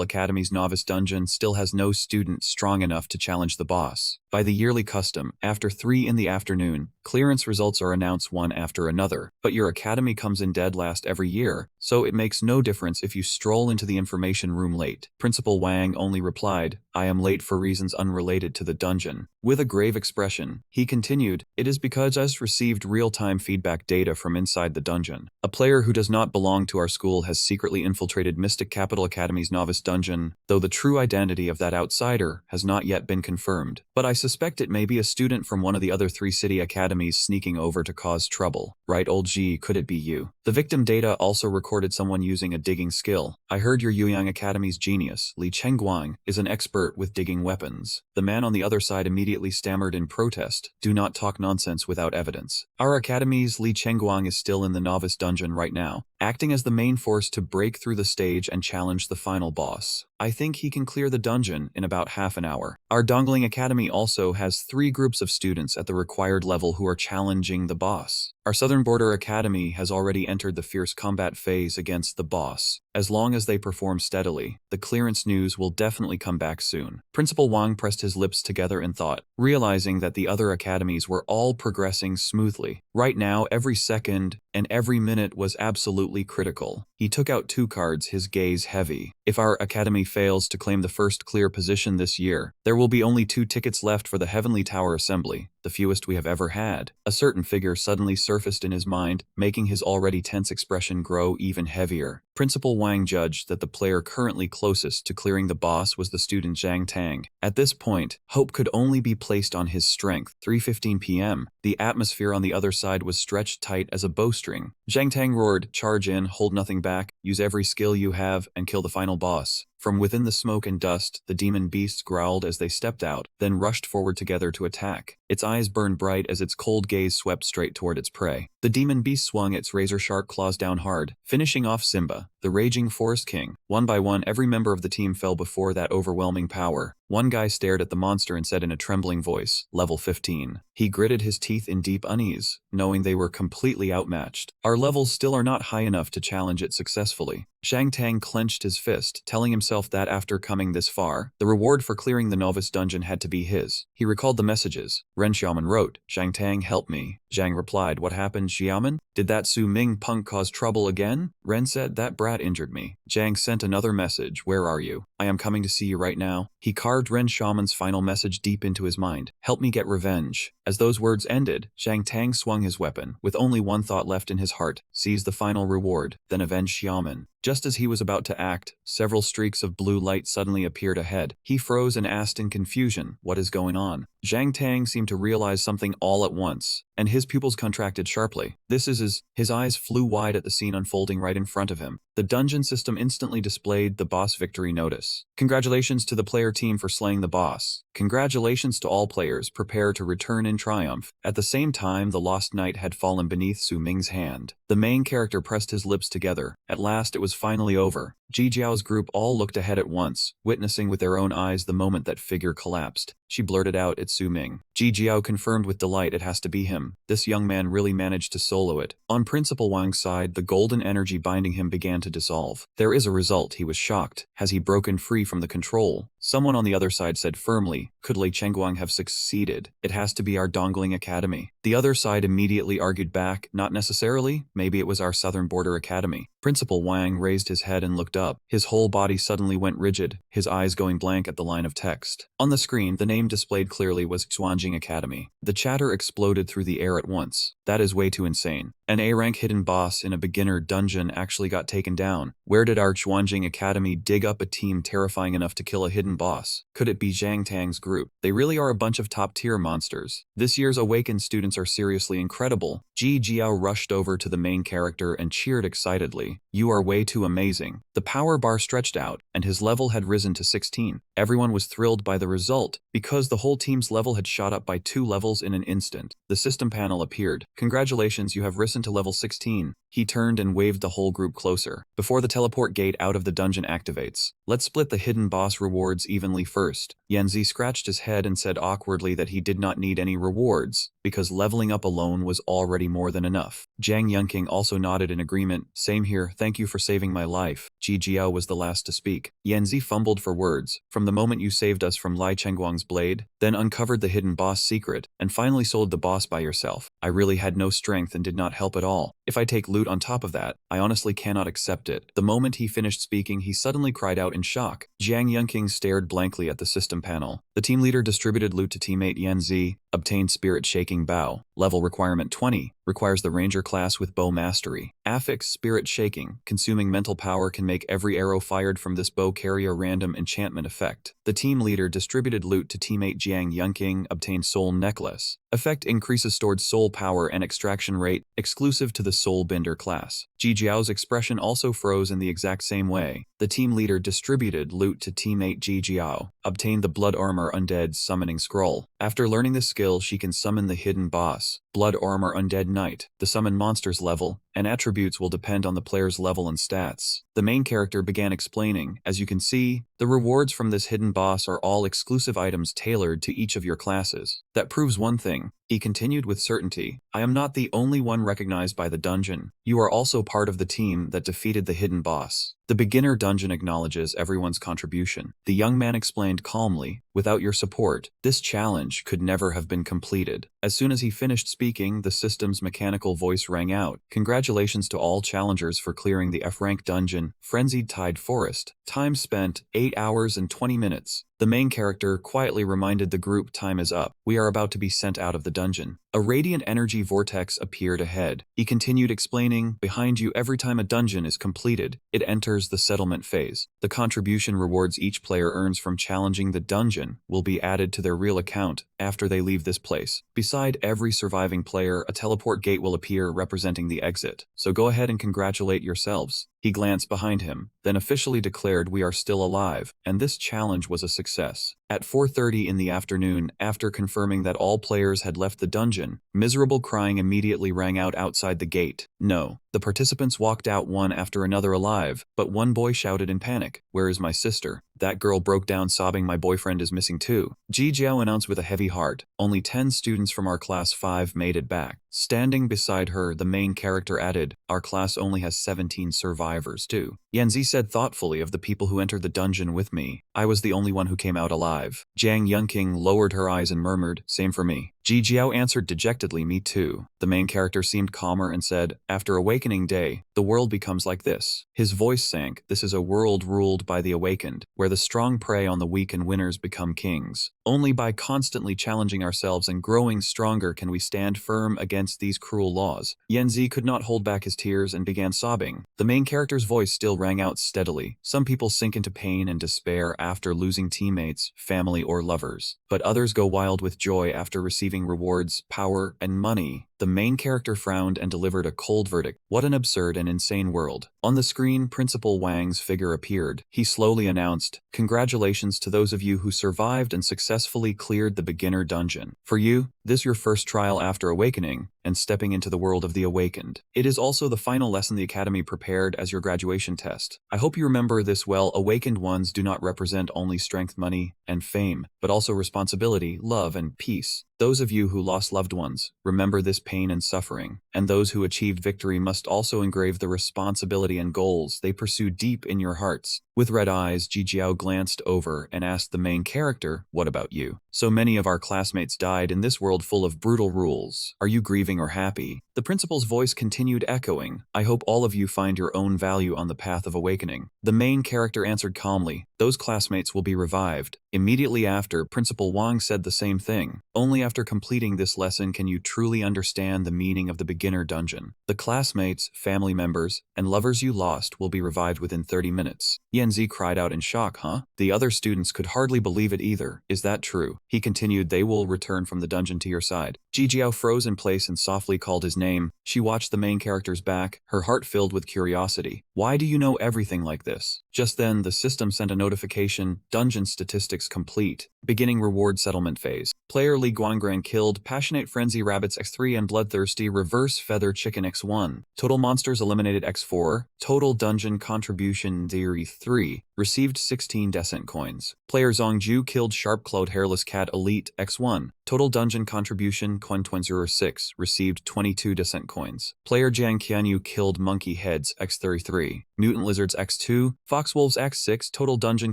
Academy's novice dungeon still has no student strong enough to challenge the boss? By the yearly custom, after 3 in the afternoon, Clearance results are announced one after another, but your academy comes in dead last every year, so it makes no difference if you stroll into the information room late. Principal Wang only replied, I am late for reasons unrelated to the dungeon. With a grave expression, he continued, it is because I received real-time feedback data from inside the dungeon. A player who does not belong to our school has secretly infiltrated Mystic Capital Academy's novice dungeon, though the true identity of that outsider has not yet been confirmed. But I suspect it may be a student from one of the other 3 city academies sneaking over to cause trouble. Right, old G, could it be you? The victim data also recorded someone using a digging skill. I heard your Yuyang Academy's genius, Li Chengguang, is an expert with digging weapons. The man on the other side immediately stammered in protest, do not talk nonsense without evidence. Our academy's Li Chengguang is still in the novice dungeon right now, acting as the main force to break through the stage and challenge the final boss. I think he can clear the dungeon in about half an hour. Our Dongling Academy also has 3 groups of students at the required level who are challenging the boss. Our Southern Border Academy has already entered the fierce combat phase against the boss. As long as they perform steadily, the clearance news will definitely come back soon. Principal Wang pressed his lips together in thought, realizing that the other academies were all progressing smoothly. Right now, every second and every minute was absolutely critical. He took out 2 cards, his gaze heavy. If our academy fails to claim the first clear position this year, there will be only 2 tickets left for the Heavenly Tower Assembly, the fewest we have ever had. A certain figure suddenly surfaced in his mind, making his already tense expression grow even heavier. Principal Wang judged that the player currently closest to clearing the boss was the student Zhang Tang. At this point, hope could only be placed on his strength. 3:15 p.m. The atmosphere on the other side was stretched tight as a bowstring. Zhang Tang roared, charge in, hold nothing back, use every skill you have, and kill the final boss. From within the smoke and dust, the demon beasts growled as they stepped out, then rushed forward together to attack. Its eyes burned bright as its cold gaze swept straight toward its prey. The demon beast swung its razor-sharp claws down hard, finishing off Simba, the raging forest king. One by one, every member of the team fell before that overwhelming power. One guy stared at the monster and said in a trembling voice, level 15. He gritted his teeth in deep unease, knowing they were completely outmatched. Our levels still are not high enough to challenge it successfully. Zhang Tang clenched his fist, telling himself that after coming this far, the reward for clearing the novice dungeon had to be his. He recalled the messages. Ren Xiaoman wrote, Zhang Tang, help me. Zhang replied, what happened, Xiaoman? Did that Su Ming punk cause trouble again? Ren said, that brat injured me. Zhang sent another message, where are you? I am coming to see you right now. He carved Ren Xiaoman's final message deep into his mind. Help me get revenge. As those words ended, Zhang Tang swung his weapon, with only one thought left in his heart, seize the final reward, then avenge Xiaoman. Just as he was about to act, several streaks of blue light suddenly appeared ahead. He froze and asked in confusion, what is going on? Zhang Tang seemed to realize something all at once, and his pupils contracted sharply. This is his eyes flew wide at the scene unfolding right in front of him. The dungeon system instantly displayed the boss victory notice. Congratulations to the player team for slaying the boss. Congratulations to all players, prepare to return in triumph. At the same time, the lost knight had fallen beneath Su Ming's hand. The main character pressed his lips together. At last it was finally over. Ji Jiao's group all looked ahead at once, witnessing with their own eyes the moment that figure collapsed. She blurted out, it's Su Ming. Ji Jiao confirmed with delight, it has to be him. This young man really managed to solo it. On Principal Wang's side, the golden energy binding him began to dissolve. There is a result, he was shocked. Has he broken free from the control? Someone on the other side said firmly, could Lei Chengguang have succeeded? It has to be our Dongling Academy. The other side immediately argued back, not necessarily, maybe it was our Southern Border Academy. Principal Wang raised his head and looked up. His whole body suddenly went rigid, his eyes going blank at the line of text. On the screen, the name displayed clearly was Xuanjing Academy. The chatter exploded through the air at once. That is way too insane. An A-rank hidden boss in a beginner dungeon actually got taken down. Where did our Xuanjing Academy dig up a team terrifying enough to kill a hidden boss? Could it be Zhang Tang's group? They really are a bunch of top-tier monsters. This year's Awakened students are seriously incredible. Ji Jiao rushed over to the main character and cheered excitedly. You are way too amazing. The power bar stretched out, and his level had risen to 16. Everyone was thrilled by the result, because the whole team's level had shot up by 2 levels in an instant. The system panel appeared. Congratulations, you have risen to level 16. He turned and waved the whole group closer. Before the teleport gate out of the dungeon activates, let's split the hidden boss rewards evenly first. Yanzi scratched his head and said awkwardly that he did not need any rewards, because leveling up alone was already more than enough. Jiang Yunqing also nodded in agreement. Same here, thank you for saving my life. Ji Jiao was the last to speak. Yanzi fumbled for words. From the moment you saved us from Lai Chengguang's blade, then uncovered the hidden boss secret, and finally sold the boss by yourself, I really had no strength and did not help at all. If I take loot on top of that, I honestly cannot accept it. The moment he finished speaking, he suddenly cried out in shock. Jiang Yunqing stared blankly at the system panel. The team leader distributed loot to teammate Yanzi, obtained Spirit Shaking Bow. Level requirement 20. Requires the Ranger class with bow mastery. Affix Spirit Shaking. Consuming mental power can make every arrow fired from this bow carry a random enchantment effect. The team leader distributed loot to teammate Jiang Yunqing, obtained Soul Necklace. Effect increases stored soul power and extraction rate, exclusive to the Soul Bender class. Ji Jiao's expression also froze in the exact same way. The team leader distributed loot to teammate Ji Jiao, obtained the Blood Armor Undead Summoning Scroll. After learning this skill, she can summon the hidden boss, Blood Armor Undead Knight. The summon monster's level and attributes will depend on the player's level and stats. The main character began explaining, as you can see, the rewards from this hidden boss are all exclusive items tailored to each of your classes. That proves one thing, he continued with certainty. I am not the only one recognized by the dungeon. You are also part of the team that defeated the hidden boss. The beginner dungeon acknowledges everyone's contribution. The young man explained calmly, without your support, this challenge could never have been completed. As soon as he finished speaking, the system's mechanical voice rang out. Congratulations to all challengers for clearing the F-rank dungeon, Frenzied Tide Forest. Time spent, 8 hours and 20 minutes. The main character quietly reminded the group time is up. We are about to be sent out of the dungeon. A radiant energy vortex appeared ahead. He continued explaining, behind you every time a dungeon is completed, it enters the settlement phase. The contribution rewards each player earns from challenging the dungeon will be added to their real account after they leave this place. Beside every surviving player, a teleport gate will appear representing the exit. So go ahead and congratulate yourselves. He glanced behind him, then officially declared we are still alive, and this challenge was a success. At 4:30 in the afternoon, after confirming that all players had left the dungeon, miserable crying immediately rang out outside the gate. No, the participants walked out one after another alive, but one boy shouted in panic, "Where is my sister?" That girl broke down sobbing, "My boyfriend is missing too." Ji Jiao announced with a heavy heart. Only 10 students from our class 5 made it back. Standing beside her, the main character added, our class only has 17 survivors too. Yanzi said thoughtfully, of the people who entered the dungeon with me, I was the only one who came out alive. Jiang Yunqing lowered her eyes and murmured, same for me. Ji Jiao answered dejectedly, me too. The main character seemed calmer and said, after Awakening Day, the world becomes like this. His voice sank. This is a world ruled by the awakened, where the strong prey on the weak and winners become kings. Only by constantly challenging ourselves and growing stronger can we stand firm against these cruel laws. Yanzi could not hold back his tears and began sobbing. The main character's voice still rang out steadily. Some people sink into pain and despair after losing teammates, family, or lovers, but others go wild with joy after receiving rewards, power, and money. The main character frowned and delivered a cold verdict. What an absurd and insane world. On the screen, Principal Wang's figure appeared. He slowly announced, congratulations to those of you who survived and successfully cleared the beginner dungeon. For you, this is your first trial after awakening and stepping into the world of the awakened. It is also the final lesson the Academy prepared as your graduation test. I hope you remember this well. Awakened ones do not represent only strength, money, and fame, but also responsibility, love, and peace. Those of you who lost loved ones, remember this pain and suffering, and those who achieved victory must also engrave the responsibility and goals they pursue deep in your hearts. With red eyes, Ji Jiao glanced over and asked the main character, what about you? So many of our classmates died in this world full of brutal rules. Are you grieving or happy? The principal's voice continued echoing, I hope all of you find your own value on the path of awakening. The main character answered calmly, those classmates will be revived. Immediately after, Principal Wang said the same thing. Only after completing this lesson can you truly understand the meaning of the beginner dungeon. The classmates, family members, and lovers you lost will be revived within 30 minutes. Yanzi cried out in shock, huh? The other students could hardly believe it either. Is that true? He continued, they will return from the dungeon to your side. Ji Jiao froze in place and softly called his name. She watched the main character's back, her heart filled with curiosity. Why do you know everything like this? Just then, the system sent a notification, dungeon statistics complete. Beginning reward settlement phase. Player Li Guangran killed Passionate Frenzy Rabbits X3 and Bloodthirsty Reverse Feather Chicken X1. Total monsters eliminated X4. Total dungeon contribution Theory 3. Received 16 Descent coins. Player Zongju killed Sharp-Clawed Hairless Cat Elite X1. Total dungeon contribution Coin 06. Received 22 Descent coins. Player Jiang Qianyu killed Monkey Heads X33. Mutant Lizards X2. Foxwolves X6. Total dungeon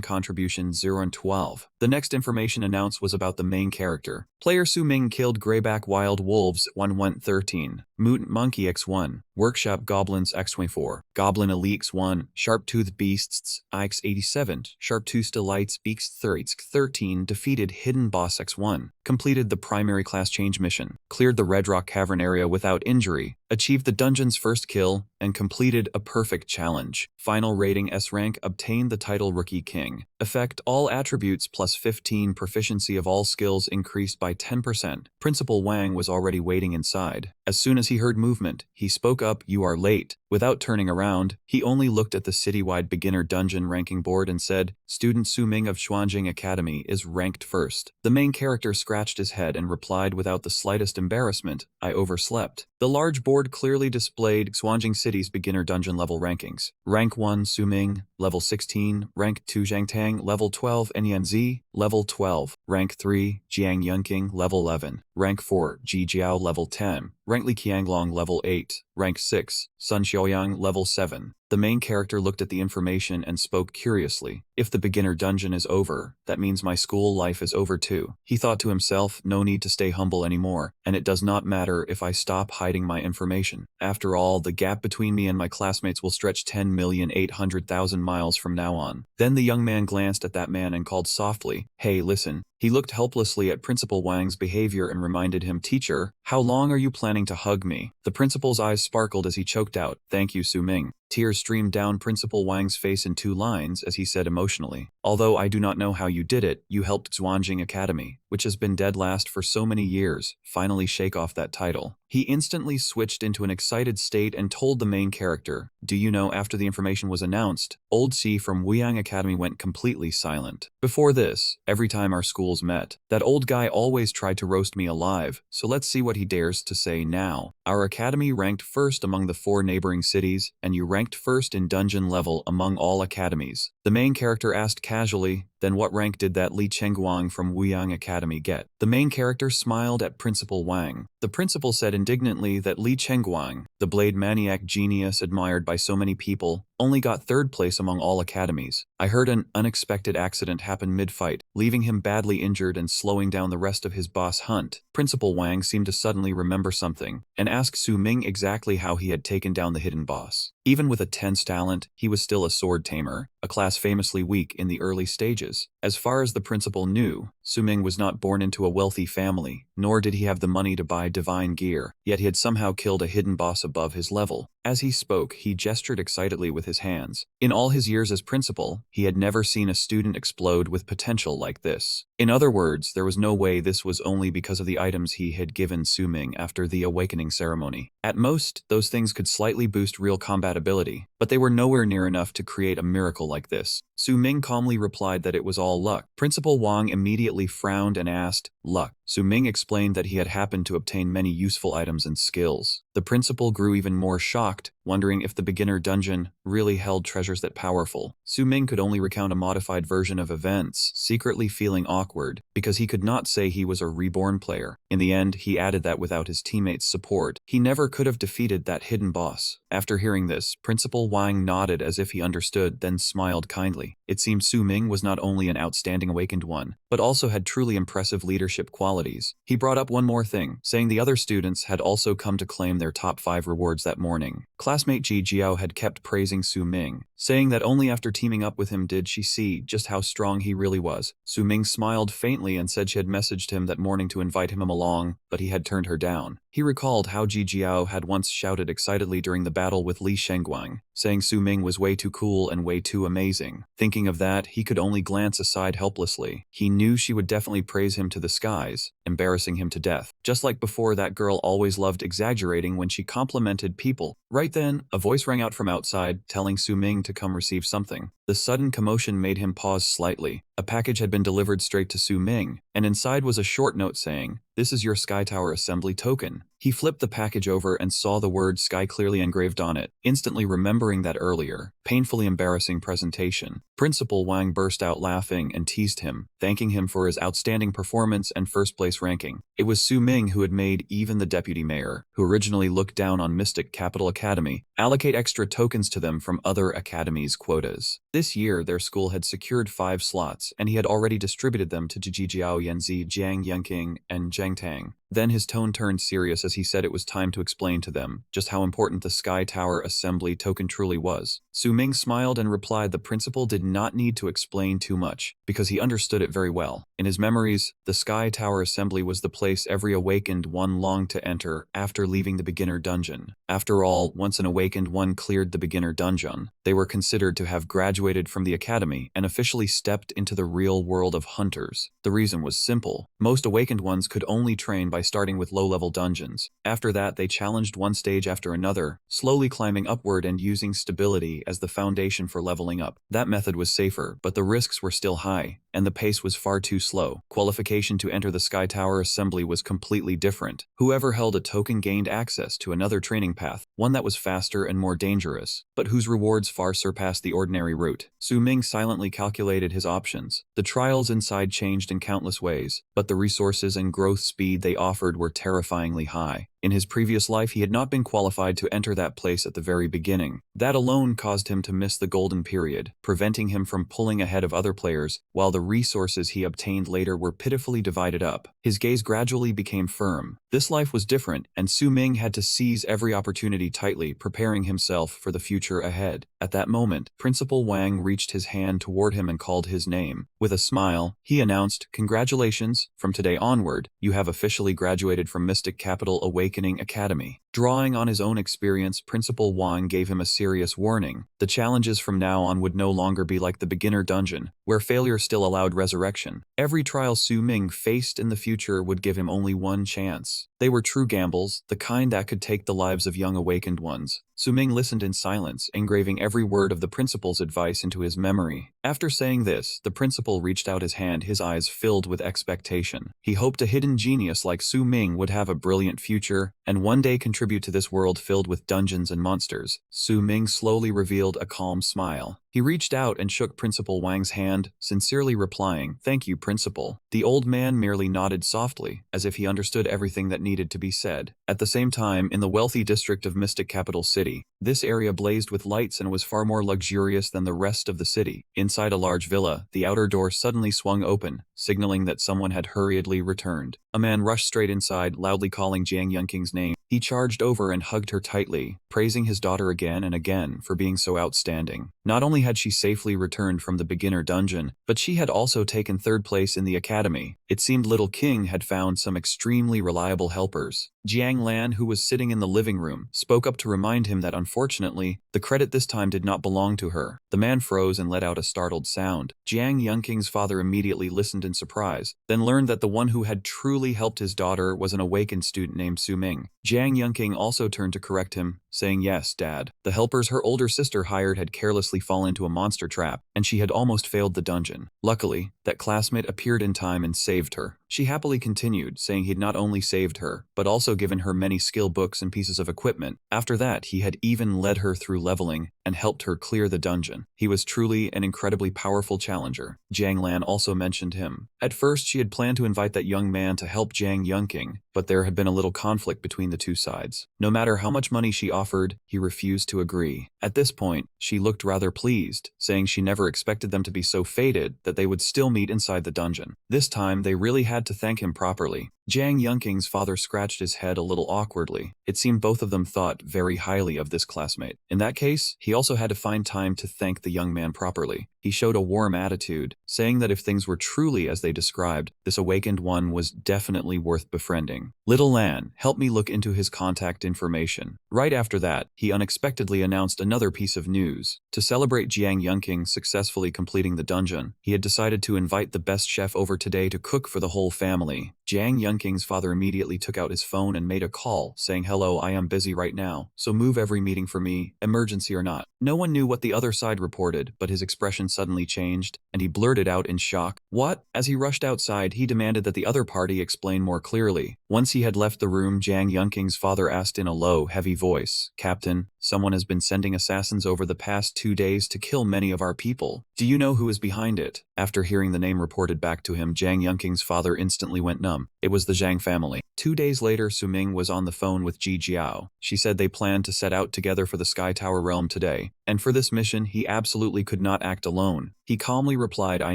contribution 0 and 12. The next information announced was about the main character. Player Su Ming killed Greyback Wild Wolves 113. Mutant Monkey X1. Workshop Goblins X24. Goblin Elite X1. Sharp-Toothed Beasts X87. Sharp-Toothed Delights Beaks 13. Defeated Hidden Boss X1. Completed the primary class change mission. Cleared the Red Rock Cavern area without injury. Achieved the dungeon's first kill, and completed a perfect challenge. Final rating S rank, obtained the title Rookie King. Effect: all attributes plus 15, proficiency of all skills increased by 10%. Principal Wang was already waiting inside. As soon as he heard movement, he spoke up, "You are late." Without turning around, he only looked at the citywide beginner dungeon ranking board and said, "Student Su Ming of Xuanjing Academy is ranked first." The main character scratched his head and replied without the slightest embarrassment, "I overslept." The large board clearly displayed Xuanjing City's beginner dungeon level rankings. Rank 1 Su Ming, level 16. Rank 2 Zhang Tang, level 12. Enyanzi, level 12. Rank 3 Jiang Yunqing, level 11. Rank 4 Ji Jiao, level 10. Rank Li Qianglong, level 8. Rank 6 Sun Xiaoyang, level 7. The main character looked at the information and spoke curiously. "If the beginner dungeon is over, that means my school life is over too." He thought to himself, "No need to stay humble anymore, and it does not matter if I stop hiding my information. After all, the gap between me and my classmates will stretch 10,800,000 miles from now on." Then the young man glanced at that man and called softly, "Hey, listen." He looked helplessly at Principal Wang's behavior and reminded him, "Teacher, how long are you planning to hug me?" The principal's eyes sparkled as he choked out, "Thank you, Su Ming." Tears streamed down Principal Wang's face in 2 lines as he said emotionally, "Although I do not know how you did it, you helped Xuanjing Academy, which has been dead last for so many years, finally shake off that title." He instantly switched into an excited state and told the main character, "Do you know, after the information was announced, Old C from Wuyang Academy went completely silent. Before this, every time our schools met, that old guy always tried to roast me alive, so let's see what he dares to say now. Our academy ranked first among the 4 neighboring cities, and you ranked first in dungeon level among all academies." The main character asked casually, "Then what rank did that Li Chengguang from Wuyang Academy get?" The main character smiled at Principal Wang. The principal said indignantly that Li Chengguang, the blade maniac genius admired by so many people, only got 3rd place among all academies. I heard an unexpected accident happen mid-fight, leaving him badly injured and slowing down the rest of his boss hunt. Principal Wang seemed to suddenly remember something, and asked Su Ming exactly how he had taken down the hidden boss. Even with a 10's talent, he was still a sword tamer, a class famously weak in the early stages. As far as the principal knew, Su Ming was not born into a wealthy family, nor did he have the money to buy divine gear, yet he had somehow killed a hidden boss above his level. As he spoke, he gestured excitedly with his hands. In all his years as principal, he had never seen a student explode with potential like this. In other words, there was no way this was only because of the items he had given Su Ming after the awakening ceremony. At most, those things could slightly boost real combat ability, but they were nowhere near enough to create a miracle like this. Su Ming calmly replied that it was all luck. Principal Wang immediately frowned and asked, "Luck?" Su Ming explained that he had happened to obtain many useful items and skills. The principal grew even more shocked, wondering if the beginner dungeon really held treasures that powerful. Su Ming could only recount a modified version of events, secretly feeling awkward, because he could not say he was a reborn player. In the end, he added that without his teammates' support, he never could have defeated that hidden boss. After hearing this, Principal Wang nodded as if he understood, then smiled kindly. It seemed Su Ming was not only an outstanding awakened one, but also had truly impressive leadership qualities. He brought up one more thing, saying the other students had also come to claim their top 5 rewards that morning. Classmate Ji Jiao had kept praising Su Ming, saying that only after teaming up with him did she see just how strong he really was. Su Ming smiled faintly and said she had messaged him that morning to invite him along, but he had turned her down. He recalled how Ji Jiao had once shouted excitedly during the battle with Li Shengguang, saying Su Ming was way too cool and way too amazing. Thinking of that, he could only glance aside helplessly. He knew she would definitely praise him to the skies, embarrassing him to death. Just like before, that girl always loved exaggerating when she complimented people. Right then, a voice rang out from outside, telling Su Ming to come receive something. The sudden commotion made him pause slightly. A package had been delivered straight to Su Ming, and inside was a short note saying, "This is your Sky Tower Assembly token." He flipped the package over and saw the word Sky clearly engraved on it, instantly remembering that earlier, painfully embarrassing presentation. Principal Wang burst out laughing and teased him, thanking him for his outstanding performance and first-place ranking. It was Su Ming who had made even the deputy mayor, who originally looked down on Mystic Capital Academy, allocate extra tokens to them from other academies' quotas. This year, their school had secured 5 slots, and he had already distributed them to Jijiao Yanzi, Jiang Yunqing, and Zhang Tang. Then his tone turned serious as he said it was time to explain to them just how important the Sky Tower Assembly token truly was. Su Ming smiled and replied the principal did not need to explain too much, because he understood it very well. In his memories, the Sky Tower Assembly was the place every awakened one longed to enter after leaving the beginner dungeon. After all, once an awakened one cleared the beginner dungeon, they were considered to have graduated from the academy and officially stepped into the real world of hunters. The reason was simple. Most awakened ones could only train by starting with low-level dungeons. After that, they challenged one stage after another, slowly climbing upward and using stability as the foundation for leveling up. That method was safer, but the risks were still high, and the pace was far too slow. Qualification to enter the Sky Tower Assembly was completely different. Whoever held a token gained access to another training path, one that was faster and more dangerous, but whose rewards far surpassed the ordinary route. Su Ming silently calculated his options. The trials inside changed in countless ways, but the resources and growth speed they offered were terrifyingly high. In his previous life, he had not been qualified to enter that place at the very beginning. That alone caused him to miss the golden period, preventing him from pulling ahead of other players, while the resources he obtained later were pitifully divided up. His gaze gradually became firm. This life was different, and Su Ming had to seize every opportunity tightly, preparing himself for the future ahead. At that moment, Principal Wang reached his hand toward him and called his name. With a smile, he announced, "Congratulations, from today onward, you have officially graduated from Mystic Capital Awakening Academy." Drawing on his own experience, Principal Wang gave him a serious warning. The challenges from now on would no longer be like the beginner dungeon, where failure still allowed resurrection. Every trial Su Ming faced in the future would give him only one chance. They were true gambles, the kind that could take the lives of young awakened ones. Su Ming listened in silence, engraving every word of the principal's advice into his memory. After saying this, the principal reached out his hand, his eyes filled with expectation. He hoped a hidden genius like Su Ming would have a brilliant future, and one day contribute to this world filled with dungeons and monsters. Su Ming slowly revealed a calm smile. He reached out and shook Principal Wang's hand, sincerely replying, "Thank you, Principal." The old man merely nodded softly, as if he understood everything that needed to be said. At the same time, in the wealthy district of Mystic Capital City, this area blazed with lights and was far more luxurious than the rest of the city. Inside a large villa, the outer door suddenly swung open, signaling that someone had hurriedly returned. A man rushed straight inside, loudly calling Jiang Yunqing's name. He charged over and hugged her tightly, praising his daughter again and again for being so outstanding. Not only had she safely returned from the beginner dungeon, but she had also taken 3rd place in the academy. It seemed Little King had found some extremely reliable helpers. Jiang Lan, who was sitting in the living room, spoke up to remind him that unfortunately, the credit this time did not belong to her. The man froze and let out a startled sound. Jiang Yunqing's father immediately listened in surprise, then learned that the one who had truly helped his daughter was an awakened student named Su Ming. Jiang Yunqing also turned to correct him, saying, "Yes, Dad. The helpers her older sister hired had carelessly fallen into a monster trap, and she had almost failed the dungeon. Luckily, that classmate appeared in time and saved her." She happily continued, saying he'd not only saved her, but also given her many skill books and pieces of equipment. After that, he had even led her through leveling and helped her clear the dungeon. He was truly an incredibly powerful challenger. Jiang Lan also mentioned him. At first, she had planned to invite that young man to help Jiang Yunqing, but there had been a little conflict between the two sides. No matter how much money she offered, he refused to agree. At this point, she looked rather pleased, saying she never expected them to be so fated that they would still meet inside the dungeon. This time, they really had to thank him properly. Jiang Yunqing's father scratched his head a little awkwardly. It seemed both of them thought very highly of this classmate. In that case, he also had to find time to thank the young man properly. He showed a warm attitude, saying that if things were truly as they described, this awakened one was definitely worth befriending. "Little Lan, help me look into his contact information." Right after that, he unexpectedly announced another piece of news. To celebrate Jiang Yunqing successfully completing the dungeon, he had decided to invite the best chef over today to cook for the whole family. Jiang Yunking's father immediately took out his phone and made a call, saying, "Hello, I am busy right now, so move every meeting for me, emergency or not." No one knew what the other side reported, but his expression suddenly changed, and he blurted out in shock, "What?" As he rushed outside, he demanded that the other party explain more clearly. Once he had left the room, Jiang Yunking's father asked in a low, heavy voice, "Captain, someone has been sending assassins over the past 2 days to kill many of our people. Do you know who is behind it?" After hearing the name reported back to him, Jiang Yunking's father instantly went numb. It was the Zhang family. 2 days later, Su Ming was on the phone with Ji Jiao. She said they planned to set out together for the Sky Tower realm today, and for this mission, he absolutely could not act alone. He calmly replied, "I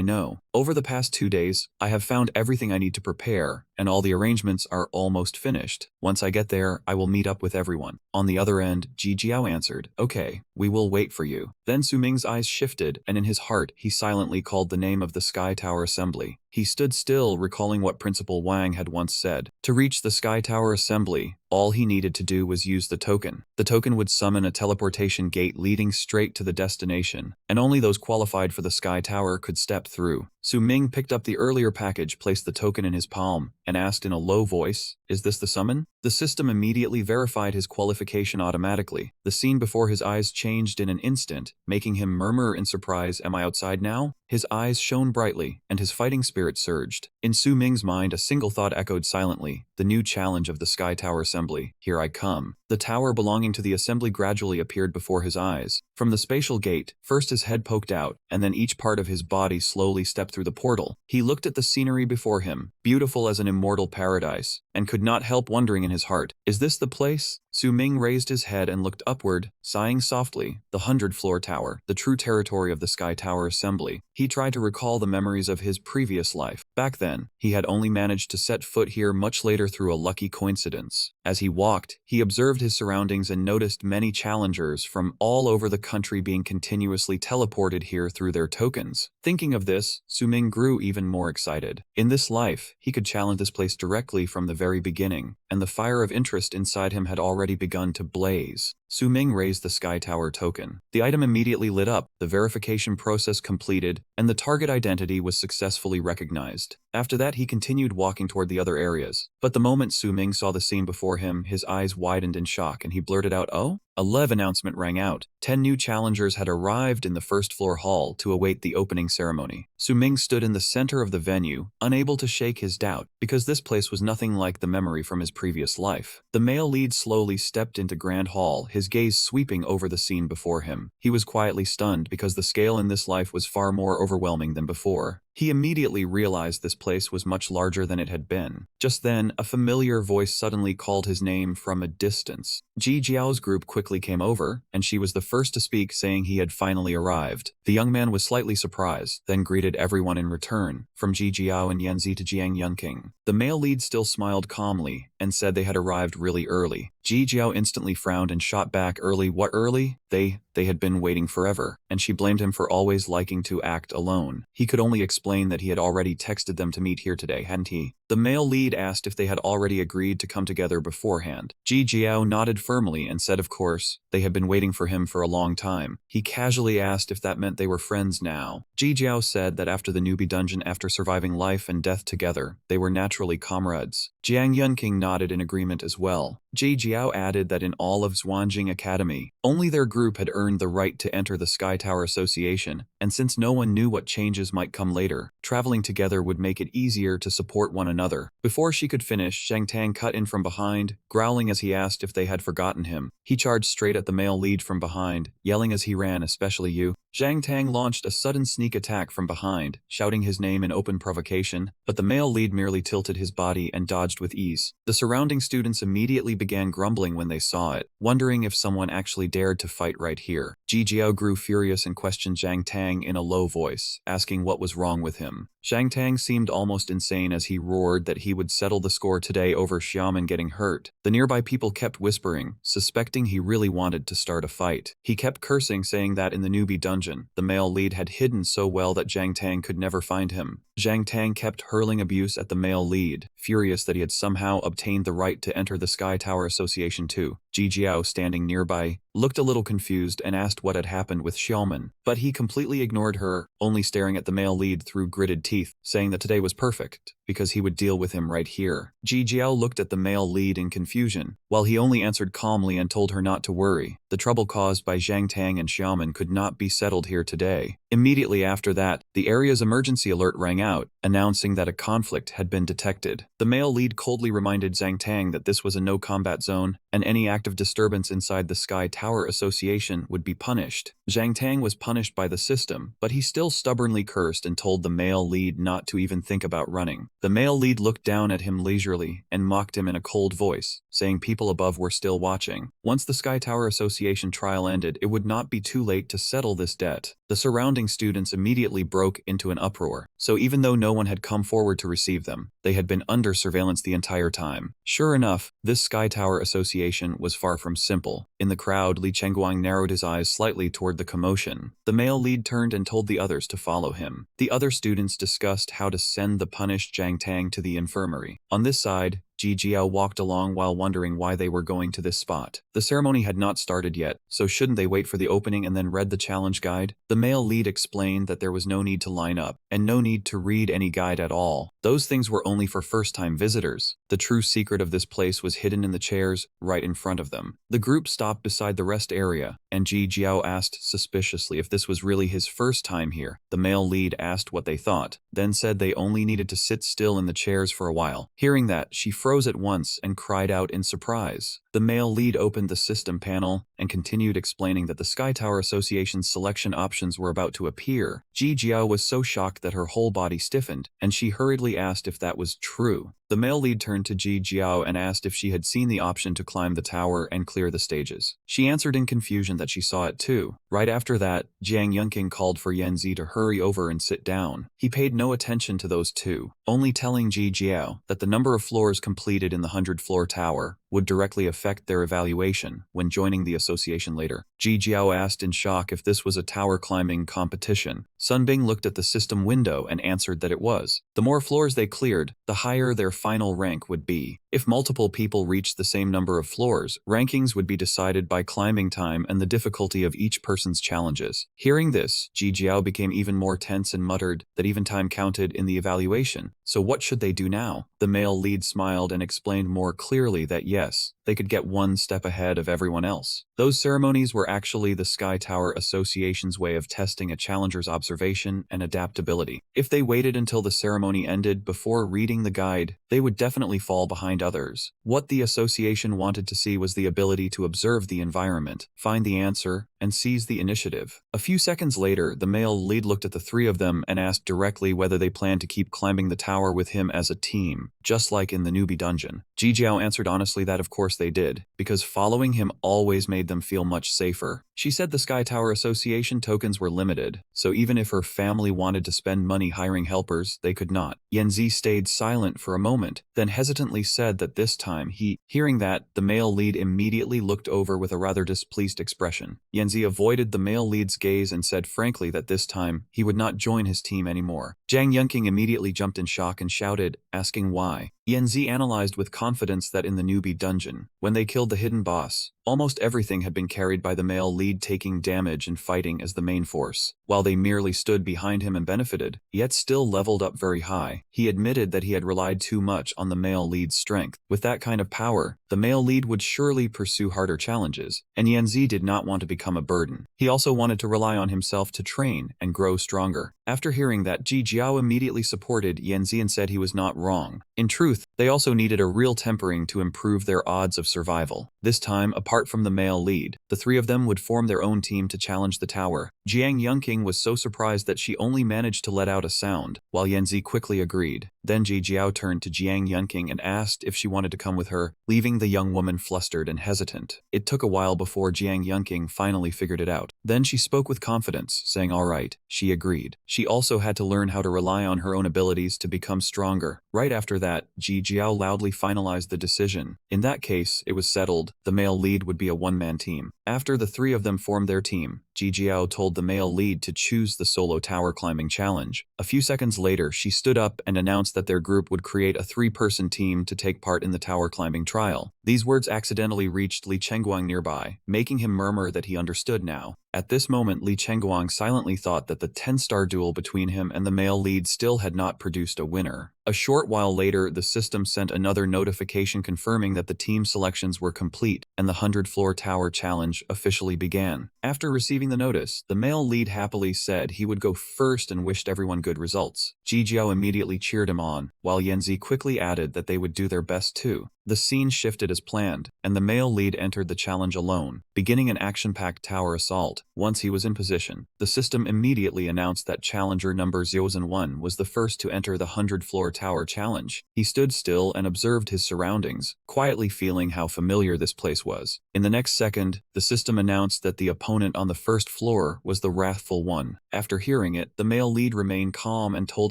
know. Over the past 2 days, I have found everything I need to prepare, and all the arrangements are almost finished. Once I get there, I will meet up with everyone." On the other end, Ji Jiao answered, "Okay, we will wait for you." Then Su Ming's eyes shifted, and in his heart, he silently called the name of the Sky Tower Assembly. He stood still, recalling what Principal Wang had once said. To reach the Sky Tower Assembly, all he needed to do was use the token. The token would summon a teleportation gate leading straight to the destination, and only those qualified for the Sky Tower could step through. Su Ming picked up the earlier package, placed the token in his palm, and asked in a low voice, "Is this the summon?" The system immediately verified his qualification automatically. The scene before his eyes changed in an instant, making him murmur in surprise, "Am I outside now?" His eyes shone brightly, and his fighting spirit surged. In Su Ming's mind, a single thought echoed silently, the new challenge of the Sky Tower Assembly. "Here I come." The tower belonging to the assembly gradually appeared before his eyes. From the spatial gate, first his head poked out, and then each part of his body slowly stepped through the portal. He looked at the scenery before him, beautiful as an immortal paradise, and could not help wondering in his heart, "Is this the place?" Su Ming raised his head and looked upward, sighing softly. The 100-floor tower, the true territory of the Sky Tower Assembly. He tried to recall the memories of his previous life. Back then, he had only managed to set foot here much later through a lucky coincidence. As he walked, he observed his surroundings and noticed many challengers from all over the country being continuously teleported here through their tokens. Thinking of this, Su Ming grew even more excited. In this life, he could challenge this place directly from the very beginning, and the fire of interest inside him had already begun to blaze. Su Ming raised the Sky Tower token. The item immediately lit up, the verification process completed, and the target identity was successfully recognized. After that, he continued walking toward the other areas. But the moment Su Ming saw the scene before him, his eyes widened in shock and he blurted out, "Oh?" A live announcement rang out. 10 new challengers had arrived in the first-floor hall to await the opening ceremony. Su Ming stood in the center of the venue, unable to shake his doubt, because this place was nothing like the memory from his previous life. The male lead slowly stepped into Grand Hall, his gaze sweeping over the scene before him. He was quietly stunned because the scale in this life was far more overwhelming than before. He immediately realized this place was much larger than it had been. Just then, a familiar voice suddenly called his name from a distance. Ji Jiao's group quickly came over, and she was the first to speak, saying he had finally arrived. The young man was slightly surprised, then greeted everyone in return, from Ji Jiao and Yanzi to Jiang Yunqing. The male lead still smiled calmly, and said they had arrived really early. Ji Jiao instantly frowned and shot back, "Early? What early? They had been waiting forever," and she blamed him for always liking to act alone. He could only explain that he had already texted them to meet here today, hadn't he? The male lead asked if they had already agreed to come together beforehand. Ji Jiao nodded firmly and said of course, they had been waiting for him for a long time. He casually asked if that meant they were friends now. Ji Jiao said that after the newbie dungeon, after surviving life and death together, they were naturally comrades. Jiang Yunqing nodded in agreement as well. Ji Jiao added that in all of Zhuanjing Academy, only their group had earned the right to enter the Sky Tower Association, and since no one knew what changes might come later, traveling together would make it easier to support one another. Before she could finish, Zhang Tang cut in from behind, growling as he asked if they had forgotten him. He charged straight at the male lead from behind, yelling as he ran, "Especially you." Zhang Tang launched a sudden sneak attack from behind, shouting his name in open provocation, but the male lead merely tilted his body and dodged with ease. The surrounding students immediately began grumbling when they saw it, wondering if someone actually dared to fight right here. Ji Jiao grew furious and questioned Zhang Tang in a low voice, asking what was wrong with him. Zhang Tang seemed almost insane as he roared that he would settle the score today over Xiaoman getting hurt. The nearby people kept whispering, suspecting he really wanted to start a fight. He kept cursing, saying that in the newbie dungeon, the male lead had hidden so well that Zhang Tang could never find him. Zhang Tang kept hurling abuse at the male lead, furious that he had somehow obtained the right to enter the Sky Tower Association too. Ji Jiao, standing nearby, looked a little confused and asked what had happened with Xiaoman, but he completely ignored her, only staring at the male lead through gritted teeth, saying that today was perfect, because he would deal with him right here. Ji Jiao looked at the male lead in confusion, while he only answered calmly and told her not to worry. The trouble caused by Zhang Tang and Xiaoman could not be settled here today. Immediately after that, the area's emergency alert rang out, announcing that a conflict had been detected. The male lead coldly reminded Zhang Tang that this was a no-combat zone, and any act of disturbance inside the Sky Tower Association would be punished. Zhang Tang was punished by the system, but he still stubbornly cursed and told the male lead not to even think about running. The male lead looked down at him leisurely and mocked him in a cold voice, saying people above were still watching. Once the Sky Tower Association trial ended, it would not be too late to settle this debt. The surrounding students immediately broke into an uproar, so even though no one had come forward to receive them, they had been under surveillance the entire time. Sure enough, this Sky Tower Association was far from simple. In the crowd, Li Chengguang narrowed his eyes slightly toward the commotion. The male lead turned and told the others to follow him. The other students discussed how to send the punished Zhang Tang to the infirmary. On this side, Ji Jiao walked along while wondering why they were going to this spot. The ceremony had not started yet, so shouldn't they wait for the opening and then read the challenge guide? The male lead explained that there was no need to line up, and no need to read any guide at all. Those things were only for first-time visitors. The true secret of this place was hidden in the chairs right in front of them. The group stopped beside the rest area, and Ji Jiao asked suspiciously if this was really his first time here. The male lead asked what they thought, then said they only needed to sit still in the chairs for a while. Hearing that, she froze at once and cried out in surprise. The male lead opened the system panel and continued explaining that the Sky Tower Association's selection options were about to appear. Ji Jiao was so shocked that her whole body stiffened, and she hurriedly asked if that was true. The male lead turned to Ji Jiao and asked if she had seen the option to climb the tower and clear the stages. She answered in confusion that she saw it too. Right after that, Jiang Yunqing called for Yanzi to hurry over and sit down. He paid no attention to those two, only telling Ji Jiao that the number of floors completed in the 100-floor tower would directly affect their evaluation when joining the association later. Ji Jiao asked in shock if this was a tower climbing competition. Sun Bing looked at the system window and answered that it was. The more floors they cleared, the higher their final rank would be. If multiple people reached the same number of floors, rankings would be decided by climbing time and the difficulty of each person's challenges. Hearing this, Ji Jiao became even more tense and muttered that even time counted in the evaluation. So what should they do now? The male lead smiled and explained more clearly that yes, they could get one step ahead of everyone else. Those ceremonies were actually the Sky Tower Association's way of testing a challenger's observation and adaptability. If they waited until the ceremony ended before reading the guide, they would definitely fall behind others. What the association wanted to see was the ability to observe the environment, find the answer, and seize the initiative. A few seconds later, the male lead looked at the three of them and asked directly whether they planned to keep climbing the tower with him as a team, just like in the newbie dungeon. Ji Jiao answered honestly that of course they did, because following him always made them feel much safer. She said the Sky Tower Association tokens were limited, so even if her family wanted to spend money hiring helpers, they could not. Yanzi stayed silent for a moment, then hesitantly said that this time Hearing that, the male lead immediately looked over with a rather displeased expression. Yanzi avoided the male lead's gaze and said frankly that this time, he would not join his team anymore. Jiang Yunqing immediately jumped in shock and shouted, asking why. Yanzi analyzed with confidence that in the newbie dungeon, when they killed the hidden boss, almost everything had been carried by the male lead taking damage and fighting as the main force, while they merely stood behind him and benefited, yet still leveled up very high. He admitted that he had relied too much on the male lead's strength. With that kind of power, the male lead would surely pursue harder challenges, and Yanzi did not want to become a burden. He also wanted to rely on himself to train and grow stronger. After hearing that, Ji Jiao immediately supported Yanzi and said he was not wrong. In truth, they also needed a real tempering to improve their odds of survival. This time, apart from the male lead, the three of them would form their own team to challenge the tower. Jiang Yunqing was so surprised that she only managed to let out a sound, while Yanzi quickly agreed. Then Ji Jiao turned to Jiang Yunqing and asked if she wanted to come with her, leaving the young woman flustered and hesitant. It took a while before Jiang Yunqing finally figured it out. Then she spoke with confidence, saying all right. She agreed. She also had to learn how to rely on her own abilities to become stronger. Right after that, Ji Jiao loudly finalized the decision. In that case, it was settled. The male lead would be a one-man team. After the three of them formed their team, Ji Jiao told the male lead to choose the solo tower climbing challenge. A few seconds later, she stood up and announced that their group would create a 3-person team to take part in the tower climbing trial. These words accidentally reached Li Chengguang nearby, making him murmur that he understood now. At this moment, Li Chengguang silently thought that the 10-star duel between him and the male lead still had not produced a winner. A short while later, the system sent another notification confirming that the team selections were complete and the 100-floor tower challenge officially began. After receiving the notice, the male lead happily said he would go first and wished everyone good results. Ji Jiao immediately cheered him on, while Yanzi quickly added that they would do their best too. The scene shifted as planned, and the male lead entered the challenge alone, beginning an action-packed tower assault. Once he was in position, the system immediately announced that challenger number 001 was the first to enter the 100-floor tower challenge. He stood still and observed his surroundings, quietly feeling how familiar this place was. In the next second, the system announced that the opponent on the first floor was the wrathful one. After hearing it, the male lead remained calm and told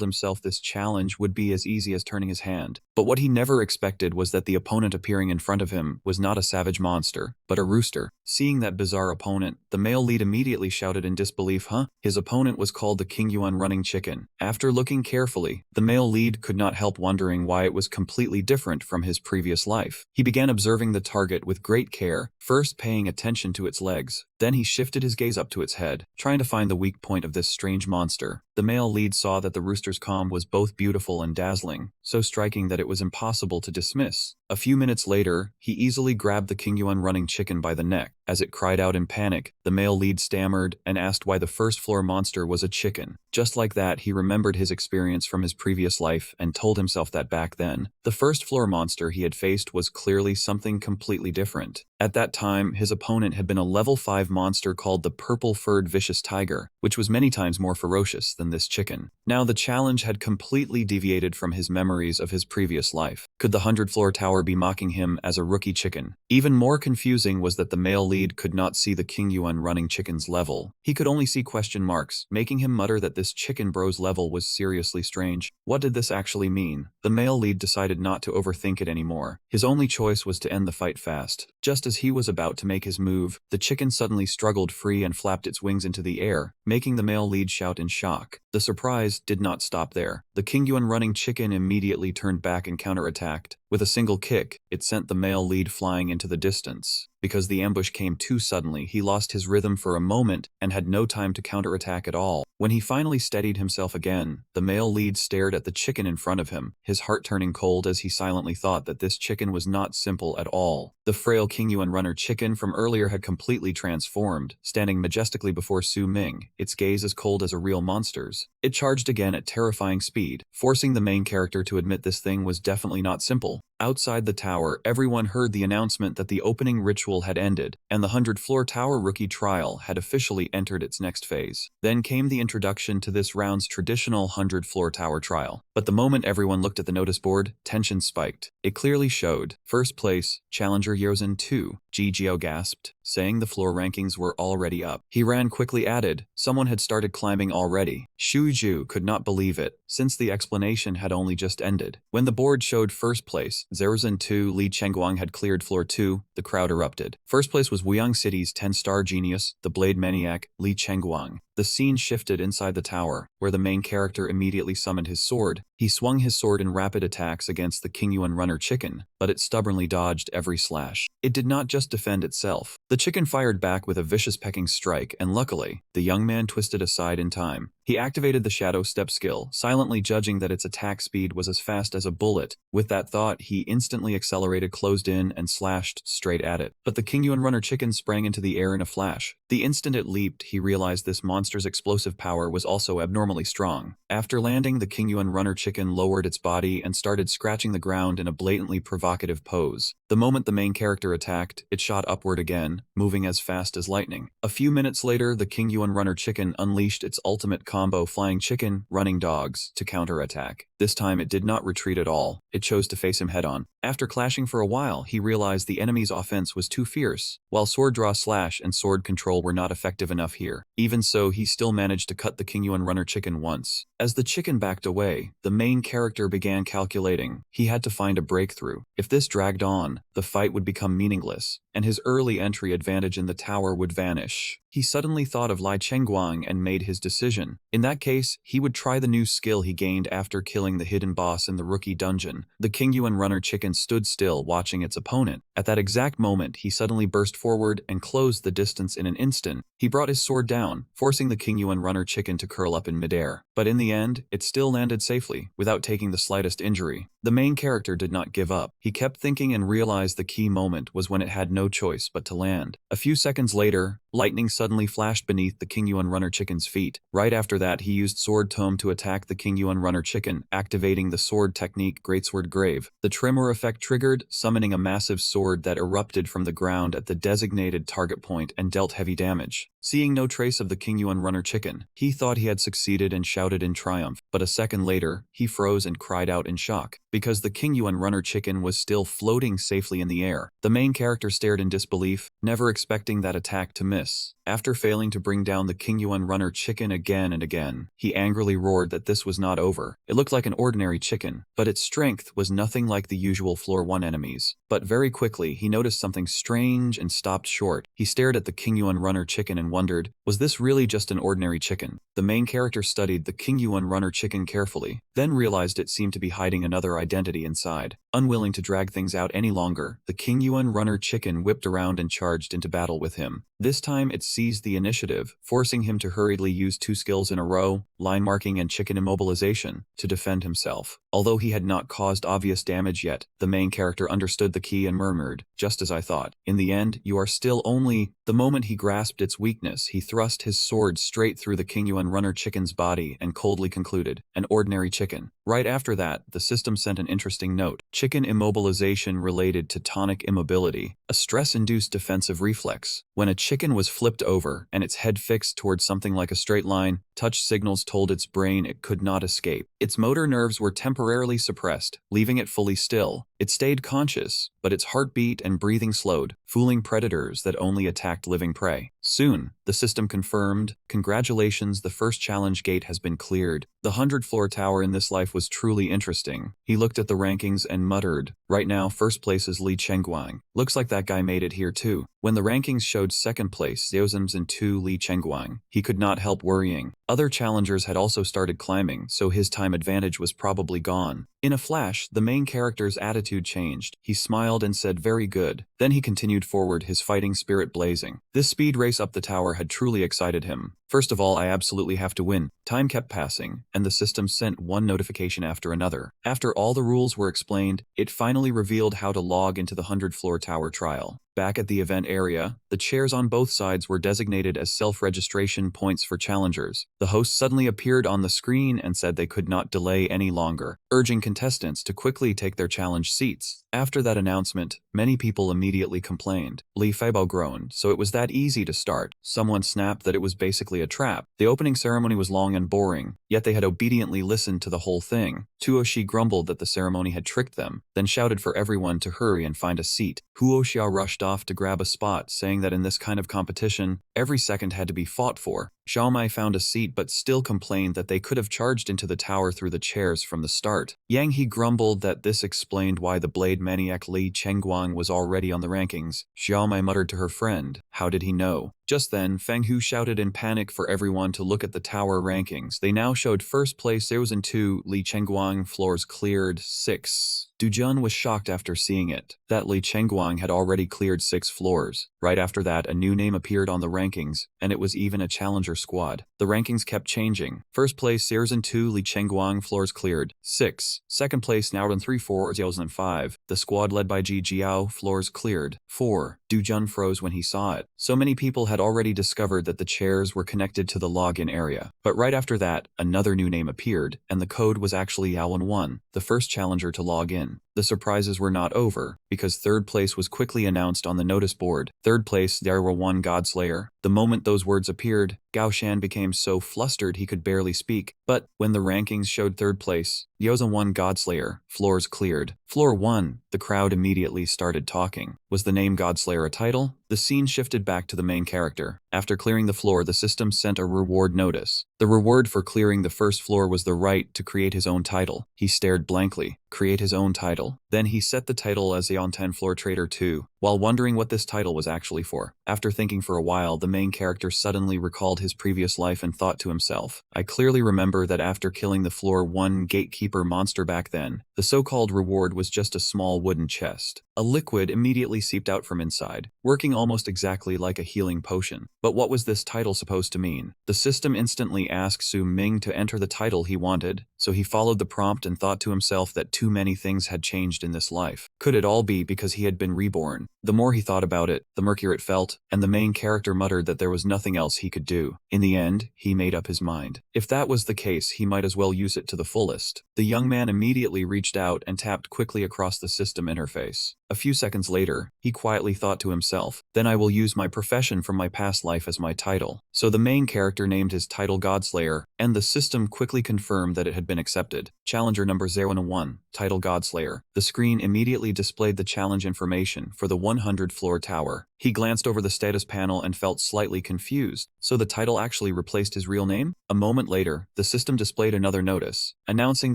himself this challenge would be as easy as turning his hand. But what he never expected was that the opponent appearing in front of him was not a savage monster, but a rooster. Seeing that bizarre opponent, the male lead immediately shouted in disbelief, "Huh?" His opponent was called the King Yuan Running Chicken. After looking carefully, the male lead could not help wondering why it was completely different from his previous life. He began observing the target with great care, first paying attention to its legs. Then he shifted his gaze up to its head, trying to find the weak point of this strange monster. The male lead saw that the rooster's calm was both beautiful and dazzling, so striking that it was impossible to dismiss. A few minutes later, he easily grabbed the King Yuan Running Chicken by the neck. As it cried out in panic, the male lead stammered and asked why the first-floor monster was a chicken. Just like that, he remembered his experience from his previous life and told himself that back then, the first-floor monster he had faced was clearly something completely different. At that time, his opponent had been a level 5 monster called the Purple-Furred Vicious Tiger, which was many times more ferocious than this chicken. Now the challenge had completely deviated from his memories of his previous life. Could the 100-floor tower be mocking him as a rookie chicken? Even more confusing was that the male lead could not see the King Yuan Running Chicken's level. He could only see question marks, making him mutter that this chicken bro's level was seriously strange. What did this actually mean? The male lead decided not to overthink it anymore. His only choice was to end the fight fast. Just as he was about to make his move, the chicken suddenly struggled free and flapped its wings into the air, making the male lead shout in shock. The surprise did not stop there. The King Yuan Running Chicken immediately turned back and counterattacked. With a single kick, it sent the male lead flying into the distance. Because the ambush came too suddenly, he lost his rhythm for a moment and had no time to counterattack at all. When he finally steadied himself again, the male lead stared at the chicken in front of him, his heart turning cold as he silently thought that this chicken was not simple at all. The frail King Yuan Runner Chicken from earlier had completely transformed, standing majestically before Su Ming, its gaze as cold as a real monster's. It charged again at terrifying speed, forcing the main character to admit this thing was definitely not simple. Outside the tower, everyone heard the announcement that the opening ritual had ended, and the 100-floor tower rookie trial had officially entered its next phase. Then came the introduction to this round's traditional 100-floor tower trial. But the moment everyone looked at the notice board, tension spiked. It clearly showed, first place, Challenger Yozin 2. Ji Jiao gasped, saying the floor rankings were already up. He ran quickly added, someone had started climbing already. Shu Ju could not believe it, since the explanation had only just ended. When the board showed first place, Zeruzhen 2 Li Chengguang had cleared floor 2, the crowd erupted. First place was Wuyang City's 10-star genius, the Blade Maniac, Li Chengguang. The scene shifted inside the tower, where the main character immediately summoned his sword. He swung his sword in rapid attacks against the King Yuan Runner Chicken, but it stubbornly dodged every slash. It did not just defend itself. The chicken fired back with a vicious pecking strike, and luckily, the young man twisted aside in time. He activated the Shadow Step skill, silently judging that its attack speed was as fast as a bullet. With that thought, he instantly accelerated, closed in, and slashed straight at it. But the King Yuan Runner Chicken sprang into the air in a flash. The instant it leaped, he realized this monster's explosive power was also abnormally strong. After landing, the King Yuan Runner Chicken lowered its body and started scratching the ground in a blatantly provocative pose. The moment the main character attacked, it shot upward again, moving as fast as lightning. A few minutes later, the King Yuan Runner Chicken unleashed its ultimate combo Flying Chicken, Running Dogs to counterattack. This time it did not retreat at all. it chose to face him head-on. After clashing for a while, he realized the enemy's offense was too fierce, while sword draw slash and sword control were not effective enough here. Even so, he still managed to cut the King Yuan runner chicken once. As the chicken backed away, the main character began calculating. He had to find a breakthrough. If this dragged on, the fight would become meaningless, and his early entry advantage in the tower would vanish. He suddenly thought of Lai Chengguang and made his decision. In that case, he would try the new skill he gained after killing the hidden boss in the rookie dungeon. The King Yuan runner chicken stood still, watching its opponent. At that exact moment, he suddenly burst forward and closed the distance in an instant. He brought his sword down, forcing the King Yuan runner chicken to curl up in midair. But in the end, it still landed safely, without taking the slightest injury. The main character did not give up. He kept thinking and realized the key moment was when it had no choice but to land. A few seconds later, lightning suddenly flashed beneath the King Yuan runner chicken's feet. Right after that, he used Sword Tome to attack the King Yuan runner chicken, activating the sword technique Greatsword Grave. The tremor effect triggered, summoning a massive sword that erupted from the ground at the designated target point and dealt heavy damage. Seeing no trace of the King Yuan runner chicken, he thought he had succeeded and shouted in triumph, but a second later, he froze and cried out in shock, because the King Yuan runner chicken was still floating safely in the air. The main character stared in disbelief, never expecting that attack to miss. After failing to bring down the King Yuan runner chicken again and again, he angrily roared that this was not over. It looked like an ordinary chicken, but its strength was nothing like the usual floor 1 enemies. But very quickly, he noticed something strange and stopped short. He stared at the King Yuan runner chicken and wondered, was this really just an ordinary chicken? The main character studied the King Yuan runner chicken carefully, then realized it seemed to be hiding another identity inside. Unwilling to drag things out any longer, the King Yuan runner chicken whipped around and charged into battle with him. This time it seized the initiative, forcing him to hurriedly use 2 skills in a row, line marking and chicken immobilization, to defend himself. Although he had not caused obvious damage yet, the main character understood the key and murmured, "Just as I thought. In the end, you are still only..." The moment he grasped its weakness, he thrust his sword straight through the King Yuan runner chicken's body and coldly concluded, "An ordinary chicken." Right after that, the system sent an interesting note. Chicken immobilization related to tonic immobility, a stress-induced defensive reflex. When a chicken was flipped over and its head fixed towards something like a straight line, touch signals told its brain it could not escape. Its motor nerves were temporarily suppressed, leaving it fully still. It stayed conscious, but its heartbeat and breathing slowed, fooling predators that only attacked living prey. Soon, the system confirmed, "Congratulations, the first challenge gate has been cleared." The 100-floor tower in this life was truly interesting. He looked at the rankings and muttered, "Right now, first place is Li Chengguang. Looks like that guy made it here too." When the rankings showed second place, Xiaozhen's and 2 Li Chengguang, he could not help worrying. Other challengers had also started climbing, so his time advantage was probably gone. In a flash, the main character's attitude changed. He smiled and said, "Very good." Then he continued forward, his fighting spirit blazing. This speed race up the tower had truly excited him. "First of all, I absolutely have to win." Time kept passing, and the system sent one notification after another. After all the rules were explained, it finally revealed how to log into the 100-floor tower trial. Back at the event area, the chairs on both sides were designated as self-registration points for challengers. The host suddenly appeared on the screen and said they could not delay any longer, urging contestants to quickly take their challenge seats. After that announcement, many people immediately complained. Li Feibao groaned, "So it was that easy to start." Someone snapped that it was basically a trap. The opening ceremony was long and boring, yet they had obediently listened to the whole thing. Tuoshi grumbled that the ceremony had tricked them, then shouted for everyone to hurry and find a seat. Huoxiao rushed off to grab a spot, saying that in this kind of competition, every second had to be fought for. Xiaomai found a seat but still complained that they could have charged into the tower through the chairs from the start. Yang He grumbled that this explained why the blade maniac Li Chengguang was already on the rankings. Xiaomai muttered to her friend, "How did he know?" Just then, Feng Hu shouted in panic for everyone to look at the tower rankings. They now showed first place Xiaozhen 2, Li Chengguang, floors cleared 6. Dujun was shocked after seeing it, that Li Chengguang had already cleared 6 floors. Right after that, a new name appeared on the rankings, and it was even a challenger squad. The rankings kept changing. First place, Xiaozhen 2, Li Chengguang, floors cleared 6. Second place, Naoran 3, 4, Xiaozhen 5. The squad led by Ji Jiao, floors cleared 4. Dujun froze when he saw it. So many people had already discovered that the chairs were connected to the login area. But right after that, another new name appeared, and the code was actually Yaowen 1, the first challenger to log in. the surprises were not over, because third place was quickly announced on the notice board. Third place, there were one Godslayer. The moment those words appeared, Gao Shan became so flustered he could barely speak. But when the rankings showed third place, Yoza 1 Godslayer, floors cleared. Floor 1, the crowd immediately started talking. Was the name Godslayer a title? The scene shifted back to the main character. After clearing the floor, the system sent a reward notice. The reward for clearing the first floor was the right to create his own title. He stared blankly. Create his own title. Then he set the title as the On 10 Floor Trader 2, while wondering what this title was actually for. After thinking for a while, the main character suddenly recalled his previous life and thought to himself, I clearly remember that after killing the Floor 1 gatekeeper monster back then, the so-called reward was just a small wooden chest. A liquid immediately seeped out from inside, working almost exactly like a healing potion. But what was this title supposed to mean? The system instantly asked Su Ming to enter the title he wanted, so he followed the prompt and thought to himself that too many things had changed in this life. Could it all be because he had been reborn? The more he thought about it, the murkier it felt, and the main character muttered that there was nothing else he could do. In the end, he made up his mind. If that was the case, he might as well use it to the fullest. The young man immediately reached out and tapped quickly across the system interface. A few seconds later, he quietly thought to himself, then I will use my profession from my past life as my title. So the main character named his title Godslayer, and the system quickly confirmed that it had been accepted. Challenger number 001, title Godslayer. The screen immediately displayed the challenge information for the 100 floor tower. He glanced over the status panel and felt slightly confused. So the title actually replaced his real name? A moment later, the system displayed another notice, announcing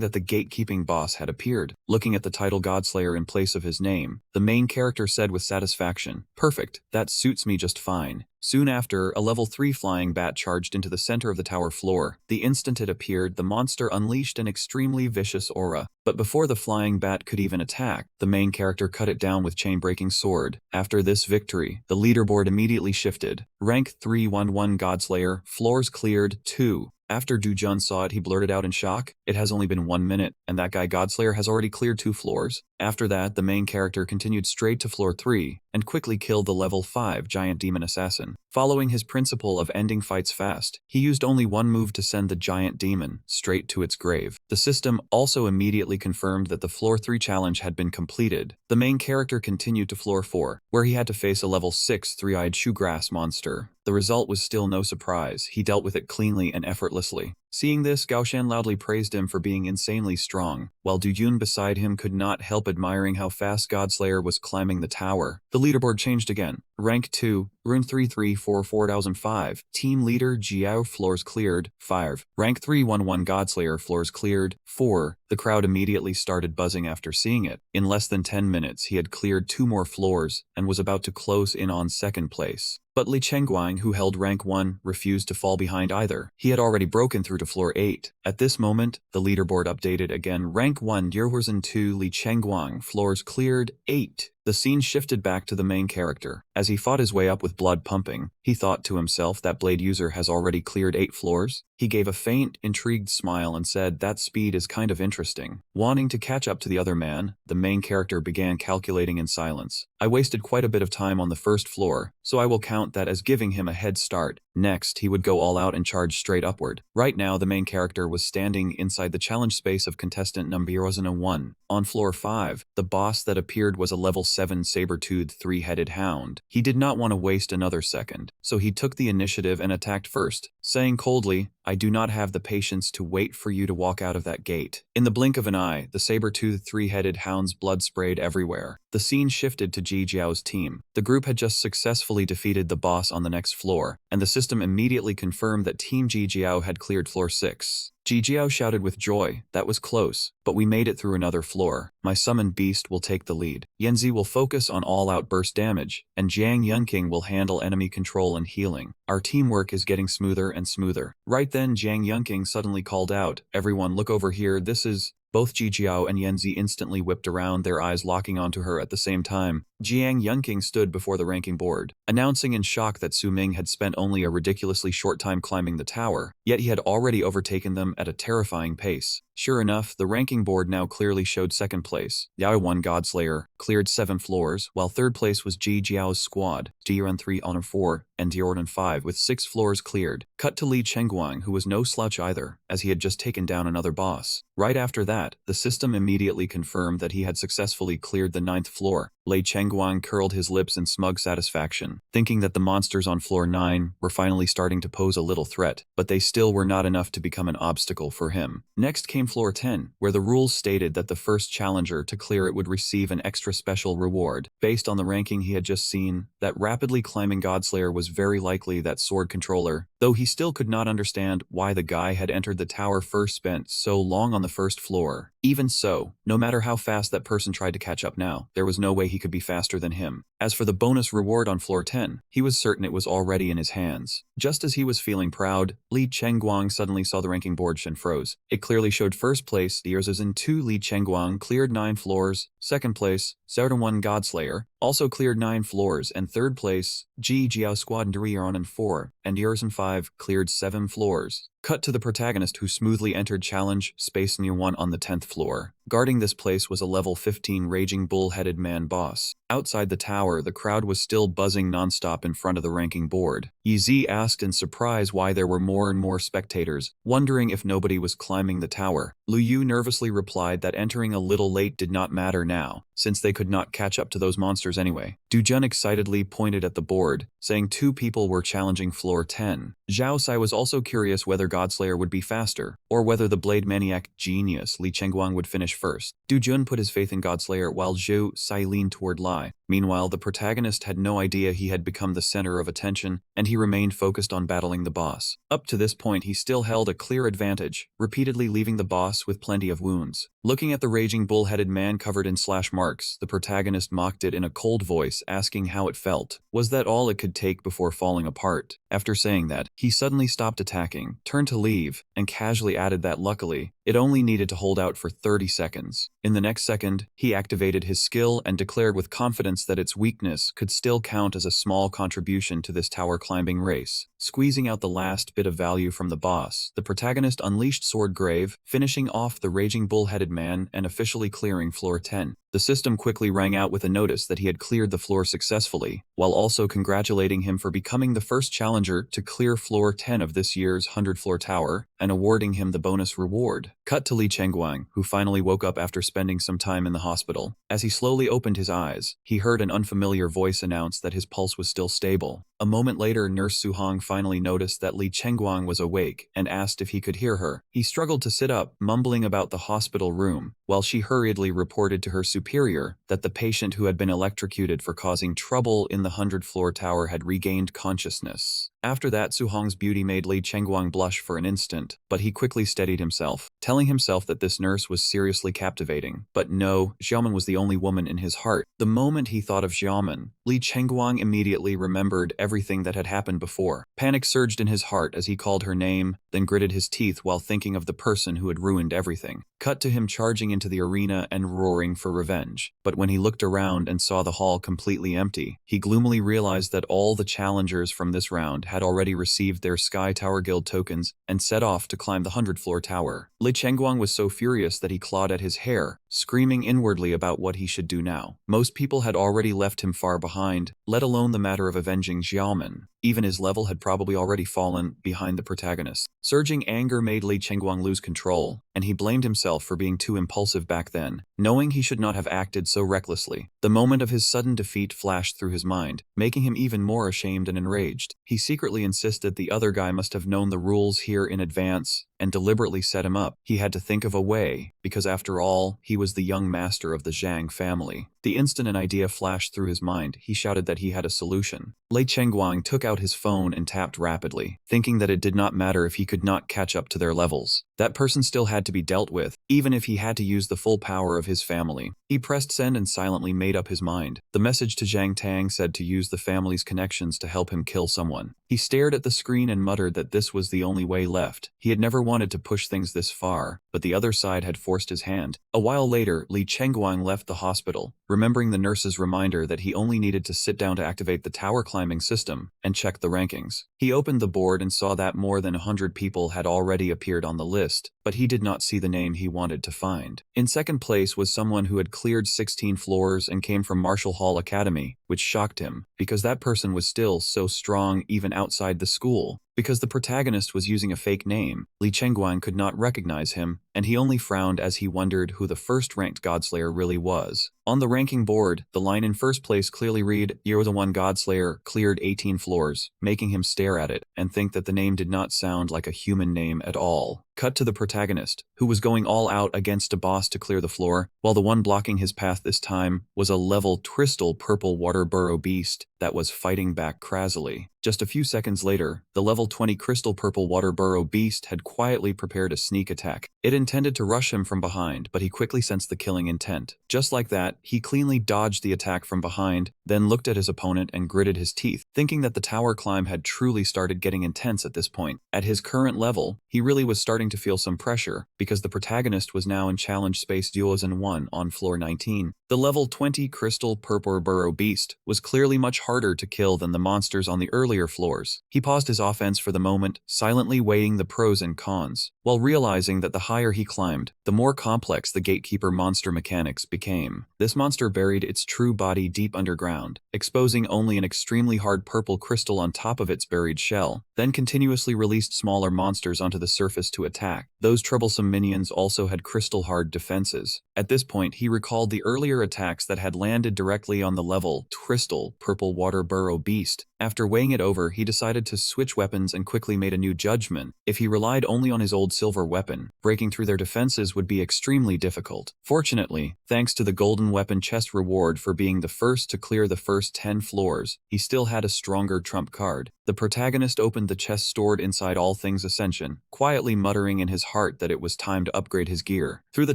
that the gatekeeping boss had appeared. Looking at the title Godslayer in place of his name, the main character said with satisfaction, perfect, that suits me just fine. Soon after, a level 3 flying bat charged into the center of the tower floor. The instant it appeared, the monster unleashed an extremely vicious aura. But before the flying bat could even attack, the main character cut it down with chain-breaking sword. After this victory, the leaderboard immediately shifted. Rank 311 Godslayer, floors cleared, 2. After Du Jun saw it, he blurted out in shock, it has only been 1 minute, and that guy Godslayer has already cleared 2 floors. After that, the main character continued straight to floor 3, and quickly killed the level 5 giant demon assassin. Following his principle of ending fights fast, he used only one move to send the giant demon straight to its grave. The system also immediately confirmed that the floor 3 challenge had been completed. The main character continued to floor 4, where he had to face a level 6 three-eyed shoegrass monster. The result was still no surprise. He dealt with it cleanly and effortlessly. Seeing this, Gao Shan loudly praised him for being insanely strong, while Du Yun beside him could not help admiring how fast Godslayer was climbing the tower. The leaderboard changed again. Rank 2, Rune 3344 4005, Team Leader Jiao, floors cleared, 5. Rank 311 Godslayer, floors cleared, 4. The crowd immediately started buzzing after seeing it. In less than 10 minutes, he had cleared 2 more floors, and was about to close in on second place. But Li Chengguang, who held rank 1, refused to fall behind either. He had already broken through to floor 8. At this moment, the leaderboard updated again. Rank 1, Dirhuzhen 2, Li Chengguang, floors cleared, 8. The scene shifted back to the main character. As he fought his way up with blood pumping, he thought to himself that Blade user has already cleared 8 floors. He gave a faint, intrigued smile and said that speed is kind of interesting. Wanting to catch up to the other man, the main character began calculating in silence. I wasted quite a bit of time on the first floor, so I will count that as giving him a head start. Next, he would go all out and charge straight upward. Right now, the main character was standing inside the challenge space of contestant number 001. On floor 5, the boss that appeared was a level 7 saber-toothed 3-headed hound. He did not want to waste another second, so he took the initiative and attacked first, saying coldly, I do not have the patience to wait for you to walk out of that gate. In the blink of an eye, the saber-toothed 3-headed hound's blood sprayed everywhere. The scene shifted to Ji Jiao's team. The group had just successfully defeated the boss on the next floor, and the system immediately confirmed that Team Ji Jiao had cleared floor 6. Ji Jiao shouted with joy, that was close, but we made it through another floor. My summoned beast will take the lead. Yanzi will focus on all-out burst damage, and Jiang Yunqing will handle enemy control and healing. Our teamwork is getting smoother and smoother. Right then, Jiang Yunqing suddenly called out, everyone look over here, this is... Both Ji Jiao and Yanzi instantly whipped around, their eyes locking onto her at the same time. Jiang Yunqing stood before the ranking board, announcing in shock that Su Ming had spent only a ridiculously short time climbing the tower. yet he had already overtaken them at a terrifying pace. Sure enough, the ranking board now clearly showed second place. Yao 1 Godslayer cleared 7 floors, while third place was Ji Jiao's squad, Diorun 3 Honor 4, and Diorun 5 with 6 floors cleared. Cut to Li Chengguang, who was no slouch either, as he had just taken down another boss. Right after that, the system immediately confirmed that he had successfully cleared the 9th floor. Li Chengguang curled his lips in smug satisfaction, thinking that the monsters on floor 9 were finally starting to pose a little threat, but they still were not enough to become an obstacle for him. Next came floor 10, where the rules stated that the first challenger to clear it would receive an extra special reward. Based on the ranking he had just seen, that rapidly climbing Godslayer was very likely that sword controller, though he still could not understand why the guy had entered the tower first spent so long on the first floor. Even so, no matter how fast that person tried to catch up now, there was no way he could be faster than him. As for the bonus reward on floor 10, he was certain it was already in his hands. Just as he was feeling proud, Li Chengguang suddenly saw the ranking board and froze. It clearly showed first place, Yerzin 2 Li Chengguang cleared 9 floors, second place, Zerdan 1 Godslayer, also cleared 9 floors, and third place, Ji Jiao Squad Diorun 4, and Yerzin 5 cleared 7 floors. Cut to the protagonist who smoothly entered challenge Space Near 1 on the 10th floor. Guarding this place was a level 15 raging bull-headed man boss. Outside the tower, the crowd was still buzzing nonstop in front of the ranking board. Yi Zi asked in surprise why there were more and more spectators, wondering if nobody was climbing the tower. Lu Yu nervously replied that entering a little late did not matter now, since they could not catch up to those monsters anyway. Du Jun excitedly pointed at the board, saying 2 people were challenging floor 10. Zhao Sai was also curious whether Godslayer would be faster, or whether the blade maniac genius Li Chengguang would finish first. Du Jun put his faith in Godslayer while Zhao Sai leaned toward Lai. Meanwhile, the protagonist had no idea he had become the center of attention, and he remained focused on battling the boss. Up to this point, he still held a clear advantage, repeatedly leaving the boss with plenty of wounds. Looking at the raging bull-headed man covered in slash marks, the protagonist mocked it in a cold voice, asking how it felt. Was that all it could take before falling apart? After saying that, he suddenly stopped attacking, turned to leave, and casually added that luckily, it only needed to hold out for 30 seconds. In the next second, he activated his skill and declared with confidence that its weakness could still count as a small contribution to this tower climbing race. Squeezing out the last bit of value from the boss, the protagonist unleashed Sword Grave, finishing off the raging bull-headed man and officially clearing floor 10. The system quickly rang out with a notice that he had cleared the floor successfully, while also congratulating him for becoming the first challenger to clear floor 10 of this year's 100-floor tower, and awarding him the bonus reward. Cut to Li Chengguang, who finally woke up after spending some time in the hospital. As he slowly opened his eyes, he heard an unfamiliar voice announce that his pulse was still stable. A moment later, Nurse Suhong finally noticed that Li Chengguang was awake and asked if he could hear her. He struggled to sit up, mumbling about the hospital room, while she hurriedly reported to her superior that the patient who had been electrocuted for causing trouble in the 100-floor tower had regained consciousness. After that, Suhong's beauty made Li Chengguang blush for an instant, but he quickly steadied himself, telling himself that this nurse was seriously captivating. But no, Xiaoman was the only woman in his heart. The moment he thought of Xiaoman, Li Chengguang immediately remembered everything that had happened before. Panic surged in his heart as he called her name, then gritted his teeth while thinking of the person who had ruined everything. Cut to him charging into the arena and roaring for revenge. But when he looked around and saw the hall completely empty, he gloomily realized that all the challengers from this round had already received their Sky Tower Guild tokens and set off to climb the 100-floor tower. Li Chengguang was so furious that he clawed at his hair, screaming inwardly about what he should do now. Most people had already left him far behind, let alone the matter of avenging Xiaoman. Even his level had probably already fallen behind the protagonist. Surging anger made Li Chengguang lose control, and he blamed himself for being too impulsive back then, knowing he should not have acted so recklessly. The moment of his sudden defeat flashed through his mind, making him even more ashamed and enraged. He secretly insisted the other guy must have known the rules here in advance and deliberately set him up. He had to think of a way, because after all, he was the young master of the Zhang family. The instant an idea flashed through his mind, he shouted that he had a solution. Li Chengguang took out his phone and tapped rapidly, thinking that it did not matter if he could not catch up to their levels. That person still had to be dealt with, even if he had to use the full power of his family. He pressed send and silently made up his mind. The message to Zhang Tang said to use the family's connections to help him kill someone. He stared at the screen and muttered that this was the only way left. He had never wanted to push things this far, but the other side had forced his hand. A while later, Li Chengguang left the hospital, remembering the nurse's reminder that he only needed to sit down to activate the tower climbing system and check the rankings. He opened the board and saw that more than 100 people had already appeared on the list, but he did not see the name he wanted to find. In second place was someone who had cleared 16 floors and came from Marshall Hall Academy, which shocked him, because that person was still so strong even outside the school. Because the protagonist was using a fake name, Li Chengguang could not recognize him, and he only frowned as he wondered who the first-ranked Godslayer really was. On the ranking board, the line in first place clearly read, "You're the one Godslayer, cleared 18 floors," making him stare at it and think that the name did not sound like a human name at all. Cut to the protagonist, who was going all out against a boss to clear the floor, while the one blocking his path this time was a level crystal purple water burrow beast that was fighting back crazily. Just a few seconds later, the level 20 crystal purple water burrow beast had quietly prepared a sneak attack. It intended to rush him from behind, but he quickly sensed the killing intent. Just like that, he cleanly dodged the attack from behind, then looked at his opponent and gritted his teeth, thinking that the tower climb had truly started getting intense at this point. At his current level, he really was starting to feel some pressure, because the protagonist was now in challenge space Duozen 1 on floor 19. The level 20 crystal purple burrow beast was clearly much harder to kill than the monsters on the earlier floors. He paused his offense for the moment, silently weighing the pros and cons, while realizing that the higher he climbed, the more complex the gatekeeper monster mechanics became. This monster buried its true body deep underground, exposing only an extremely hard purple crystal on top of its buried shell, then continuously released smaller monsters onto the surface to attack. Those troublesome minions also had crystal-hard defenses. At this point, he recalled the earlier attacks that had landed directly on the level crystal purple water burrow beast. After weighing it over, he decided to switch weapons and quickly made a new judgment. If he relied only on his old silver weapon, breaking through their defenses would be extremely difficult. Fortunately, thanks to the golden weapon chest reward for being the first to clear the first 10 floors, he still had a stronger trump card. The protagonist opened the chest stored inside All Things Ascension, quietly muttering in his heart that it was time to upgrade his gear. Through the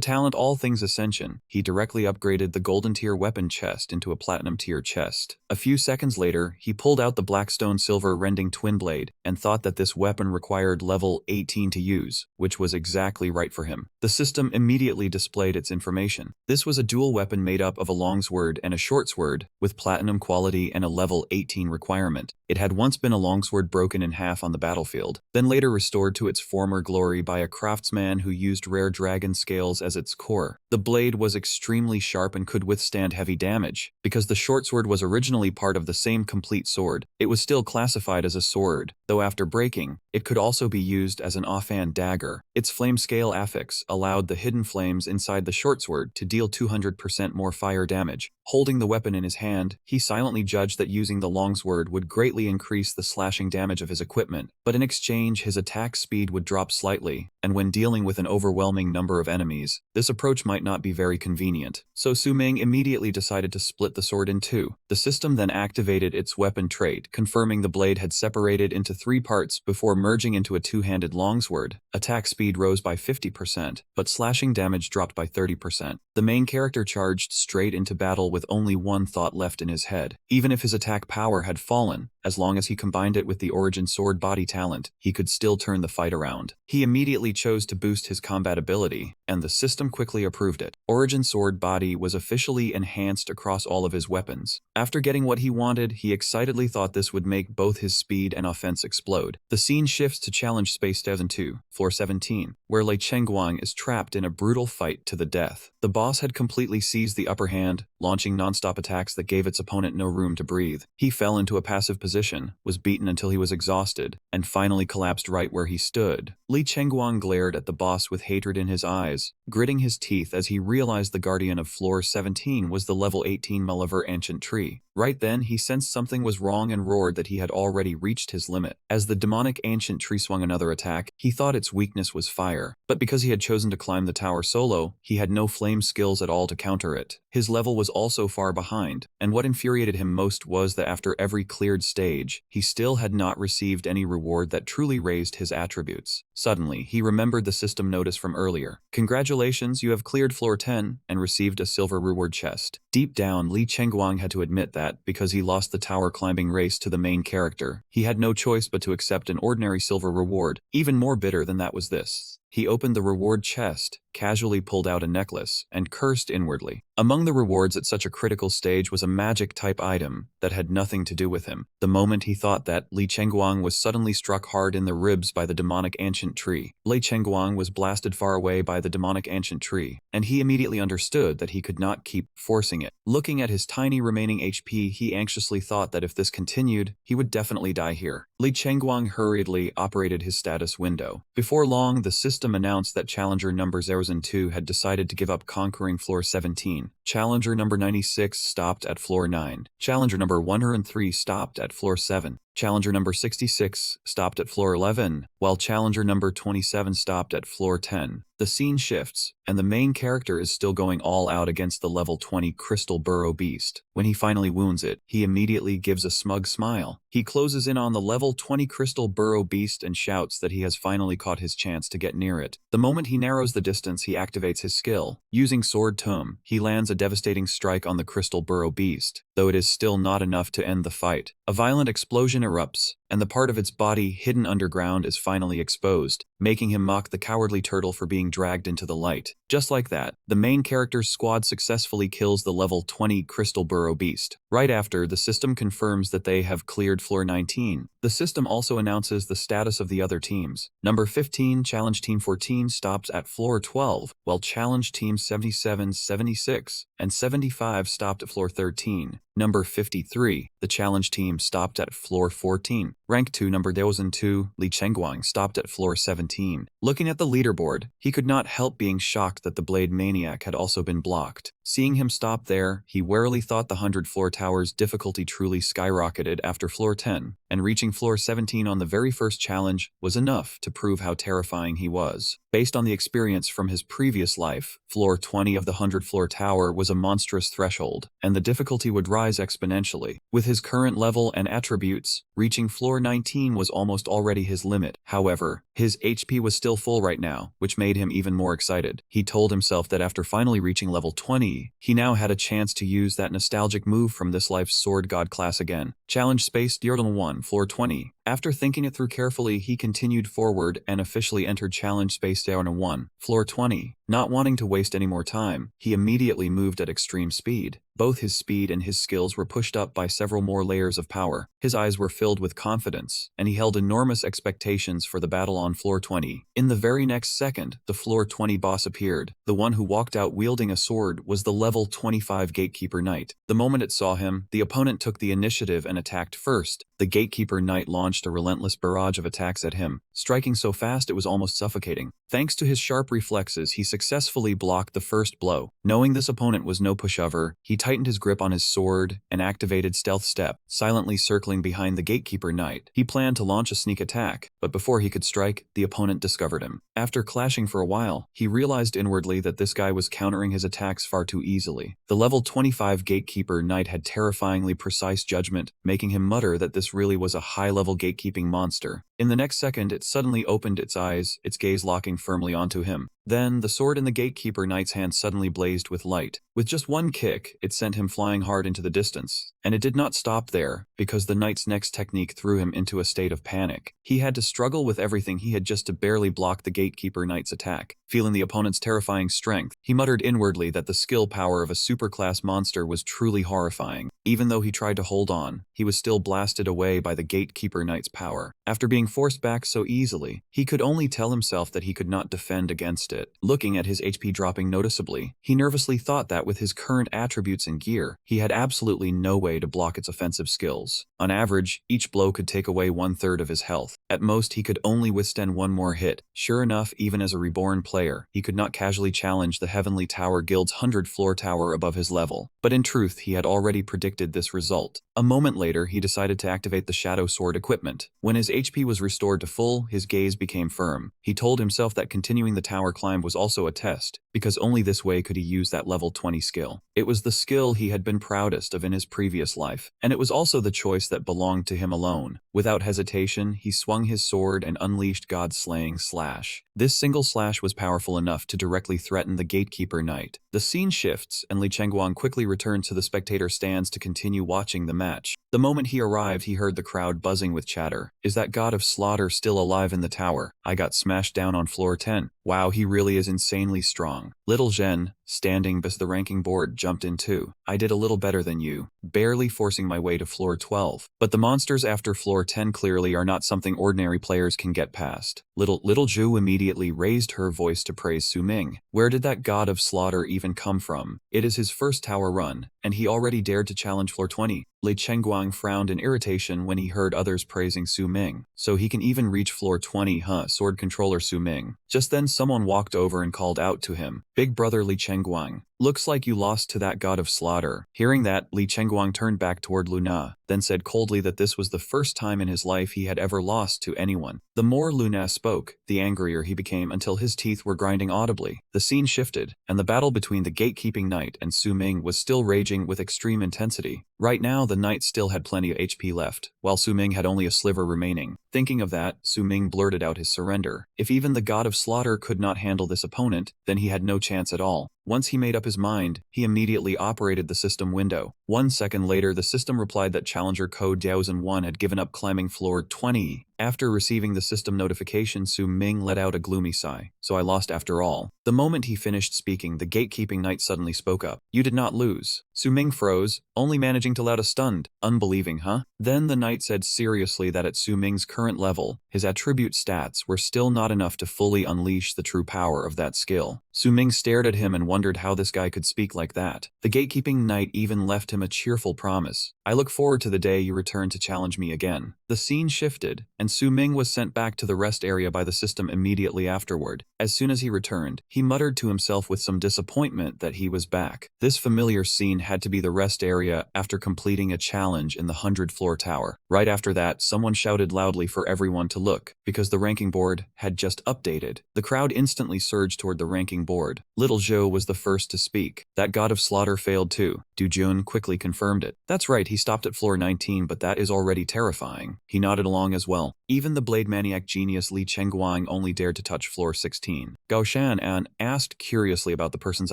talent All Things Ascension, he directly upgraded the golden tier weapon chest into a platinum tier chest. A few seconds later, he pulled out the Blackstone Silver Rending Twin Blade and thought that this weapon required level 18 to use, which was exactly right for him. The system immediately displayed its information. This was a dual weapon made up of a longsword and a shortsword, with platinum quality and a level 18 requirement. It had once been a longsword broken in half on the battlefield, then later restored to its former glory by a craftsman who used rare dragon scales as its core. The blade was extremely sharp and could withstand heavy damage. Because the shortsword was originally part of the same complete sword, it was still classified as a sword, though after breaking, it could also be used as an offhand dagger. Its flame scale affix allowed the hidden flames inside the shortsword to deal 200% more fire damage. Holding the weapon in his hand, he silently judged that using the longsword would greatly increase the slashing damage of his equipment, but in exchange his attack speed would drop slightly, and when dealing with an overwhelming number of enemies, this approach might not be very convenient. So Su Ming immediately decided to split the sword in two. The system then activated its weapon trait, confirming the blade had separated into 3 parts before merging into a two-handed longsword. Attack speed rose by 50%, but slashing damage dropped by 30%. The main character charged straight into battle with only one thought left in his head. Even if his attack power had fallen, as long as he combined it with the Origin Sword body talent, he could still turn the fight around. He immediately chose to boost his combat ability, and the system quickly approved it. Origin Sword body was officially enhanced across all of his weapons. After getting what he wanted, he excitedly thought this would make both his speed and offense explode. The scene shifts to Challenge Space 2002, Floor 17, where Lei Chengguang is trapped in a brutal fight to the death. The boss had completely seized the upper hand, launching non-stop attacks that gave its opponent no room to breathe. He fell into a passive position, was beaten until he was exhausted, and finally collapsed right where he stood. Li Chengguang glared at the boss with hatred in his eyes, gritting his teeth as he realized the guardian of Floor 17 was the level 18 Mulliver Ancient Tree. Right then, he sensed something was wrong and roared that he had already reached his limit. As the demonic ancient tree swung another attack, he thought its weakness was fire, but because he had chosen to climb the tower solo, he had no flame skills at all to counter it. His level was also far behind, and what infuriated him most was that after every cleared stage, he still had not received any reward that truly raised his attributes. Suddenly, he remembered the system notice from earlier. "Congratulations, you have cleared floor 10 and received a silver reward chest." Deep down, Li Chengguang had to admit that that, because he lost the tower climbing race to the main character, he had no choice but to accept an ordinary silver reward. Even more bitter than that was this. He opened the reward chest, casually pulled out a necklace, and cursed inwardly. Among the rewards at such a critical stage was a magic-type item that had nothing to do with him. The moment he thought that, Li Chengguang was suddenly struck hard in the ribs by the demonic ancient tree. Li Chengguang was blasted far away by the demonic ancient tree, and he immediately understood that he could not keep forcing it. Looking at his tiny remaining HP, he anxiously thought that if this continued, he would definitely die here. Li Chengguang hurriedly operated his status window. Before long, the system announced that challenger number 002 had decided to give up conquering floor 17. Challenger number 96 stopped at floor 9. Challenger number 103 stopped at floor 7. Challenger number 66 stopped at floor 11, while challenger number 27 stopped at floor 10. The scene shifts, and the main character is still going all out against the level 20 crystal burrow beast. When he finally wounds it, he immediately gives a smug smile. He closes in on the level 20 crystal burrow beast and shouts that he has finally caught his chance to get near it. The moment he narrows the distance, he activates his skill. Using sword tome, he lands a devastating strike on the crystal burrow beast, though it is still not enough to end the fight. A violent explosion erupts, and the part of its body hidden underground is finally exposed, making him mock the cowardly turtle for being dragged into the light. Just like that, the main character's squad successfully kills the level 20 crystal burrow beast. Right after, the system confirms that they have cleared floor 19. The system also announces the status of the other teams. Number 15, Challenge Team 14 stops at floor 12, while Challenge Team 77, 76, and 75 stopped at floor 13. Number 53, the challenge team stopped at floor 14. Rank 2 number 1002, Li Chengguang stopped at floor 17. Looking at the leaderboard, he could not help being shocked that the Blade Maniac had also been blocked. Seeing him stop there, he warily thought the 100-floor tower's difficulty truly skyrocketed after floor 10, and reaching floor 17 on the very first challenge was enough to prove how terrifying he was. Based on the experience from his previous life, floor 20 of the 100-floor tower was a monstrous threshold, and the difficulty would rise exponentially. With his current level and attributes, reaching floor 19 was almost already his limit. However, his HP was still full right now, which made him even more excited. He told himself that after finally reaching level 20, he now had a chance to use that nostalgic move from this life's Sword God class again. Challenge Space Diordle 1, floor 20. After thinking it through carefully, he continued forward and officially entered Challenge Space Diordle 1, floor 20. Not wanting to waste any more time, he immediately moved at extreme speed. Both his speed and his skills were pushed up by several more layers of power. His eyes were filled with confidence, and he held enormous expectations for the battle on floor 20. In the very next second, the floor 20 boss appeared. The one who walked out wielding a sword was the level 25 Gatekeeper Knight. The moment it saw him, the opponent took the initiative and attacked first. The Gatekeeper Knight launched a relentless barrage of attacks at him, striking so fast it was almost suffocating. Thanks to his sharp reflexes, he successfully blocked the first blow. Knowing this opponent was no pushover, he tightened his grip on his sword and activated Stealth Step, silently circling behind the Gatekeeper Knight. He planned to launch a sneak attack, but before he could strike, the opponent discovered him. After clashing for a while, he realized inwardly that this guy was countering his attacks far too easily. The level 25 Gatekeeper Knight had terrifyingly precise judgment, making him mutter that this really was a high-level gatekeeping monster. In the next second, it suddenly opened its eyes, its gaze locking firmly onto him. Then, the sword in the Gatekeeper Knight's hand suddenly blazed with light. With just one kick, it sent him flying hard into the distance. And it did not stop there, because the knight's next technique threw him into a state of panic. He had to struggle with everything he had just to barely block the Gatekeeper Knight's attack. Feeling the opponent's terrifying strength, he muttered inwardly that the skill power of a superclass monster was truly horrifying. Even though he tried to hold on, he was still blasted away by the Gatekeeper Knight's power. After being forced back so easily, he could only tell himself that he could not defend against it. Looking at his HP dropping noticeably, he nervously thought that with his current attributes and gear, he had absolutely no way to block its offensive skills. On average, each blow could take away 1/3 of his health. At most, he could only withstand one more hit. Sure enough, even as a reborn player, he could not casually challenge the Heavenly Tower Guild's 100-floor tower above his level. But in truth, he had already predicted this result. A moment later, he decided to activate the Shadow Sword equipment. When his HP was restored to full, his gaze became firm. He told himself that continuing the tower climb was also a test, because only this way could he use that level 20 skill. It was the skill he had been proudest of in his previous life, and it was also the choice that belonged to him alone. Without hesitation, he swung his sword and unleashed God-slaying slash. This single slash was powerful enough to directly threaten the Gatekeeper Knight. The scene shifts, and Li Chengguang quickly returns to the spectator stands to continue watching the match. The moment he arrived, he heard the crowd buzzing with chatter. Is that god of slaughter still alive in the tower? I got smashed down on floor 10. Wow, he really is insanely strong. Little Zhen, standing beside the ranking board, jumped in too. I did a little better than you, barely forcing my way to floor 12. But the monsters after floor 10 clearly are not something ordinary players can get past. Little Zhu immediately raised her voice to praise Su Ming. Where did that god of slaughter even come from? It is his first tower run, and he already dared to challenge floor 20. Li Chengguang frowned in irritation when he heard others praising Su Ming. So he can even reach floor 20, huh? Sword controller Su Ming. Just then someone walked over and called out to him. Big brother Li Chengguang. Looks like you lost to that god of slaughter. Hearing that, Li Chengguang turned back toward Luna, then said coldly that this was the first time in his life he had ever lost to anyone. The more Luna spoke, the angrier he became until his teeth were grinding audibly. The scene shifted, and the battle between the gatekeeping knight and Su Ming was still raging with extreme intensity. Right now, the knight still had plenty of HP left, while Su Ming had only a sliver remaining. Thinking of that, Su Ming blurted out his surrender. If even the god of slaughter could not handle this opponent, then he had no chance at all. Once he made up his mind, he immediately operated the system window. 1 second later, the system replied that challenger code 1001 had given up climbing floor 20. After receiving the system notification, Su Ming let out a gloomy sigh. So I lost after all. The moment he finished speaking, the gatekeeping knight suddenly spoke up. You did not lose. Su Ming froze, only managing to let a stunned, unbelieving, huh? Then the knight said seriously that at Su Ming's current level, his attribute stats were still not enough to fully unleash the true power of that skill. Su Ming stared at him and wondered how this guy could speak like that. The gatekeeping knight even left him a cheerful promise. I look forward to the day you return to challenge me again. The scene shifted, and Su Ming was sent back to the rest area by the system immediately afterward. As soon as he returned, he muttered to himself with some disappointment that he was back. This familiar scene had to be the rest area after completing a challenge in the 100-floor tower. Right after that, someone shouted loudly for everyone to look, because the ranking board had just updated. The crowd instantly surged toward the ranking board. Little Zhou was the first to speak. That god of slaughter failed too. Du Jun quickly confirmed it. That's right, he stopped at floor 19, but that is already terrifying. He nodded along as well. Even the blade maniac genius Li Chengguang only dared to touch floor 16. Gao Shan asked curiously about the person's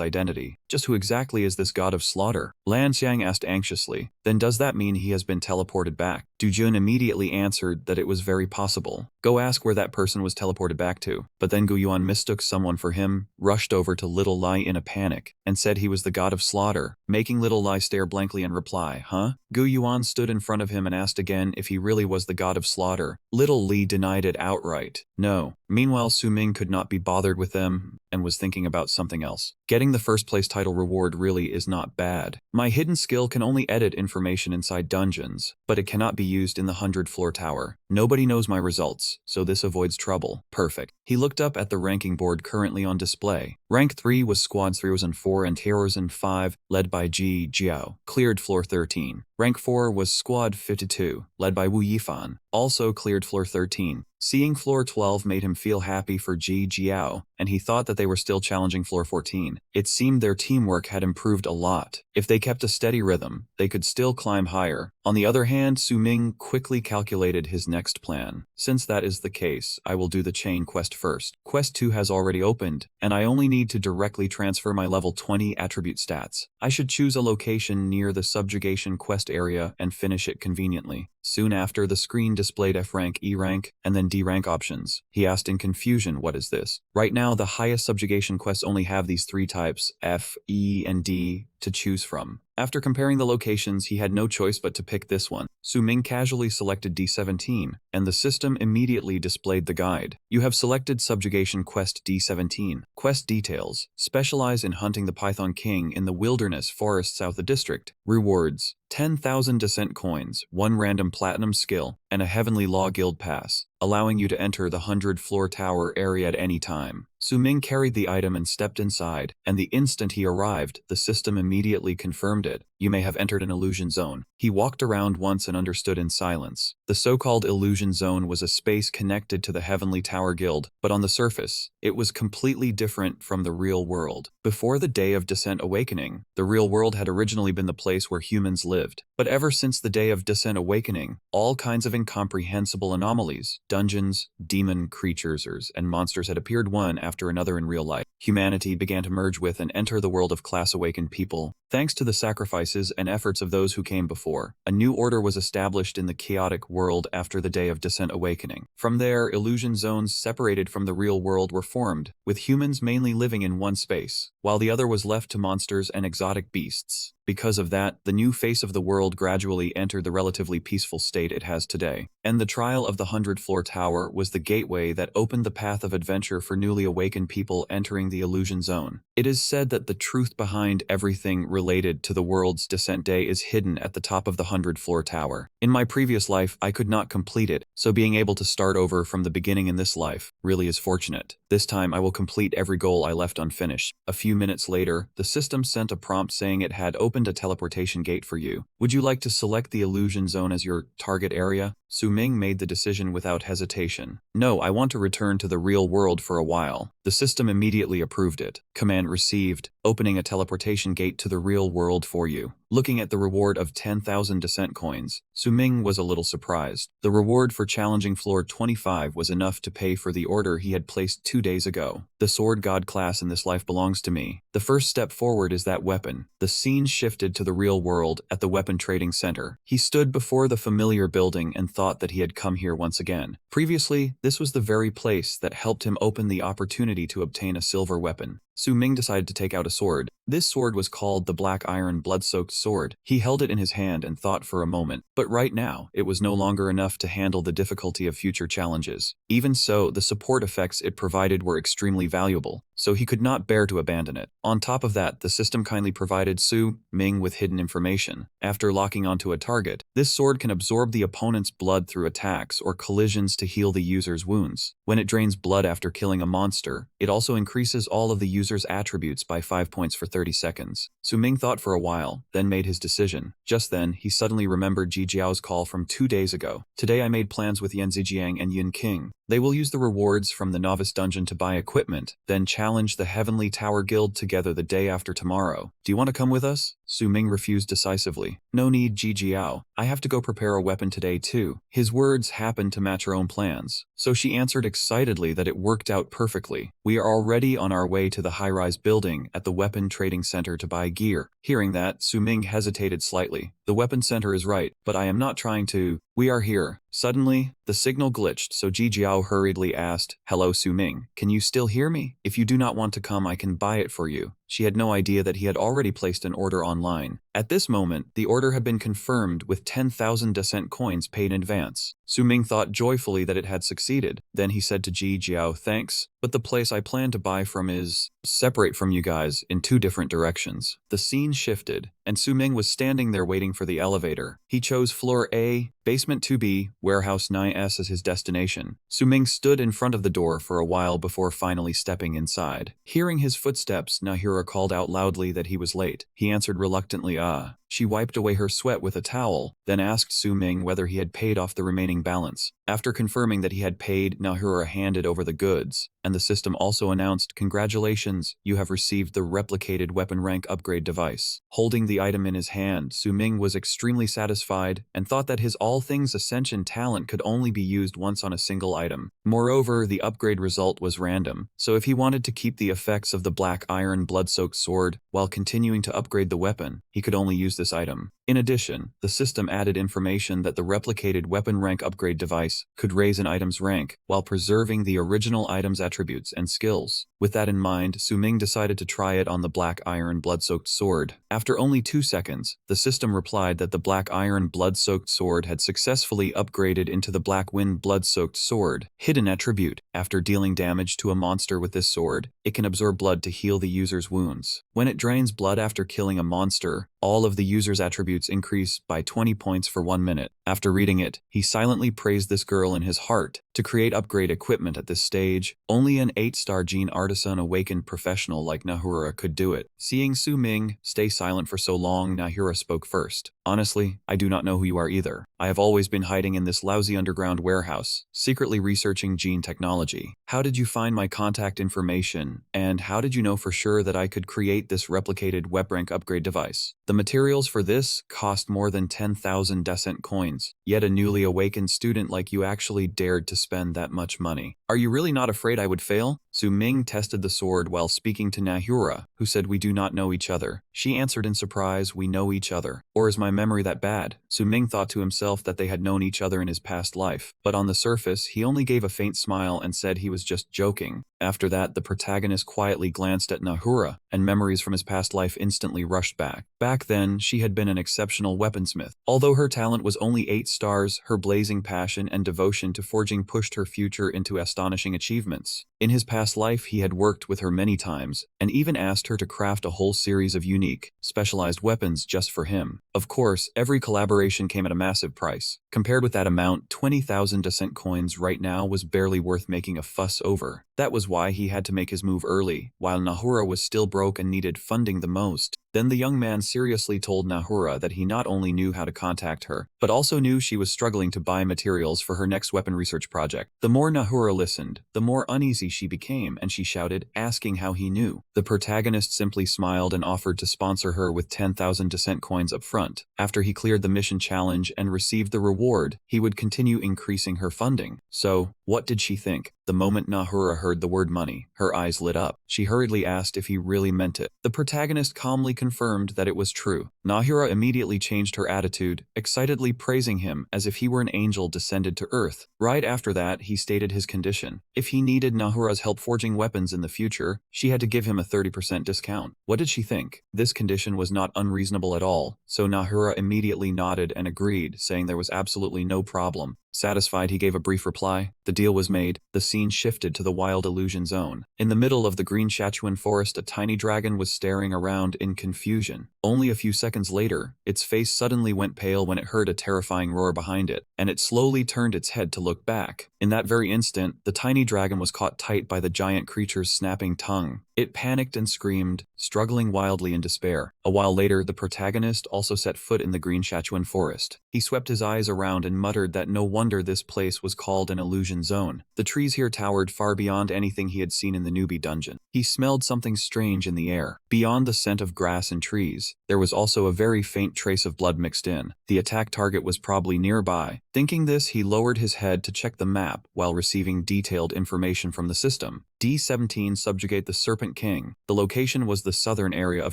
identity. Just who exactly is this god of slaughter? Lan Xiang asked anxiously. Then does that mean he has been teleported back? Du Jun immediately answered that it was very possible. Go ask where that person was teleported back to. But then Gu Yuan mistook someone for him, rushed over to Little Lai in a panic, and said he was the god of slaughter, making Little Lai stare blankly and reply, huh? Gu Yuan stood in front of him and asked again if he really was the god of slaughter. Little Li denied it outright. No. Meanwhile, Su Ming could not be bothered with them and was thinking about something else. Getting the first place title reward really is not bad. My hidden skill can only edit information inside dungeons, but it cannot be used in the 100-floor tower. Nobody knows my results, so this avoids trouble. Perfect. He looked up at the ranking board currently on display. Rank 3 was Squads 304 and Heroes 5, led by Ji Jiao, cleared floor 13. Rank 4 was Squad 52, led by Wu Yifan, also cleared floor 13. Seeing floor 12 made him feel happy for Ji Jiao, and he thought that they were still challenging floor 14. It seemed their teamwork had improved a lot. If they kept a steady rhythm, they could still climb higher. On the other hand, Su Ming quickly calculated his next plan. Since that is the case, I will do the chain quest first. Quest 2 has already opened, and I only need to directly transfer my level 20 attribute stats. I should choose a location near the subjugation quest area and finish it conveniently. Soon after, the screen displayed F rank, E rank, and then D rank options. He asked in confusion, what is this? Right now, the highest subjugation quests only have these 3 types, F, E, and D, to choose from. After comparing the locations, he had no choice but to pick this one. Su Ming casually selected D17, and the system immediately displayed the guide. You have selected Subjugation Quest D17. Quest details. Specialize in hunting the Python King in the wilderness forest south of the district. Rewards. 10,000 descent coins, 1 random platinum skill, and a Heavenly Law Guild Pass, allowing you to enter the 100-floor tower area at any time. Su Ming carried the item and stepped inside, and the instant he arrived, the system immediately confirmed it. You may have entered an illusion zone. He walked around once and understood in silence. The so-called Illusion Zone was a space connected to the Heavenly Tower Guild, but on the surface, it was completely different from the real world. Before the Day of Descent Awakening, the real world had originally been the place where humans lived. But ever since the Day of Descent Awakening, all kinds of incomprehensible anomalies, dungeons, demon creatures, and monsters had appeared one after another in real life. Humanity began to merge with and enter the world of class-awakened people. Thanks to the sacrifices and efforts of those who came before, a new order was established in the chaotic world after the Day of Descent Awakening. From there, illusion zones separated from the real world were formed, with humans mainly living in one space, while the other was left to monsters and exotic beasts. Because of that, the new face of the world gradually entered the relatively peaceful state it has today. And the trial of the 100-floor tower was the gateway that opened the path of adventure for newly awakened people entering the illusion zone. It is said that the truth behind everything related to the world's descent day is hidden at the top of the 100-floor tower. In my previous life, I could not complete it, so being able to start over from the beginning in this life really is fortunate. This time, I will complete every goal I left unfinished. A few minutes later, the system sent a prompt saying it had opened a teleportation gate for you. Would you like to select the illusion zone as your target area? Su Ming made the decision without hesitation. No, I want to return to the real world for a while. The system immediately approved it. Command received, opening a teleportation gate to the real world for you. Looking at the reward of 10,000 descent coins, Su Ming was a little surprised. The reward for challenging floor 25 was enough to pay for the order he had placed 2 days ago. The sword god class in this life belongs to me. The first step forward is that weapon. The scene shifted to the real world at the weapon trading center. He stood before the familiar building and thought that he had come here once again. Previously, this was the very place that helped him open the opportunity to obtain a silver weapon. Su Ming decided to take out a sword. This sword was called the Black Iron Blood-Soaked Sword. He held it in his hand and thought for a moment, but right now, it was no longer enough to handle the difficulty of future challenges. Even so, the support effects it provided were extremely valuable, so he could not bear to abandon it. On top of that, the system kindly provided Su Ming with hidden information. After locking onto a target, this sword can absorb the opponent's blood through attacks or collisions to heal the user's wounds. When it drains blood after killing a monster, it also increases all of the user's attributes by 5 points for 30 seconds. Su Ming thought for a while, then made his decision. Just then, he suddenly remembered Ji Jiao's call from 2 days ago. Today I made plans with Yan Zijiang and Yin King. They will use the rewards from the novice dungeon to buy equipment, then challenge the Heavenly Tower Guild together the day after tomorrow. Do you want to come with us? Su Ming refused decisively. No need, Ji Jiao. I have to go prepare a weapon today too. His words happened to match her own plans, so she answered excitedly that it worked out perfectly. We are already on our way to the high-rise building at the weapon trading center to buy gear. Hearing that, Su Ming hesitated slightly. The weapon center is right, but I am not trying to. We are here. Suddenly, the signal glitched, so Ji Jiao hurriedly asked, "Hello, Su Ming. Can you still hear me? If you do not want to come, I can buy it for you." She had no idea that he had already placed an order online. At this moment, the order had been confirmed with 10,000 descent coins paid in advance. Su Ming thought joyfully that it had succeeded. Then he said to Ji Jiao, "Thanks, but the place I plan to buy from is separate from you guys in 2 different directions." The scene shifted, and Su Ming was standing there waiting for the elevator. He chose floor A, basement 2B, warehouse 9S as his destination. Su Ming stood in front of the door for a while before finally stepping inside. Hearing his footsteps, Nahura called out loudly that he was late. He answered reluctantly, "Ah." She wiped away her sweat with a towel, then asked Su Ming whether he had paid off the remaining balance. After confirming that he had paid, Nahura handed over the goods, and the system also announced, "Congratulations, you have received the replicated weapon rank upgrade device." Holding the item in his hand, Su Ming was extremely satisfied and thought that his all things ascension talent could only be used once on a single item. Moreover, the upgrade result was random, so if he wanted to keep the effects of the Black Iron Blood-Soaked Sword while continuing to upgrade the weapon, he could only use this item. In addition, the system added information that the replicated weapon rank upgrade device could raise an item's rank while preserving the original item's attributes and skills. With that in mind, Su Ming decided to try it on the Black Iron Blood-Soaked Sword. After only 2 seconds, the system replied that the Black Iron Blood-Soaked Sword had successfully upgraded into the Black Wind Blood-Soaked Sword. Hidden attribute. After dealing damage to a monster with this sword, it can absorb blood to heal the user's wounds. When it drains blood after killing a monster, all of the user's attributes increase by 20 points for 1 minute. After reading it, he silently praised this girl in his heart. To create upgrade equipment at this stage, only an 8-star gene artisan awakened professional like Nahura could do it. Seeing Su Ming stay silent for so long, Nahura spoke first. Honestly, I do not know who you are either. I have always been hiding in this lousy underground warehouse, secretly researching gene technology. How did you find my contact information, and how did you know for sure that I could create this replicated web rank upgrade device? The materials for this cost more than 10,000 decent coins, yet a newly awakened student like you actually dared to spend that much money. Are you really not afraid I would fail? Su Ming tested the sword while speaking to Nahura, who said we do not know each other. She answered in surprise, we know each other. Or is my memory that bad? Su Ming thought to himself that they had known each other in his past life, but on the surface, he only gave a faint smile and said he was just joking. After that, the protagonist quietly glanced at Nahura, and memories from his past life instantly rushed back. Back then, she had been an exceptional weaponsmith. Although her talent was only 8 stars, her blazing passion and devotion to forging pushed her future into astonishing achievements. In his past life, he had worked with her many times, and even asked her to craft a whole series of unique, specialized weapons just for him. Of course, every collaboration came at a massive price. Compared with that amount, 20,000 decent coins right now was barely worth making a fuss over. That was why he had to make his move early, while Nahura was still broke and needed funding the most. Then the young man seriously told Nahura that he not only knew how to contact her, but also knew she was struggling to buy materials for her next weapon research project. The more Nahura listened, the more uneasy she became, and she shouted, asking how he knew. The protagonist simply smiled and offered to sponsor her with 10,000 decent coins up front. After he cleared the mission challenge and received the reward, he would continue increasing her funding. So, what did she think? The moment Nahura heard the word money, her eyes lit up. She hurriedly asked if he really meant it. The protagonist calmly confirmed that it was true. Nahura immediately changed her attitude, excitedly praising him as if he were an angel descended to Earth. Right after that, he stated his condition. If he needed Nahura's help forging weapons in the future, she had to give him a 30% discount. What did she think? This condition was not unreasonable at all, so Nahura immediately nodded and agreed, saying there was absolutely no problem. Satisfied, he gave a brief reply. The deal was made. The scene shifted to the wild illusion zone. In the middle of the green Sichuan forest, a tiny dragon was staring around in confusion. Only a few seconds later, its face suddenly went pale when it heard a terrifying roar behind it, and it slowly turned its head to look back. In that very instant, the tiny dragon was caught tight by the giant creature's snapping tongue. It panicked and screamed, struggling wildly in despair. A while later, the protagonist also set foot in the green Sichuan forest. He swept his eyes around and muttered that no wonder this place was called an illusion zone. The trees here towered far beyond anything he had seen in the newbie dungeon. He smelled something strange in the air. Beyond the scent of grass and trees, there was also a very faint trace of blood mixed in. The attack target was probably nearby. Thinking this, he lowered his head to check the map while receiving detailed information from the system. D-17 subjugate the Serpent King. The location was the southern area of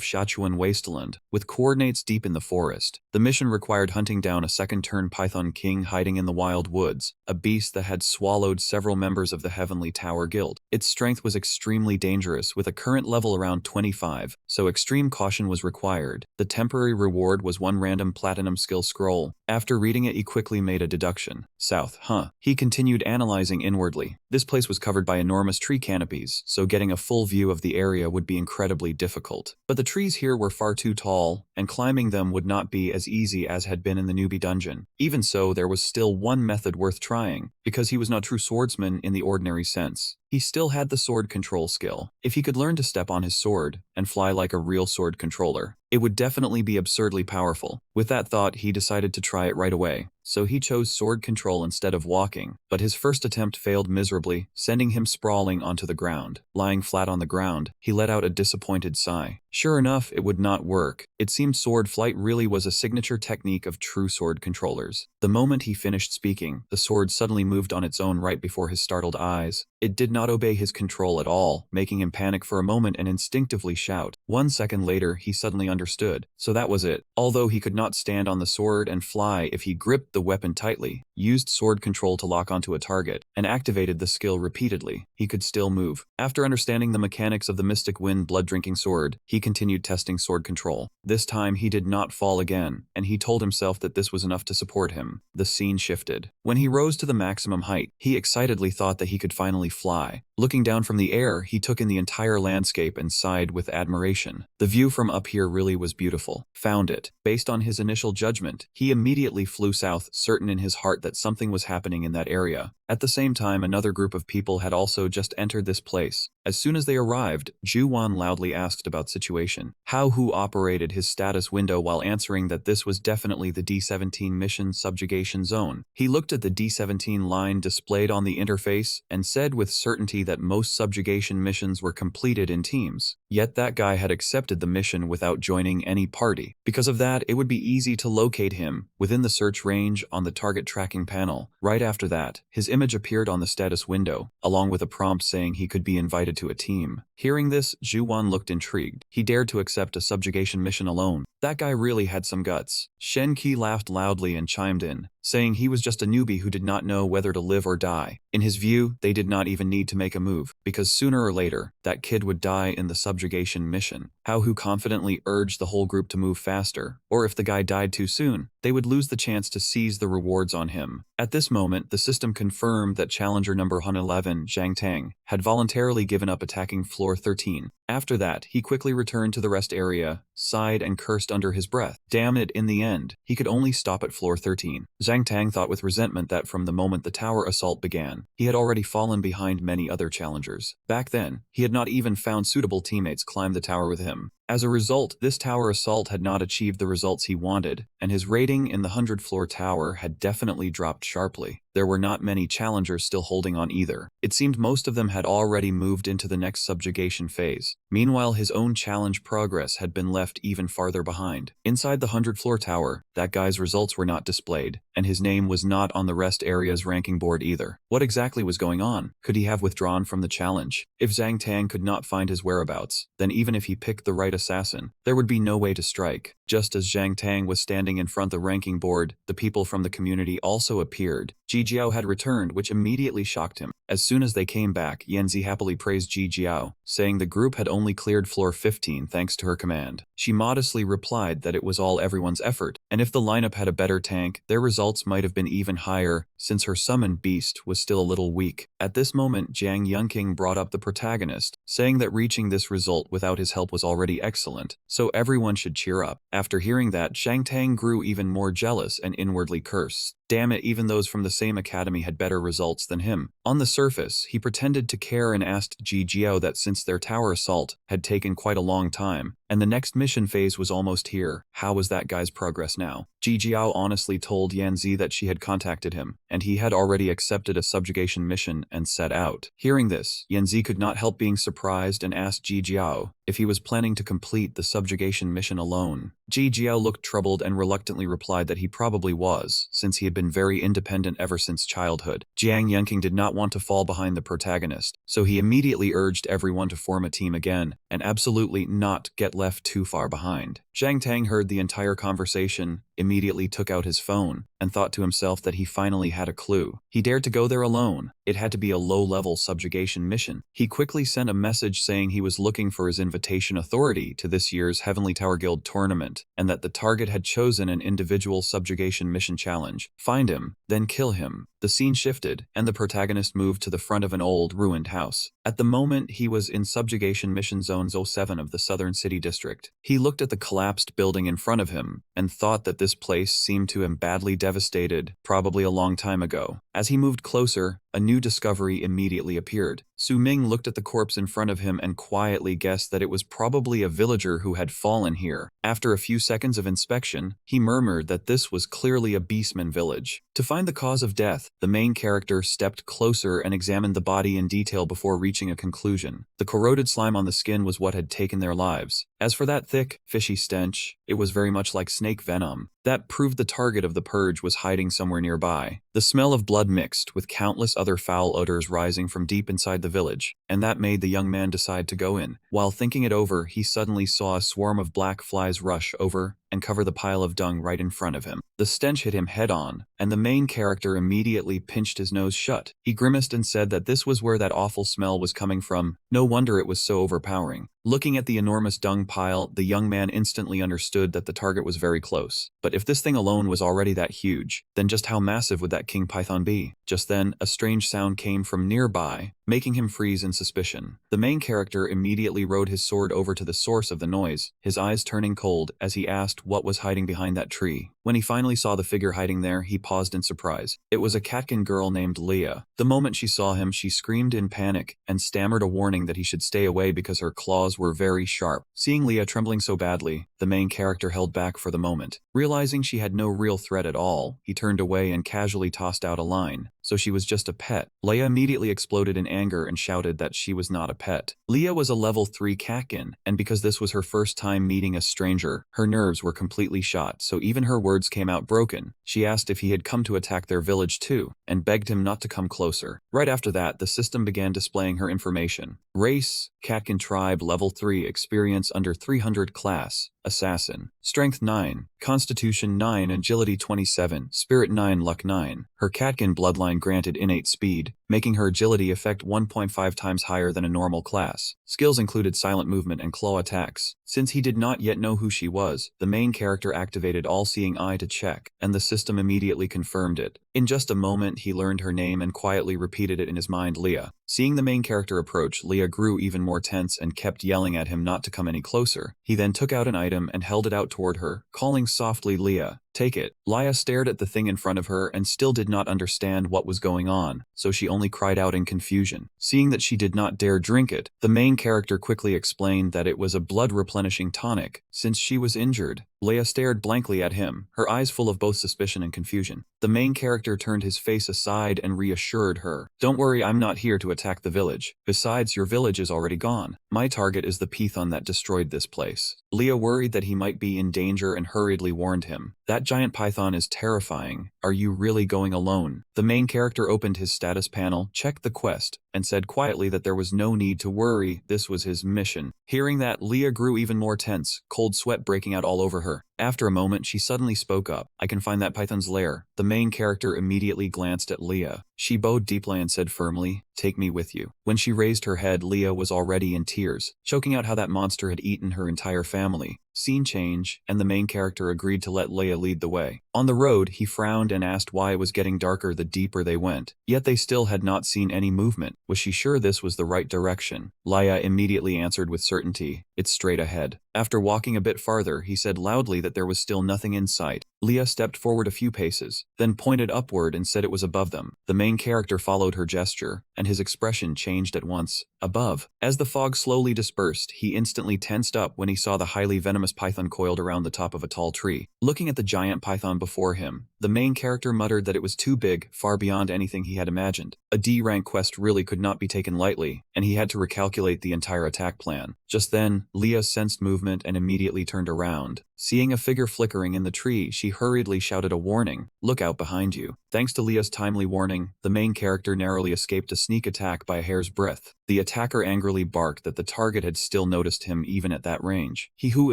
Sichuan wasteland, with coordinates deep in the forest. The mission required hunting down a second-turn Python King hiding in the wild woods, a beast that had swallowed several members of the Heavenly Tower Guild. Its strength was extremely dangerous, with a current level around 25, so extreme caution was required. The temporary reward was one random platinum skill scroll. After reading it, he quickly made a deduction. South, huh? He continued analyzing inwardly. This place was covered by enormous tree canopies, so getting a full view of the area would be incredibly difficult. But the trees here were far too tall, and climbing them would not be as easy as had been in the newbie dungeon. Even so, there was still one method worth trying, because he was not a true swordsman in the ordinary sense. He still had the sword control skill. If he could learn to step on his sword and fly like a real sword controller, it would definitely be absurdly powerful. With that thought, he decided to try it right away. So he chose sword control instead of walking, but his first attempt failed miserably, sending him sprawling onto the ground. Lying flat on the ground, he let out a disappointed sigh. Sure enough, it would not work. It seemed sword flight really was a signature technique of true sword controllers. The moment he finished speaking, the sword suddenly moved on its own right before his startled eyes. It did not obey his control at all, making him panic for a moment and instinctively shout. 1 second later, he suddenly understood. So that was it. Although he could not stand on the sword and fly if he gripped the weapon tightly, used sword control to lock onto a target, and activated the skill repeatedly, he could still move. After understanding the mechanics of the Mystic Wind blood-drinking sword, he continued testing sword control. This time he did not fall again, and he told himself that this was enough to support him. The scene shifted. When he rose to the maximum height, he excitedly thought that he could finally fly. Looking down from the air, he took in the entire landscape and sighed with admiration. The view from up here really was beautiful. Found it. Based on his initial judgment, he immediately flew south, certain in his heart that something was happening in that area. At the same time, another group of people had also just entered this place. As soon as they arrived, Ju-wan loudly asked about situation. How Hu operated his status window while answering that this was definitely the D-17 mission subjugation zone. He looked at the D-17 line displayed on the interface and said with certainty that most subjugation missions were completed in teams. Yet that guy had accepted the mission without joining any party. Because of that, it would be easy to locate him within the search range on the target tracking panel. Right after that, his image appeared on the status window, along with a prompt saying he could be invited to a team. Hearing this, Ju-wan looked intrigued. He dared to accept a subjugation mission alone. That guy really had some guts. Shen Qi laughed loudly and chimed in, saying he was just a newbie who did not know whether to live or die. In his view, they did not even need to make a move, because sooner or later, that kid would die in the subjugation mission. How Hu confidently urged the whole group to move faster, or if the guy died too soon, they would lose the chance to seize the rewards on him. At this moment, the system confirmed that challenger number 111, Zhang Tang, had voluntarily given up attacking floor 13. After that, he quickly returned to the rest area, sighed and cursed under his breath. Damn it, in the end, he could only stop at floor 13. Zhang Tang thought with resentment that from the moment the tower assault began, he had already fallen behind many other challengers. Back then, he had not even found suitable teammates climb the tower with him. As a result, this tower assault had not achieved the results he wanted, and his rating in the 100th-floor tower had definitely dropped sharply. There were not many challengers still holding on either. It seemed most of them had already moved into the next subjugation phase. Meanwhile, his own challenge progress had been left even farther behind. Inside the 100th-floor tower, that guy's results were not displayed, and his name was not on the rest area's ranking board either. What exactly was going on? Could he have withdrawn from the challenge? If Zhang Tang could not find his whereabouts, then even if he picked the right assassin, there would be no way to strike. Just as Zhang Tang was standing in front of the ranking board, the people from the community also appeared. Ji Jiao had returned, which immediately shocked him. As soon as they came back, Yanzi happily praised Ji Jiao, saying the group had only cleared floor 15 thanks to her command. She modestly replied that it was all everyone's effort, and if the lineup had a better tank, their results might have been even higher, since her summoned beast was still a little weak. At this moment, Jiang Yunqing brought up the protagonist, saying that reaching this result without his help was already excellent, so everyone should cheer up. After hearing that, Zhang Tang grew even more jealous and inwardly cursed. Damn it, even those from the same academy had better results than him. On the surface, he pretended to care and asked Ji Jiao that since their tower assault had taken quite a long time, and the next mission phase was almost here, how was that guy's progress now? Ji Jiao honestly told Yanzi that she had contacted him, and he had already accepted a subjugation mission and set out. Hearing this, Yanzi could not help being surprised and asked Ji Jiao if he was planning to complete the subjugation mission alone. Ji Jiao looked troubled and reluctantly replied that he probably was, since he had been very independent ever since childhood. Jiang Yunqing did not want to fall behind the protagonist, so he immediately urged everyone to form a team again, and absolutely not get left too far behind. Zhang Tang heard the entire conversation, immediately took out his phone, and thought to himself that he finally had a clue. He dared to go there alone. It had to be a low-level subjugation mission. He quickly sent a message saying he was looking for his invitation authority to this year's Heavenly Tower Guild tournament, and that the target had chosen an individual subjugation mission challenge. Find him, then kill him. The scene shifted, and the protagonist moved to the front of an old, ruined house. At the moment, he was in Subjugation Mission Zone 07 of the Southern City District. He looked at the collapsed building in front of him, and thought that this place seemed to him badly devastated, probably a long time ago. As he moved closer, a new discovery immediately appeared. Su Ming looked at the corpse in front of him and quietly guessed that it was probably a villager who had fallen here. After a few seconds of inspection, he murmured that this was clearly a beastman village. To find the cause of death, the main character stepped closer and examined the body in detail before reaching a conclusion. The corroded slime on the skin was what had taken their lives. As for that thick, fishy stench, it was very much like snake venom. That proved the target of the purge was hiding somewhere nearby. The smell of blood mixed with countless other foul odors rising from deep inside the village, and that made the young man decide to go in. While thinking it over, he suddenly saw a swarm of black flies rush over and cover the pile of dung right in front of him. The stench hit him head-on, and the main character immediately pinched his nose shut. He grimaced and said that this was where that awful smell was coming from. No wonder it was so overpowering. Looking at the enormous dung pile, the young man instantly understood that the target was very close. But if this thing alone was already that huge, then just how massive would that king python be? Just then, a strange sound came from nearby, making him freeze in suspicion. The main character immediately rode his sword over to the source of the noise, his eyes turning cold as he asked what was hiding behind that tree. When he finally saw the figure hiding there, he paused in surprise. It was a Katkin girl named Leah. The moment she saw him, she screamed in panic and stammered a warning that he should stay away because her claws were very sharp. Seeing Leah trembling so badly, the main character held back for the moment. Realizing she had no real threat at all, he turned away and casually tossed out a line. So she was just a pet. Leah immediately exploded in anger and shouted that she was not a pet. Leah was a level 3 Katkin, and because this was her first time meeting a stranger, her nerves were completely shot, so even her words came out broken. She asked if he had come to attack their village too, and begged him not to come closer. Right after that, the system began displaying her information. Race, Katkin tribe, level 3, experience under 300, class, assassin, strength 9, constitution 9, agility 27, spirit 9, luck 9. Her Katkin bloodline granted innate speed, making her agility effect 1.5 times higher than a normal class. Skills included silent movement and claw attacks. Since he did not yet know who she was, the main character activated All-Seeing Eye to check, and the system immediately confirmed it. In just a moment, he learned her name and quietly repeated it in his mind, Leah. Seeing the main character approach, Leah grew even more tense and kept yelling at him not to come any closer. He then took out an item and held it out toward her, calling softly, Leah, take it. Leah stared at the thing in front of her and still did not understand what was going on, so she only cried out in confusion. Seeing that she did not dare drink it, the main character quickly explained that it was a blood-replenishing tonic. Since she was injured, Leah stared blankly at him, her eyes full of both suspicion and confusion. The main character turned his face aside and reassured her. Don't worry, I'm not here to attack the village. Besides, your village is already gone. My target is the python that destroyed this place. Leah worried that he might be in danger and hurriedly warned him. That giant python is terrifying. Are you really going alone? The main character opened his status panel, checked the quest, and said quietly that there was no need to worry, this was his mission. Hearing that, Leah grew even more tense, cold sweat breaking out all over her. After a moment, she suddenly spoke up. I can find that python's lair. The main character immediately glanced at Leah. She bowed deeply and said firmly, take me with you. When she raised her head, Leah was already in tears, choking out how that monster had eaten her entire family. Scene change, and the main character agreed to let Leah lead the way. On the road, he frowned and asked why it was getting darker the deeper they went. Yet they still had not seen any movement. Was she sure this was the right direction? Leah immediately answered with certainty, it's straight ahead. After walking a bit farther, he said loudly that there was still nothing in sight. Leah stepped forward a few paces, then pointed upward and said it was above them. The main character followed her gesture, and his expression changed at once. Above. As the fog slowly dispersed, he instantly tensed up when he saw the highly venomous python coiled around the top of a tall tree. Looking at the giant python before him, the main character muttered that it was too big, far beyond anything he had imagined. A D-rank quest really could not be taken lightly, and he had to recalculate the entire attack plan. Just then, Leah sensed movement and immediately turned around. Seeing a figure flickering in the tree, she hurriedly shouted a warning, look out behind you. Thanks to Leah's timely warning, the main character narrowly escaped a sneak attack by a hair's breadth. The attacker angrily barked that the target had still noticed him even at that range. He who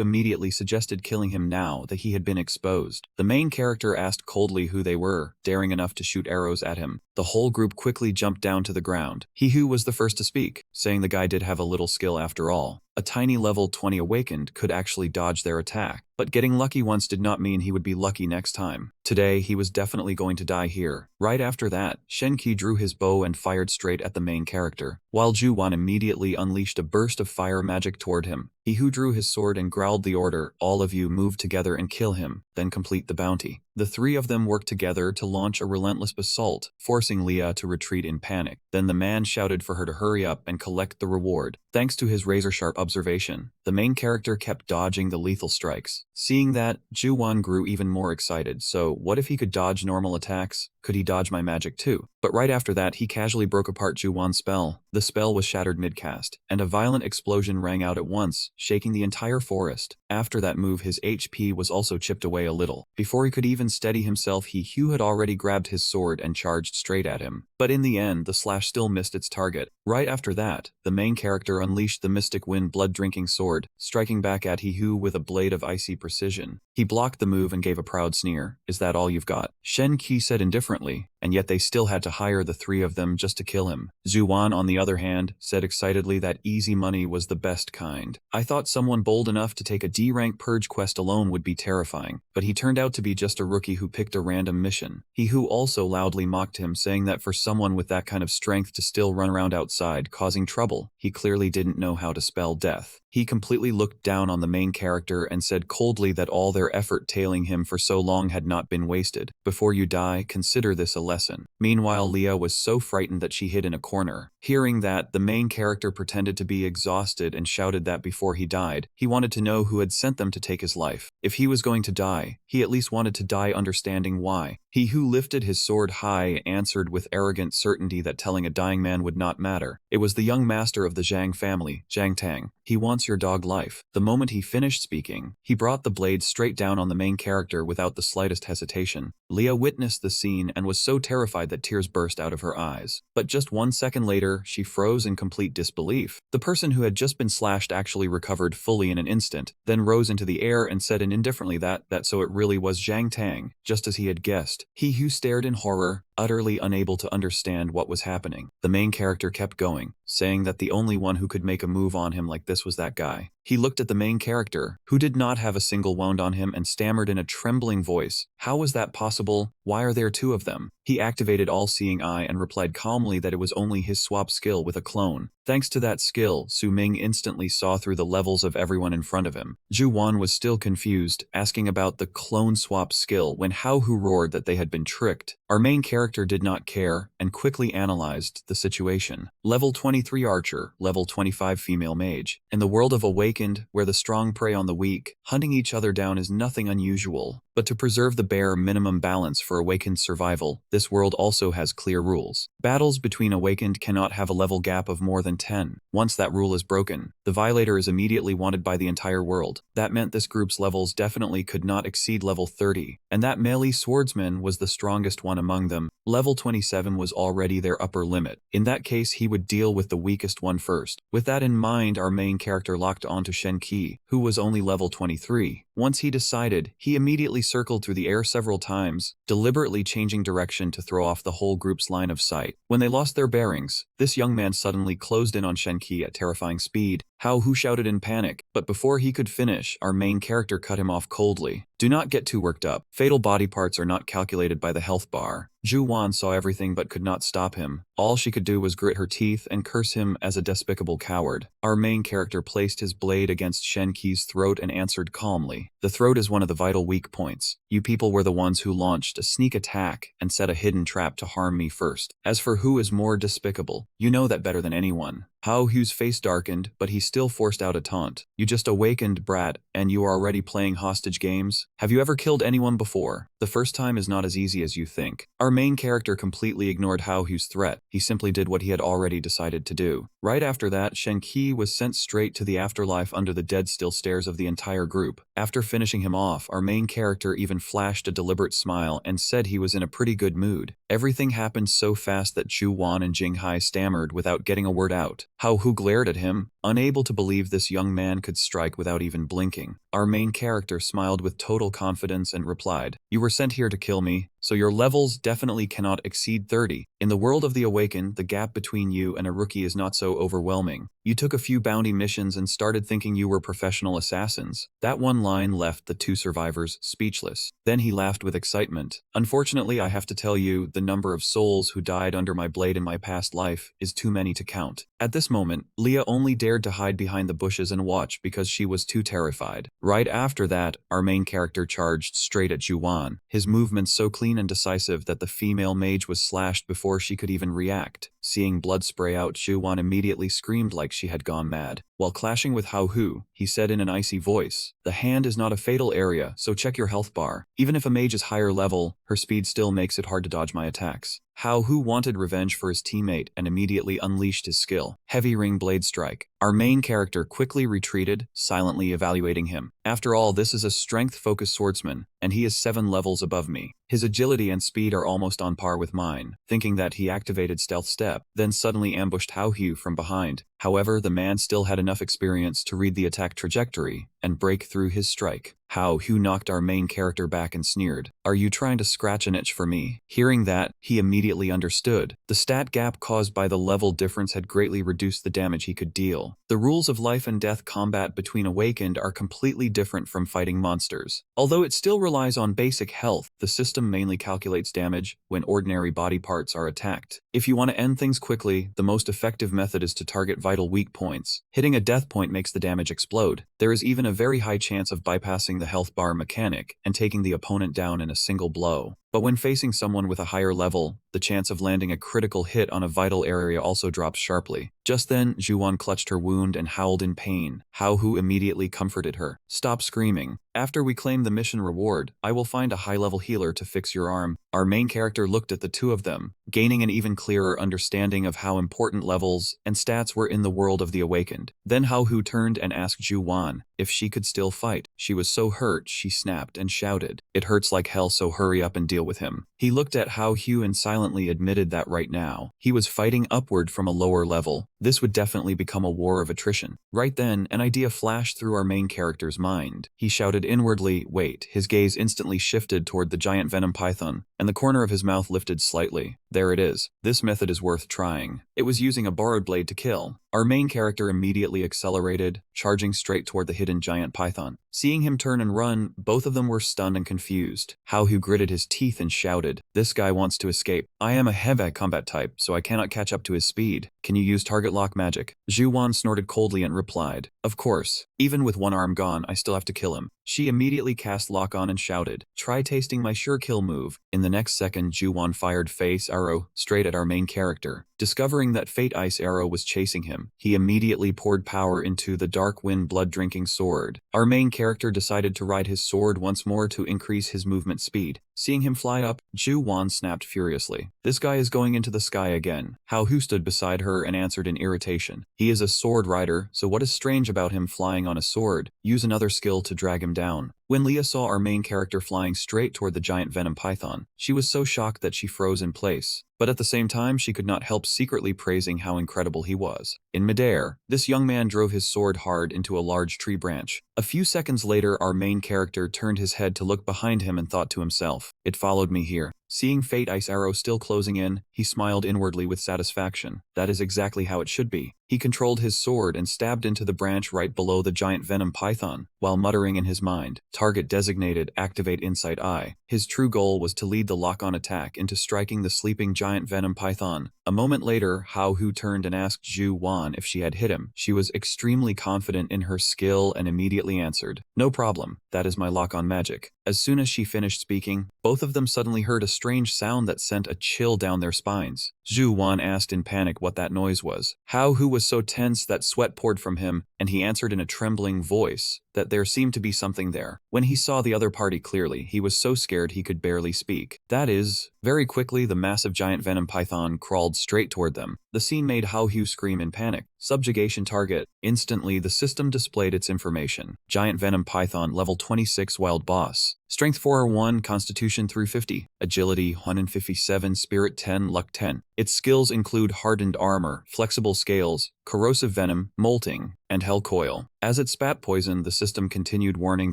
immediately suggested killing him now that he had been exposed. The main character asked coldly who they were, daring enough to shoot arrows at him. The whole group quickly jumped down to the ground. He who was the first to speak, saying the guy did have a little skill after all. A tiny level 20 awakened could actually dodge their attack, but getting lucky once did not mean he would be lucky next time. Today, he was definitely going to die here. Right after that, Shenki drew his bow and fired straight at the main character, while Juwan immediately unleashed a burst of fire magic toward him. He who drew his sword and growled the order, all of you move together and kill him, then complete the bounty. The three of them worked together to launch a relentless assault, forcing Leah to retreat in panic. Then the man shouted for her to hurry up and collect the reward. Thanks to his razor-sharp observation, the main character kept dodging the lethal strikes. Seeing that, Juwan grew even more excited. So, what if he could dodge normal attacks? Could he dodge my magic too? But right after that, he casually broke apart Juwan's spell. The spell was shattered mid-cast, and a violent explosion rang out at once, shaking the entire forest. After that move, his HP was also chipped away a little. Before he could even steady himself, Hugh had already grabbed his sword and charged straight at him. But in the end, the slash still missed its target. Right after that, the main character unleashed the Mystic Wind blood-drinking sword, striking back at Hugh with a blade of icy precision. He blocked the move and gave a proud sneer. Is that all you've got? Shen Qi said indifferently, and yet they still had to hire the three of them just to kill him. Zhu Wan, on the other hand, said excitedly that easy money was the best kind. I thought someone bold enough to take a D-rank purge quest alone would be terrifying, but he turned out to be just a rookie who picked a random mission. He who also loudly mocked him, saying that for someone with that kind of strength to still run around outside causing trouble, he clearly didn't know how to spell death. He completely looked down on the main character and said coldly that all their effort tailing him for so long had not been wasted. Before you die, consider this a lesson. Meanwhile, Leah was so frightened that she hid in a corner. Hearing that, the main character pretended to be exhausted and shouted that before he died, he wanted to know who had sent them to take his life. If he was going to die, he at least wanted to die understanding why. He who lifted his sword high answered with arrogant certainty that telling a dying man would not matter. It was the young master of the Zhang family, Zhang Tang. He wants your dog life. The moment he finished speaking, he brought the blade straight down on the main character without the slightest hesitation. Leah witnessed the scene and was so terrified that tears burst out of her eyes. But just 1 second later, she froze in complete disbelief. The person who had just been slashed actually recovered fully in an instant, then rose into the air and said indifferently that so it really was Zhang Tang, just as he had guessed. He who stared in horror, utterly unable to understand what was happening. The main character kept going, saying that the only one who could make a move on him like this was that guy. He looked at the main character, who did not have a single wound on him, and stammered in a trembling voice, "How was that possible? Why are there two of them?" He activated All-Seeing Eye and replied calmly that it was only his swap skill with a clone. Thanks to that skill, Su Ming instantly saw through the levels of everyone in front of him. Zhu Wan was still confused, asking about the clone swap skill when Hao Hu roared that they had been tricked. Our main character did not care and quickly analyzed the situation. Level 23 Archer, Level 25 Female Mage. In the world of Awakened, where the strong prey on the weak, hunting each other down is nothing unusual. But to preserve the bare minimum balance for Awakened survival, this world also has clear rules. Battles between Awakened cannot have a level gap of more than 10. Once that rule is broken, the violator is immediately wanted by the entire world. That meant this group's levels definitely could not exceed level 30, and that melee swordsman was the strongest one among them. Level 27 was already their upper limit. In that case, he would deal with the weakest one first. With that in mind, our main character locked onto Shen Qi, who was only level 23. Once he decided, he immediately circled through the air several times, deliberately changing direction to throw off the whole group's line of sight. When they lost their bearings, this young man suddenly closed in on Shen Qi at terrifying speed. Hao Hu shouted in panic, but before he could finish, our main character cut him off coldly. Do not get too worked up. Fatal body parts are not calculated by the health bar. Zhu Wan saw everything but could not stop him. All she could do was grit her teeth and curse him as a despicable coward. Our main character placed his blade against Shen Qi's throat and answered calmly. The throat is one of the vital weak points. You people were the ones who launched a sneak attack and set a hidden trap to harm me first. As for who is more despicable, you know that better than anyone. Hao Hu's face darkened, but he still forced out a taunt. You just awakened, brat, and you are already playing hostage games? Have you ever killed anyone before? The first time is not as easy as you think. Our main character completely ignored Hao Hu's threat. He simply did what he had already decided to do. Right after that, Shen Qi was sent straight to the afterlife under the dead still stares of the entire group. After finishing him off, our main character even flashed a deliberate smile and said he was in a pretty good mood. Everything happened so fast that Zhu Wan and Jing Hai stammered without getting a word out. Hao Hu glared at him, unable to believe this young man could strike without even blinking. Our main character smiled with total confidence and replied, "You were sent here to kill me, so your levels definitely cannot exceed 30. In the world of the Awakened, the gap between you and a rookie is not so overwhelming. You took a few bounty missions and started thinking you were professional assassins." That one line left the two survivors speechless. Then he laughed with excitement. "Unfortunately, I have to tell you, the number of souls who died under my blade in my past life is too many to count." At this moment, Leah only dared to hide behind the bushes and watch because she was too terrified. Right after that, our main character charged straight at Zhu Wan, his movements so clean and decisive that the female mage was slashed before she could even react. Seeing blood spray out, Zhu Wan immediately screamed like she had gone mad. While clashing with Hao Hu, he said in an icy voice, "The hand is not a fatal area, so check your health bar. Even if a mage is higher level, her speed still makes it hard to dodge my attacks." Hao Hu wanted revenge for his teammate and immediately unleashed his skill, Heavy Ring Blade Strike. Our main character quickly retreated, silently evaluating him. After all, this is a strength-focused swordsman, and he is 7 levels above me. His agility and speed are almost on par with mine. Thinking that, he activated Stealth Step, then suddenly ambushed Hao Hu from behind. However, the man still had enough experience to read the attack trajectory and break through his strike. How Hu knocked our main character back and sneered, "Are you trying to scratch an itch for me?" Hearing that, he immediately understood. The stat gap caused by the level difference had greatly reduced the damage he could deal. The rules of life and death combat between Awakened are completely different from fighting monsters. Although it still relies on basic health, the system mainly calculates damage when ordinary body parts are attacked. If you want to end things quickly, the most effective method is to target vital weak points. Hitting a death point makes the damage explode. There is even a very high chance of bypassing the health bar mechanic and taking the opponent down in a single blow. But when facing someone with a higher level, the chance of landing a critical hit on a vital area also drops sharply. Just then, Juwon clutched her wound and howled in pain. Hao Hu immediately comforted her. "Stop screaming. After we claim the mission reward, I will find a high-level healer to fix your arm." Our main character looked at the two of them, gaining an even clearer understanding of how important levels and stats were in the world of the Awakened. Then Hao Hu turned and asked Juwon if she could still fight. She was so hurt, she snapped and shouted, "It hurts like hell, so hurry up and deal with him." He looked at Hao Hu and silently admitted that right now, he was fighting upward from a lower level. This would definitely become a war of attrition. Right then, an idea flashed through our main character's mind. He shouted inwardly, "Wait." His gaze instantly shifted toward the giant venom python, and the corner of his mouth lifted slightly. "There it is. This method is worth trying." It was using a borrowed blade to kill. Our main character immediately accelerated, charging straight toward the hidden giant python. Seeing him turn and run, both of them were stunned and confused. Hao Hu gritted his teeth and shouted, "This guy wants to escape. I am a heavy combat type, so I cannot catch up to his speed. Can you use target lock magic?" Juwon snorted coldly and replied, "Of course. Even with one arm gone, I still have to kill him." She immediately cast lock on and shouted, "Try tasting my sure kill move." In the next second, Juwon fired Face Arrow straight at our main character. Discovering that Fate Ice Arrow was chasing him, he immediately poured power into the Dark Wind blood-drinking sword. Our main character decided to ride his sword once more to increase his movement speed. Seeing him fly up, Juwon snapped furiously, "This guy is going into the sky again." Hao Hu stood beside her and answered in irritation, "He is a sword rider, so what is strange about him flying on a sword? Use another skill to drag him down." When Leah saw our main character flying straight toward the giant venom python, she was so shocked that she froze in place. But at the same time, she could not help secretly praising how incredible he was. In midair, this young man drove his sword hard into a large tree branch. A few seconds later, our main character turned his head to look behind him and thought to himself, "It followed me here." Seeing Fate Ice Arrow still closing in, he smiled inwardly with satisfaction. That is exactly how it should be. He controlled his sword and stabbed into the branch right below the giant venom python, while muttering in his mind, "Target designated, activate Insight Eye." His true goal was to lead the lock-on attack into striking the sleeping giant venom python. A moment later, Hao Hu turned and asked Juwon if she had hit him. She was extremely confident in her skill and immediately answered, "No problem, that is my lock-on magic." As soon as she finished speaking, both of them suddenly heard a strange sound that sent a chill down their spines. Juwon asked in panic what that noise was. Hao Hu was so tense that sweat poured from him, and he answered in a trembling voice that there seemed to be something there. When he saw the other party clearly, he was so scared he could barely speak. That is, very quickly the massive giant venom python crawled straight toward them. The scene made Hao Hu scream in panic. Subjugation target. Instantly, the system displayed its information. Giant venom python, level 26 wild boss. Strength 401, Constitution 350, Agility 157, Spirit 10, Luck 10. Its skills include Hardened Armor, Flexible Scales, Corrosive Venom, Molting, and Hell Coil. As it spat poison, the system continued warning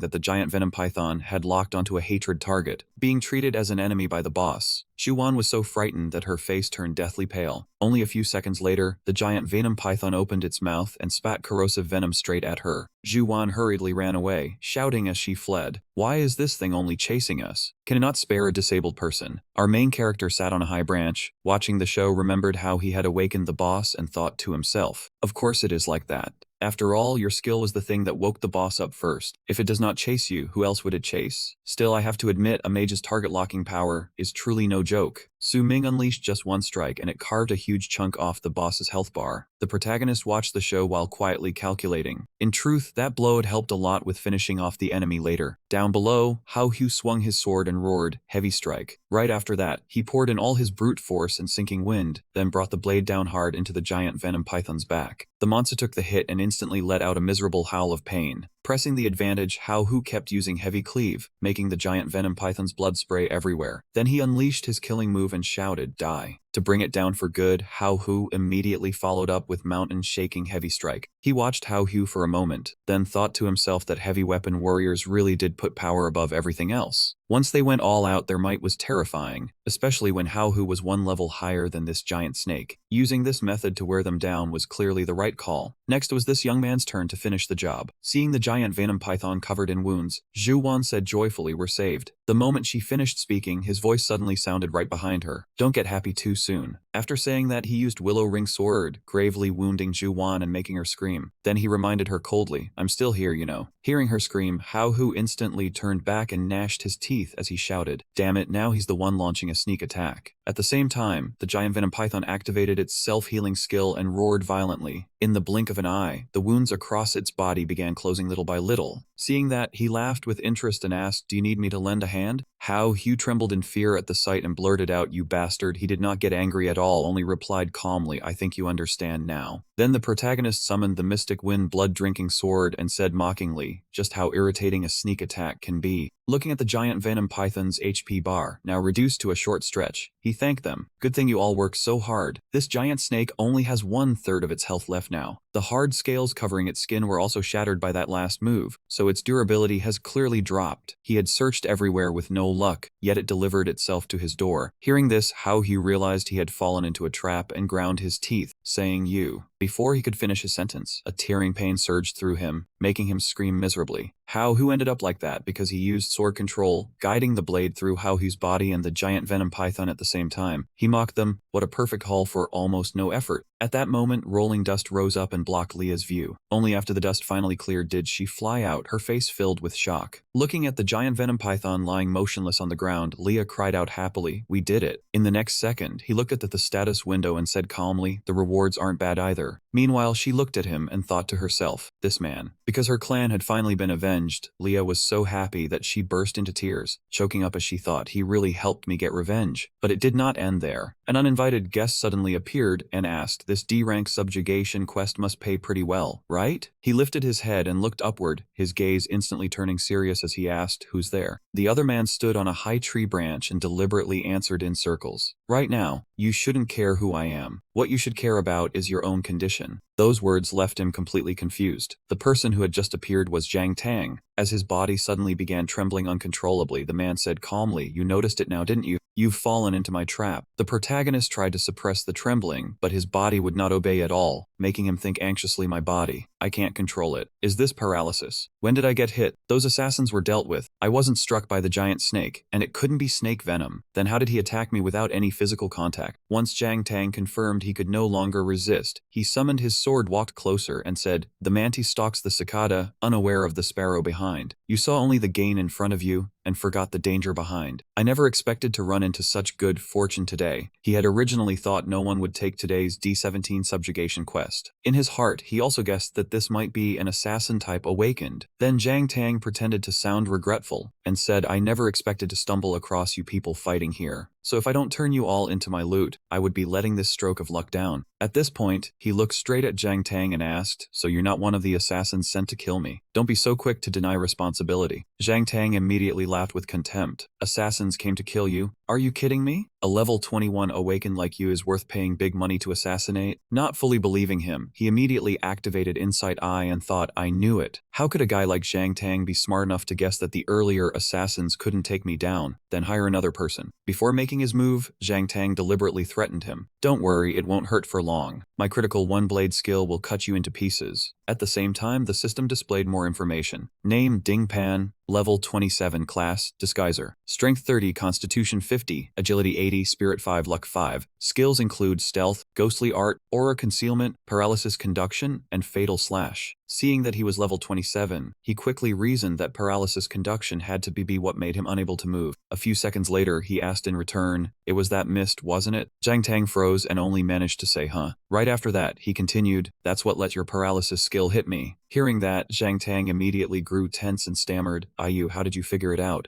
that the giant venom python had locked onto a hatred target, being treated as an enemy by the boss. Juwon was so frightened that her face turned deathly pale. Only a few seconds later, the giant venom python opened its mouth and spat corrosive venom straight at her. Juwon hurriedly ran away, shouting as she fled, "Why is this thing only chasing us? Can it not spare a disabled person?" Our main character sat on a high branch, watching the show, remembered how he had awakened the boss, and thought to himself, "Of course it is like that. After all, your skill was the thing that woke the boss up first. If it does not chase you, who else would it chase?" Still, I have to admit, a mage's target locking power is truly no joke. Su Ming unleashed just one strike and it carved a huge chunk off the boss's health bar. The protagonist watched the show while quietly calculating. In truth, that blow had helped a lot with finishing off the enemy later. Down below, Hao Hu swung his sword and roared, "Heavy strike." Right after that, he poured in all his brute force and sinking wind, then brought the blade down hard into the giant venom python's back. The monster took the hit and instantly let out a miserable howl of pain. Pressing the advantage, Hao Hu kept using heavy cleave, making the giant venom python's blood spray everywhere. Then he unleashed his killing move and shouted, "Die." To bring it down for good, Hao Hu immediately followed up with mountain-shaking heavy strike. He watched Hao Hu for a moment, then thought to himself that heavy weapon warriors really did put power above everything else. Once they went all out, their might was terrifying, especially when Hao Hu was one level higher than this giant snake. Using this method to wear them down was clearly the right call. Next was this young man's turn to finish the job. Seeing the giant venom python covered in wounds, Zhu Wan said joyfully, "We're saved." The moment she finished speaking, his voice suddenly sounded right behind her. "Don't get happy too soon." After saying that, he used Willow Ring Sword, gravely wounding Zhu Wan and making her scream. Then he reminded her coldly, "I'm still here, you know." Hearing her scream, Hao Hu instantly turned back and gnashed his teeth as he shouted, "Damn it, now he's the one launching a sneak attack." At the same time, the giant venom python activated its self-healing skill and roared violently. In the blink of an eye, the wounds across its body began closing little by little. Seeing that, he laughed with interest and asked, "Do you need me to lend a hand?" Hao Hu trembled in fear at the sight and blurted out, "You bastard." He did not get angry at all, only replied calmly, "I think you understand now." Then the protagonist summoned the mystic wind blood-drinking sword and said mockingly, just how irritating a sneak attack can be. Looking at the giant venom python's HP bar, now reduced to a short stretch, he thanked them. "Good thing you all worked so hard. This giant snake only has 1/3 of its health left now." The hard scales covering its skin were also shattered by that last move, so its durability has clearly dropped. He had searched everywhere with no luck, yet it delivered itself to his door. Hearing this, Hao Hu realized he had fallen into a trap and ground his teeth, saying, "You." Before he could finish his sentence, a tearing pain surged through him, making him scream miserably. Hao Hu ended up like that because he used sword control, guiding the blade through Hao Hu's body and the giant venom python at the same time. He mocked them, "What a perfect haul for almost no effort." At that moment, rolling dust rose up and blocked Leah's view. Only after the dust finally cleared did she fly out, her face filled with shock. Looking at the giant venom python lying motionless on the ground, Leah cried out happily, "We did it." In the next second, he looked at the status window and said calmly, "The rewards aren't bad either." Meanwhile, she looked at him and thought to herself, "This man." Because her clan had finally been avenged, Leah was so happy that she burst into tears, choking up as she thought, "He really helped me get revenge." But it did not end there. An uninvited guest suddenly appeared and asked, "This D-rank subjugation quest must pay pretty well, right?" He lifted his head and looked upward, his gaze instantly turning serious as he asked, "Who's there?" The other man stood on a high tree branch and deliberately answered in circles, "Right now, you shouldn't care who I am. What you should care about is your own condition." Those words left him completely confused. The person who had just appeared was Zhang Tang. As his body suddenly began trembling uncontrollably, the man said calmly, "You noticed it now, didn't you? You've fallen into my trap." The protagonist tried to suppress the trembling, but his body would not obey at all, making him think anxiously, "My body. I can't control it. Is this paralysis? When did I get hit? Those assassins were dealt with. I wasn't struck by the giant snake, and it couldn't be snake venom. Then how did he attack me without any physical contact?" Once Zhang Tang confirmed he could no longer resist, he summoned his sword, walked closer, and said, "The mantis stalks the cicada, unaware of the sparrow behind. You saw only the gain in front of you, and forgot the danger behind. I never expected to run into such good fortune today." He had originally thought no one would take today's D17 subjugation quest. In his heart, he also guessed that this might be an assassin type awakened. Then Zhang Tang pretended to sound regretful, and said, "I never expected to stumble across you people fighting here. So if I don't turn you all into my loot, I would be letting this stroke of luck down." At this point, he looked straight at Zhang Tang and asked, "So you're not one of the assassins sent to kill me? Don't be so quick to deny responsibility." Zhang Tang immediately laughed with contempt. "Assassins came to kill you? Are you kidding me? A level 21 awakened like you is worth paying big money to assassinate?" Not fully believing him, he immediately activated Insight Eye and thought, "I knew it. How could a guy like Zhang Tang be smart enough to guess that the earlier assassins couldn't take me down, then hire another person?" Before making his move, Zhang Tang deliberately threatened him. "Don't worry, it won't hurt for long. My critical one-blade skill will cut you into pieces." At the same time, the system displayed more information. Name Ding Pan, level 27, class Disguiser, strength 30, constitution 50, agility 80, spirit 5, luck 5. Skills include stealth, ghostly art, aura concealment, paralysis conduction, and fatal slash. Seeing that he was level 27, he quickly reasoned that paralysis conduction had to be what made him unable to move. A few seconds later, he asked in return, "It was that mist, wasn't it?" Zhang Tang froze and only managed to say, "Huh." Right after that, he continued, "That's what let your paralysis skill hit me." Hearing that, Zhang Tang immediately grew tense and stammered, "Ayu, how did you figure it out?"